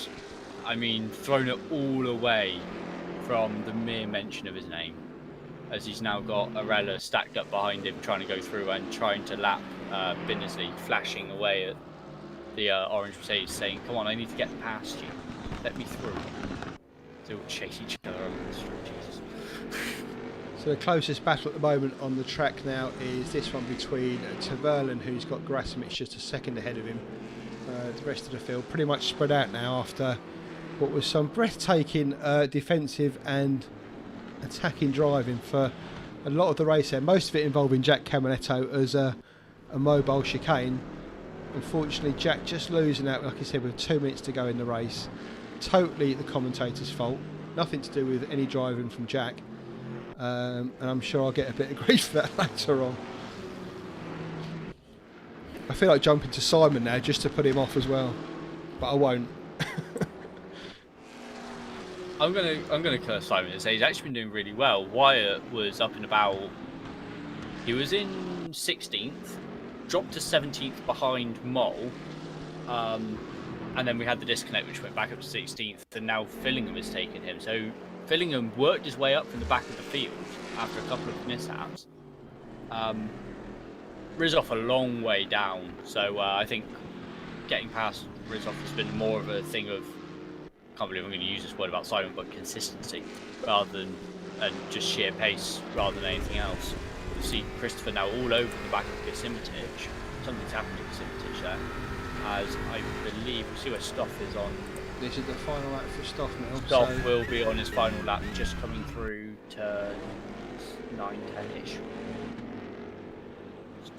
I mean thrown it all away from the mere mention of his name, as he's now got Arella stacked up behind him trying to go through and trying to lap Binnersley, flashing away at the orange Mercedes saying, come on, I need to get past you, let me through. They will chase each other over the street, Jesus.
So the closest battle at the moment on the track now is this one between Taverlan, who's got Grasimic just a second ahead of him. The rest of the field pretty much spread out now after what was some breathtaking defensive and attacking driving for a lot of the race there. Most of it involving Jack Camaletto as a mobile chicane. Unfortunately, Jack just losing out, like I said, with 2 minutes to go in the race. Totally the commentator's fault. Nothing to do with any driving from Jack. And I'm sure I'll get a bit of grief for that later on. I feel like jumping to Simon now just to put him off as well. But I won't.
I'm gonna curse Simon and say he's actually been doing really well. Wyatt was up and about. He was in 16th, dropped to 17th behind Mole, and then we had the disconnect, which went back up to 16th, and now Fillingham has taken him. So Fillingham worked his way up from the back of the field after a couple of mishaps. Rizov a long way down, so I think getting past Rizov has been more of a thing of, I can't believe I'm going to use this word about Simon, but consistency rather than just sheer pace rather than anything else. You see Christopher now all over the back of Gasimitich. Something's happened to Gasimitich there, as I believe we'll see where Stoff is on.
This is the final lap for Stoffmill.
Stoff will be on his final lap, just coming through to 9-10ish.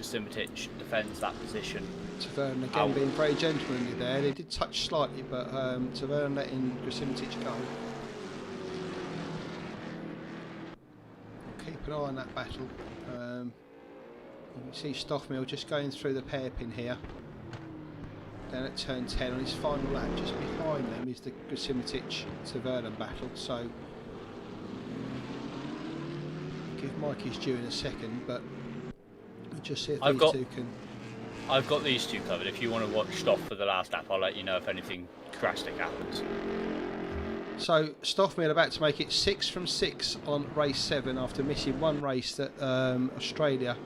Gasimitich defends that position.
Tavern again being very gentlemanly there. They did touch slightly, but Tavern letting Gasimitich go. We'll keep an eye on that battle. You can see Stoffmill just going through the hairpin here. Down at turn 10 on his final lap. Just behind them is the Gasimitich-Tavern battle. So give Mike his due in a second, but we'll just see if these two can.
I've got these two covered. If you want to watch Stoff for the last lap, I'll let you know if anything drastic happens.
So Stoffmill about to make it 6 from 6 on race 7 after missing one race at Australia,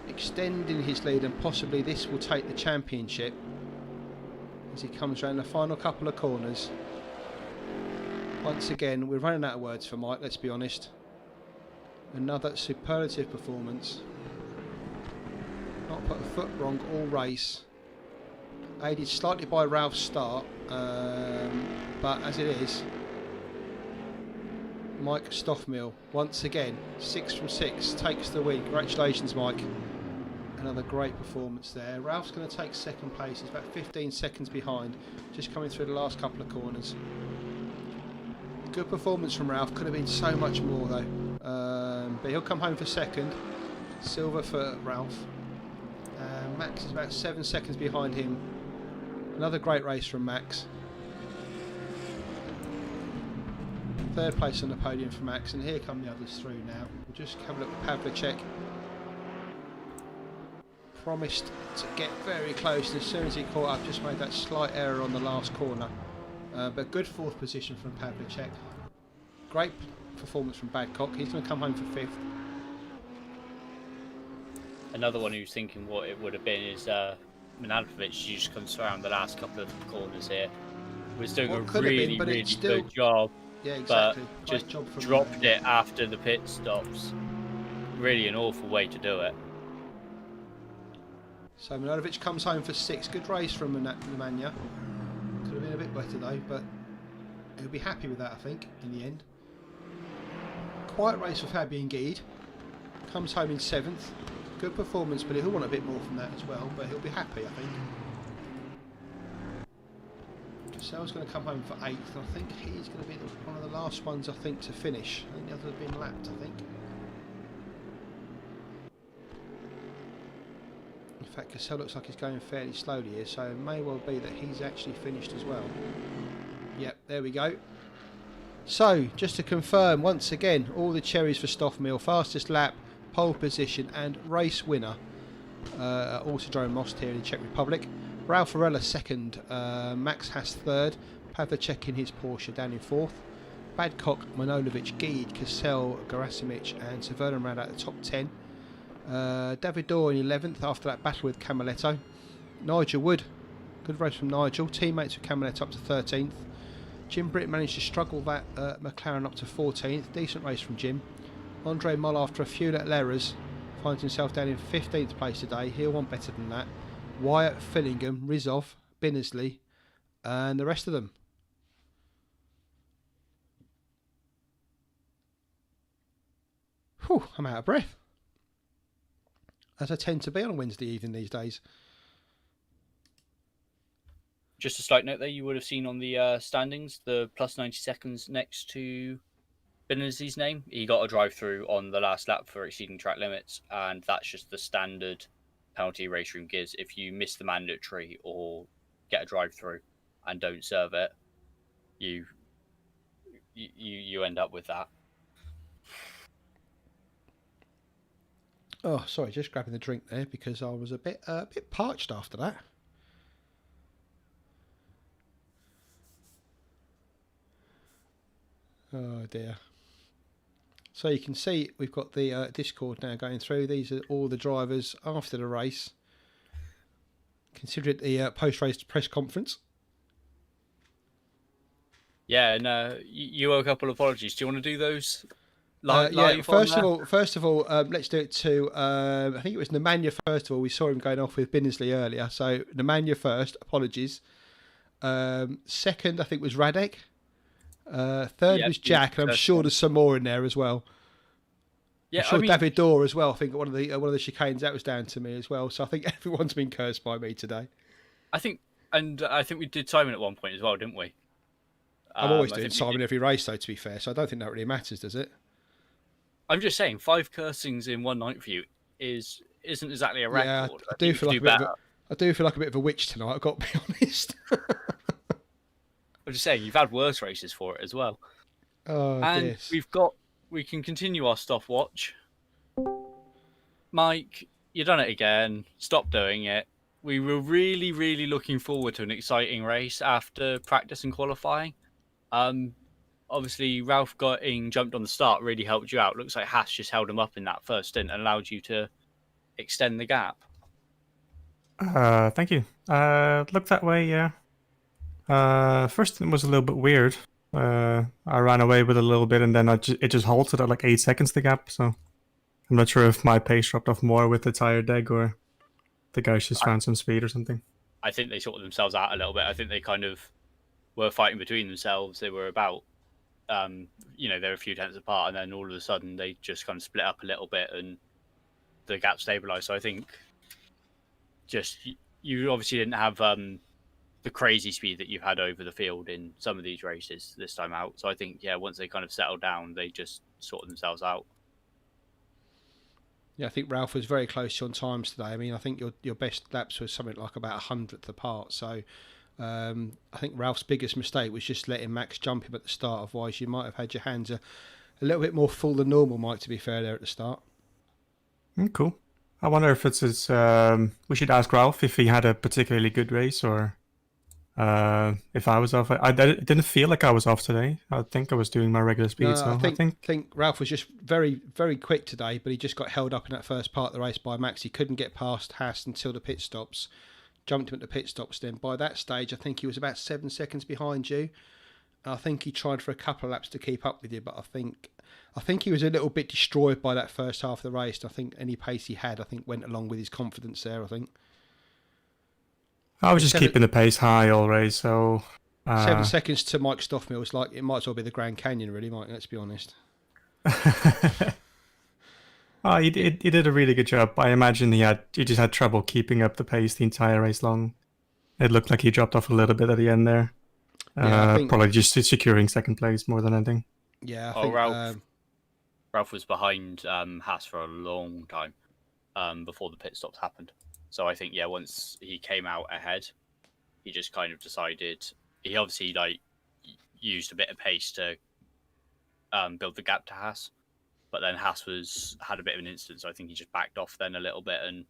extending his lead, and possibly this will take the championship as he comes around the final couple of corners. Once again, we're running out of words for Mike, let's be honest. Another superlative performance. Not put a foot wrong all race. Aided slightly by Ralph's start, but as it is, Mike Stoffmill once again 6 from 6 takes the win. Congratulations, Mike. Another great performance there. Ralph's going to take second place. He's about 15 seconds behind, just coming through the last couple of corners. Good performance from Ralph. Could have been so much more though, but he'll come home for second. Silver for Ralph. Max is about 7 seconds behind him. Another great race from Max. Third place on the podium for Max, and here come the others through now. We'll just have a look at Pavlicek. Promised to get very close, and as soon as he caught up, just made that slight error on the last corner. But good fourth position from Pavlicek. Great performance from Badcock. He's going to come home for fifth.
Another one who's thinking what it would have been is Manalpovic, who just comes around the last couple of corners here. Was doing a really good job,
yeah, exactly.
But just dropped it after the pit stops. Really an awful way to do it.
So Manojlovic comes home for 6. Good race from Nemanja. Could have been a bit better though, but he'll be happy with that, I think, in the end. Quiet race for Fabian Guide. Comes home in 7th. Good performance, but he'll want a bit more from that as well, but he'll be happy, I think. Cassell's going to come home for 8th, and I think he's going to be one of the last ones, I think, to finish. I think the others have been lapped, I think. In fact, Cassell looks like he's going fairly slowly here, so it may well be that he's actually finished as well. Yep, there we go. So, just to confirm, once again, all the cherries for Stoffmill. Fastest lap, pole position and race winner at Autodrom Most here in the Czech Republic. Ralph Varela second, Max Haas third, Pavlicek in his Porsche down in fourth. Badcock, Manojlovic, Guide, Cassell, Gerasimic and Severnon round out the top 10. David Dorr in 11th after that battle with Camaletto. Nigel Wood, good race from Nigel, teammates with Camaletto up to 13th. Jim Britt managed to struggle that McLaren up to 14th, decent race from Jim. Andre Moll, after a few little errors, finds himself down in 15th place today. He'll want better than that. Wyatt, Fillingham, Rizov, Binnersley and the rest of them. Whew, I'm out of breath, as I tend to be on a Wednesday evening these days.
Just a slight note there, you would have seen on the standings the plus 90 seconds next to Binnersley's name. He got a drive-through on the last lap for exceeding track limits, and that's just the standard penalty race room gives if you miss the mandatory or get a drive-through and don't serve it. you end up with that.
Oh, sorry, just grabbing the drink there because I was a bit parched after that. Oh dear. So you can see we've got the Discord now going through. These are all the drivers after the race. Consider it the post-race press conference.
Yeah, and you owe a couple of apologies. Do you want to do those live?
Yeah. First of all, let's do it to. I think it was Nemanja first of all. We saw him going off with Binnersley earlier. So Nemanja first. Apologies. Second, I think was Radek. Third was Jack, and I'm sure there's some more in there as well. Yeah, I'm sure David Dorr as well. I think one of the chicanes that was down to me as well. So I think everyone's been cursed by me today.
I think we did Simon at one point as well, didn't we?
I'm always doing Simon every race, though. To be fair, so I don't think that really matters, does it?
I'm just saying, 5 cursings in one night for you isn't exactly a record.
Yeah, I do feel like a bit of a witch tonight. I've got to be honest.
I'm just saying, you've had worse races for it as well.
Oh,
and we can continue our stopwatch. Mike, you've done it again. Stop doing it. We were really, really looking forward to an exciting race after practice and qualifying. Obviously, Ralph getting jumped on the start really helped you out. Looks like Haas just held him up in that first stint and allowed you to extend the gap.
Thank you. Looked that way, yeah. First it was a little bit weird. I ran away with a little bit and then it just halted at like 8 seconds, the gap. So I'm not sure if my pace dropped off more with the tire deg or the guys just found some speed or something.
I think they sorted themselves out a little bit. I think they kind of were fighting between themselves. They were about, they were a few tenths apart, and then all of a sudden they just kind of split up a little bit and the gap stabilized. So I think just you obviously didn't have the crazy speed that you've had over the field in some of these races this time out. So I think, once they kind of settled down, they just sorted themselves out.
Yeah, I think Ralph was very close to you on times today. I mean, I think your best laps was something like about 100th apart. So I think Ralph's biggest mistake was just letting Max jump him at the start. Otherwise, you might have had your hands a little bit more full than normal, Mike, to be fair, there at the start.
Cool. I wonder if it's his... we should ask Ralph if he had a particularly good race or... if I was off. I didn't feel like I was off today. I think I was doing my regular speed.
No,
so
I think Ralph was just very, very quick today, but he just got held up in that first part of the race by Max. He couldn't get past Haas until the pit stops. Jumped him at the pit stops then. By that stage, I think he was about 7 seconds behind you. I think he tried for a couple of laps to keep up with you, but I think he was a little bit destroyed by that first half of the race. I think any pace he had, went along with his confidence there, I think.
I was just keeping the pace high all race, so...
7 seconds to Mike Stoffmill's like, it might as well be the Grand Canyon, really, Mike, let's be honest.
He did a really good job. I imagine he just had trouble keeping up the pace the entire race long. It looked like he dropped off a little bit at the end there. I think, probably just securing second place more than anything.
Yeah, I think...
Ralph was behind Haas for a long time before the pit stops happened. So I think, once he came out ahead, he just kind of decided... He obviously used a bit of pace to build the gap to Haas. But then Haas had a bit of an incident, so I think he just backed off then a little bit and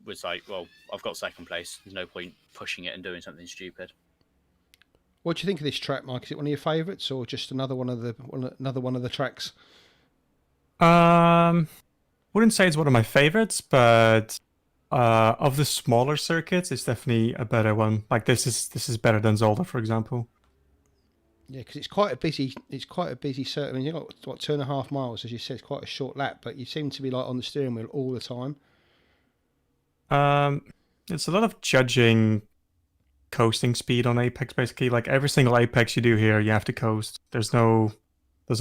was like, well, I've got second place. There's no point pushing it and doing something stupid.
What do you think of this track, Mike? Is it one of your favourites or just another one of the tracks?
Wouldn't say it's one of my favourites, but of the smaller circuits, it's definitely a better one. Like this is better than Zolder, for example.
Yeah, because it's quite a busy circuit. I mean, you've got 2.5 miles, as you said. It's quite a short lap, but you seem to be like on the steering wheel all the time.
It's a lot of judging coasting speed on Apex, basically. Like every single Apex you do here, you have to coast. There's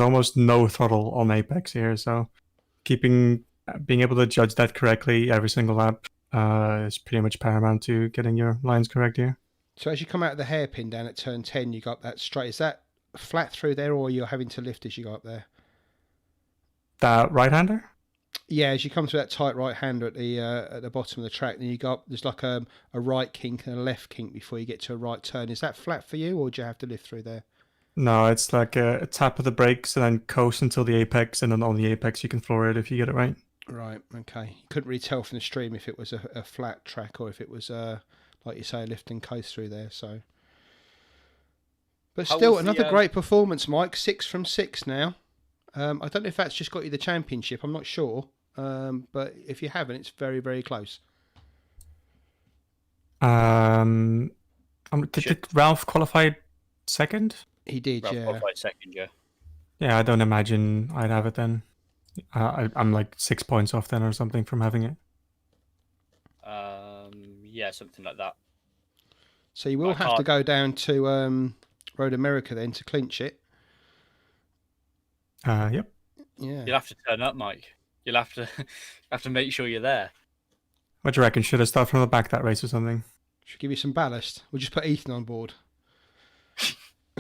almost no throttle on Apex here, so being able to judge that correctly every single lap is pretty much paramount to getting your lines correct here.
So as you come out of the hairpin down at turn 10, you go up that straight. Is that flat through there, or you're having to lift as you go up there?
That right-hander?
Yeah, as you come to that tight right hander at the bottom of the track, then you got there's like a right kink and a left kink before you get to a right turn. Is that flat for you, or do you have to lift through there?
No, it's like a tap of the brakes and then coast until the apex, and then on the apex you can floor it if you get it right.
Right. Okay. You couldn't really tell from the stream if it was a flat track or if it was like you say, a lift and coast through there. So, but
How
still,
was
another
the,
great performance, Mike. 6 from 6 now. I don't know if that's just got you the championship. I'm not sure. But if you haven't, it's very, very close.
Did Ralph qualify second?
He did,
Ralph
yeah.
qualified second, yeah.
Yeah, I don't imagine I'd have it then. I'm like 6 points off then or something from having it.
Yeah, something like that.
So you will have to go down to Road America then to clinch it.
Yep.
Yeah.
You'll have to turn up, Mike. You'll have to make sure you're there.
What do you reckon? Should I start from the back that race or something?
Should give you some ballast. We'll just put Ethan on board.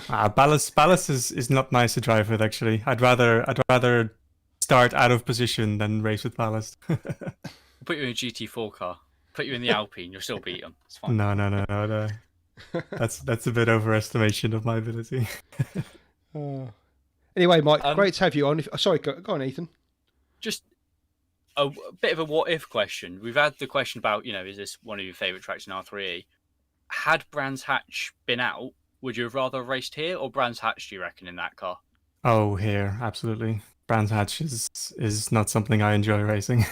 Ballast is not nice to drive with actually. I'd rather start out of position than race with ballast.
We'll put you in a GT4 car. Put you in the Alpine. You'll still beat them. It's fine.
No. That's a bit overestimation of my ability.
Anyway, Mike, great to have you on. Sorry, go on, Ethan.
Just a bit of a what-if question. We've had the question about, is this one of your favourite tracks in R3E? Had Brands Hatch been out, would you have rather raced here or Brands Hatch, do you reckon, in that car?
Oh, here, absolutely. Brands Hatch is not something I enjoy racing.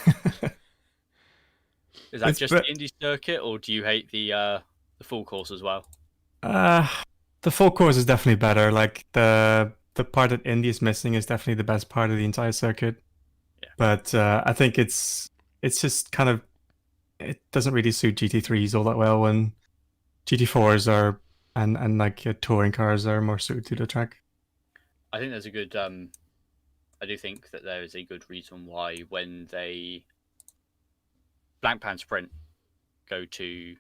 Is that just the Indy circuit, or do you hate the full course as well?
The full course is definitely better. Like the part that Indy is missing is definitely the best part of the entire circuit.
Yeah.
But I think it's just kind of, it doesn't really suit GT3s all that well when GT4s are and like touring cars are more suited to the track.
I think there's a good. I do think that there is a good reason why when they Black Pan Sprint go to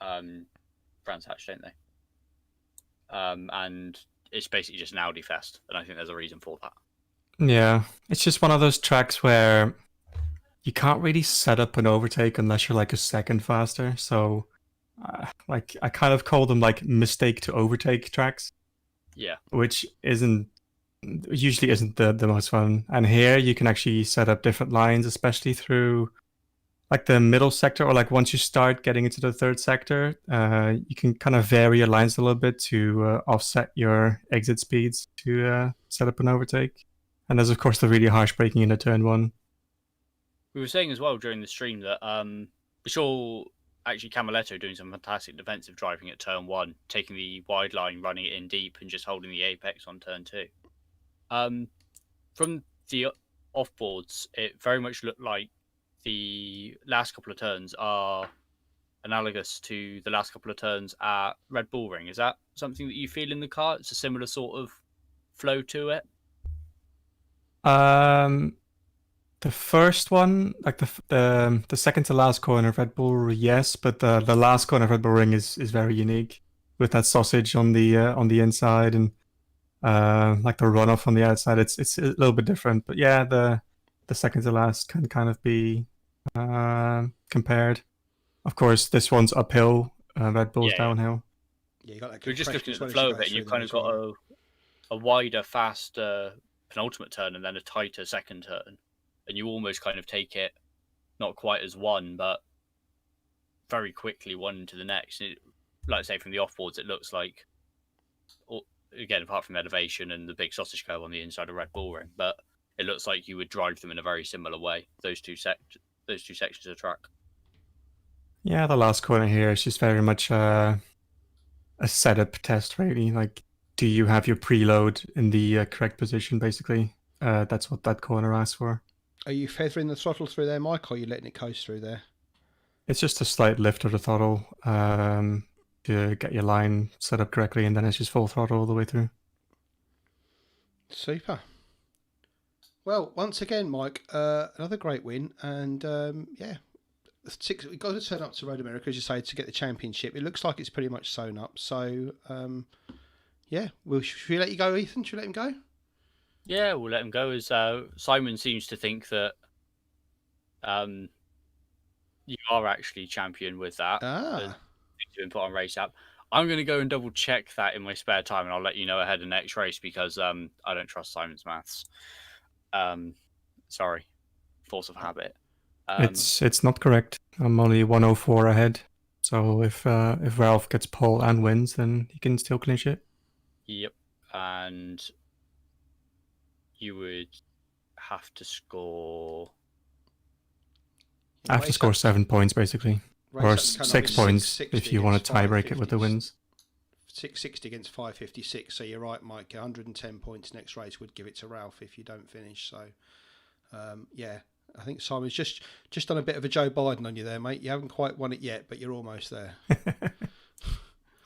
Brands Hatch, don't they? And it's basically just an Audi fest, and I think there's a reason for that.
Yeah, it's just one of those tracks where you can't really set up an overtake unless you're like a second faster. So, like I kind of call them like mistake to overtake tracks.
Yeah,
which usually isn't the most fun. And here you can actually set up different lines, especially through like the middle sector, or like once you start getting into the third sector, you can kind of vary your lines a little bit to offset your exit speeds to set up an overtake. And there's of course the really harsh braking into turn 1.
we were saying as well during the stream that we saw actually Camaletto doing some fantastic defensive driving at turn 1, taking the wide line, running it in deep, and just holding the apex on turn 2. From the offboards, it very much looked like the last couple of turns are analogous to the last couple of turns at Red Bull Ring. Is that something that you feel in the car? It's a similar sort of flow to it?
The first one, like the second to last corner of Red Bull, yes, but the last corner of Red Bull Ring is very unique with that sausage on the inside and like the runoff on the outside. It's a little bit different, but yeah, the second to last can kind of be compared. Of course, this one's uphill. Red Bull's downhill.
Yeah, you got that.
You're just looking at the flow of it, and you've kind of got a wider, faster penultimate turn and then a tighter second turn. And you almost kind of take it not quite as one, but very quickly one into the next. Like I say, from the offboards, it looks like, again, apart from elevation and the big sausage curve on the inside of Red Bull Ring, but it looks like you would drive them in a very similar way, those two sections of track. Yeah,
the last corner here is just very much a setup test, really. Like, do you have your preload in the correct position, basically? That's what that corner asks for.
Are you feathering the throttle through there, Mike, or are you letting it coast through there?
It's just a slight lift of the throttle to get your line set up correctly, and then it's just full throttle all the way through.
Super. Well, once again, Mike, another great win, and yeah, we've got to turn up to Road America, as you say, to get the championship. It looks like it's pretty much sewn up, so yeah. Should we let you go, Ethan? Should we let him go?
Yeah, we'll let him go. As Simon seems to think that you are actually champion with that.
Ah,
It's been put on race app. I'm going to go and double check that in my spare time, and I'll let you know ahead of next race because I don't trust Simon's maths. Sorry, force of habit.
It's not correct. I'm only 104 ahead. So if Ralph gets pole and wins, then he can still clinch it.
Yep, and you would have to score.
I have to score 7 points basically, or 6 points if you want to tie break it with the wins.
660 against 556. So you're right, Mike. 110 points next race would give it to Ralph if you don't finish. So yeah, I think Simon's just done a bit of a Joe Biden on you there, mate. You haven't quite won it yet, but you're almost there.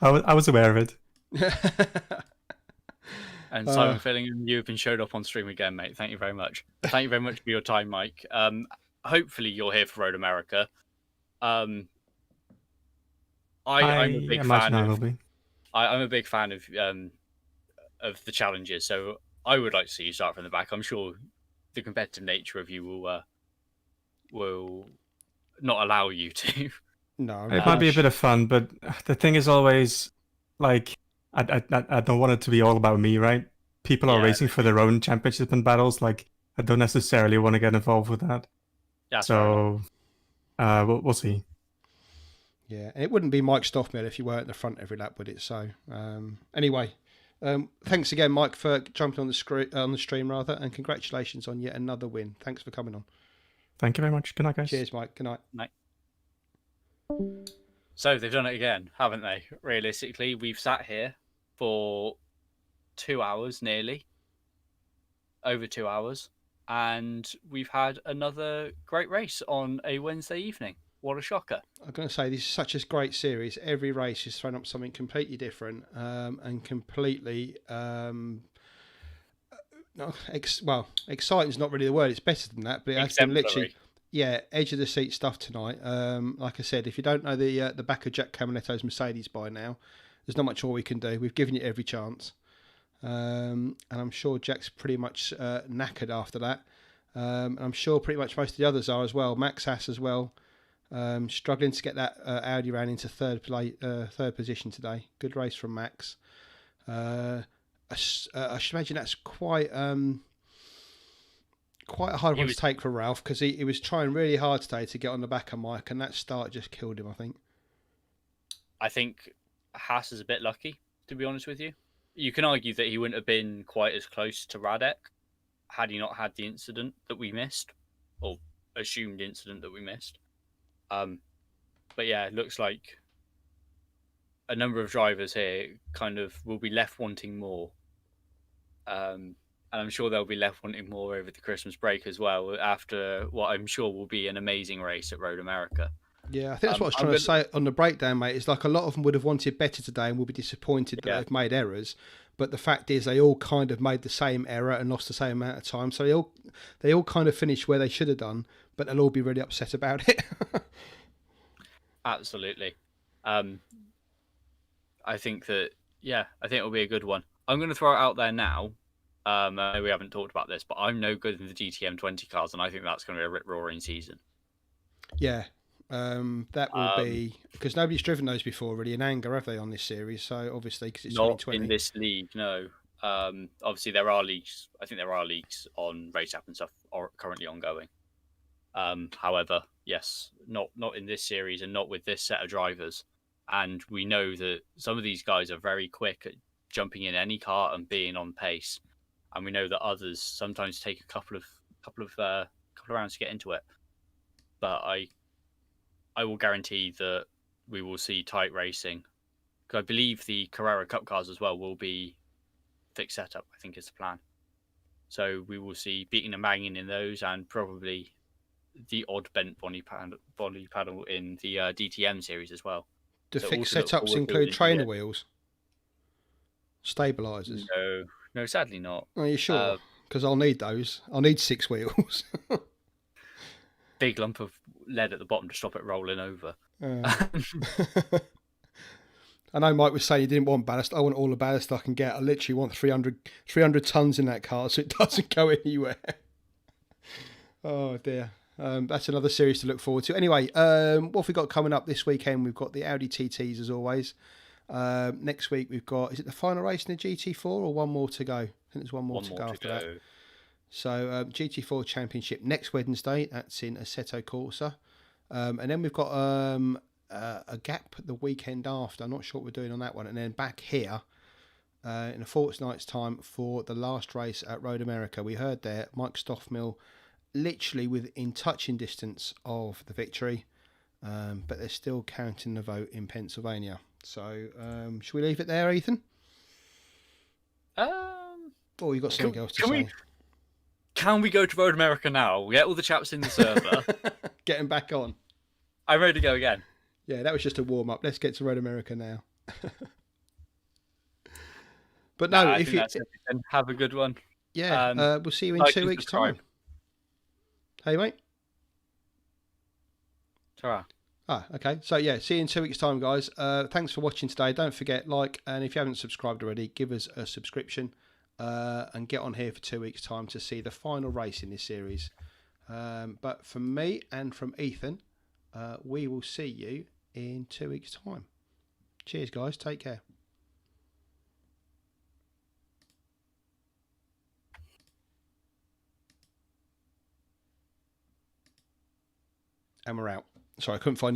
I was aware of it.
And Simon Fillingham, you have been showed up on stream again, mate. Thank you very much. Thank you very much for your time, Mike. Hopefully you're here for Road America. I'm a big fan of. I'm a big fan of the challenges, so I would like to see you start from the back. I'm sure the competitive nature of you will not allow you to.
No,
it might be a bit of fun, but the thing is always like I don't want it to be all about me, right? People are racing for their own championship and battles. Like I don't necessarily want to get involved with that.
That's
so we'll see.
Yeah, and it wouldn't be Mike Stoffmill if you weren't at the front every lap, would it? So anyway, thanks again, Mike, for jumping on the stream rather, and congratulations on yet another win. Thanks for coming on.
Thank you very much. Good night, guys.
Cheers, Mike. Good night.
Night. So they've done it again, haven't they? Realistically, we've sat here for 2 hours nearly, over 2 hours, and we've had another great race on a Wednesday evening. What a shocker.
I'm going to say this is such a great series. Every race is thrown up something completely different and completely... exciting is not really the word. It's better than that, but it has been literally... Yeah, edge of the seat stuff tonight. Like I said, if you don't know the back of Jack Camiletto's Mercedes by now, there's not much more we can do. We've given you every chance. And I'm sure Jack's pretty much knackered after that. And I'm sure pretty much most of the others are as well. Max Haas as well. Struggling to get that Audi round into third position today. Good race from Max. I should imagine that's quite a hard one to take for Ralph, because he was trying really hard today to get on the back of Mike, and that start just killed him,
I think Haas is a bit lucky, to be honest with you. You can argue that he wouldn't have been quite as close to Radek had he not had the incident that we missed, or assumed incident that we missed. But yeah, it looks like a number of drivers here kind of will be left wanting more. And I'm sure they'll be left wanting more over the Christmas break as well, after what I'm sure will be an amazing race at Road America.
Yeah, I think that's what I was trying to say on the breakdown, mate. It's like a lot of them would have wanted better today and will be disappointed that they've made errors. But the fact is, they all kind of made the same error and lost the same amount of time. So they all kind of finished where they should have done, but they'll all be really upset about it.
Absolutely. I think it'll be a good one. I'm going to throw it out there now. We haven't talked about this, but I'm no good in the GTM 20 cars, and I think that's going to be a rip-roaring season.
Yeah, that will be, because nobody's driven those before really in anger, have they, on this series? So obviously, because it's
not
2020.
in this league, no. Obviously, there are leagues. I think there are leagues on race app and stuff are currently ongoing. However, yes, not in this series and not with this set of drivers. And we know that some of these guys are very quick at jumping in any car and being on pace. And we know that others sometimes take a couple of rounds to get into it. But I will guarantee that we will see tight racing. Because I believe the Carrera Cup cars as well will be fixed setup, I think is the plan. So we will see beating and banging in those, and probably the odd bent body paddle in the DTM series as well.
Do fixed setups include trainer wheels? Stabilisers?
No, sadly not.
Are you sure? Because I'll need those. I'll need 6 wheels.
Big lump of lead at the bottom to stop it rolling over.
I know Mike was saying he didn't want ballast. I want all the ballast I can get. I literally want 300 tons in that car so it doesn't go anywhere. Oh, dear. That's another series to look forward to. Anyway, what have we got coming up this weekend? We've got the Audi TTs as always. Next week we've got, is it the final race in the GT4 or one more to go? I think there's one more to go after that. So GT4 Championship next Wednesday. That's in Assetto Corsa. And then we've got a gap the weekend after. I'm not sure what we're doing on that one. And then back here in a fortnight's time for the last race at Road America. We heard there Mike Stoffmill literally within touching distance of the victory, but they're still counting the vote in Pennsylvania. So should we leave it there, Ethan? Or you got something else to say?
Can we go to Road America now? We get all the chaps in the server.
Get them back on.
I'm ready to go again.
Yeah, that was just a warm up. Let's get to Road America now. But no, if you
have a good one.
Yeah, we'll see you in 2 weeks' time. Hey, mate.
Ta-ra.
Okay. So yeah, see you in 2 weeks' time, guys. Thanks for watching today. Don't forget, like, and if you haven't subscribed already, give us a subscription. And get on here for 2 weeks' time to see the final race in this series. But from me and from Ethan, we will see you in 2 weeks' time. Cheers, guys. Take care. And we're out. Sorry, I couldn't find the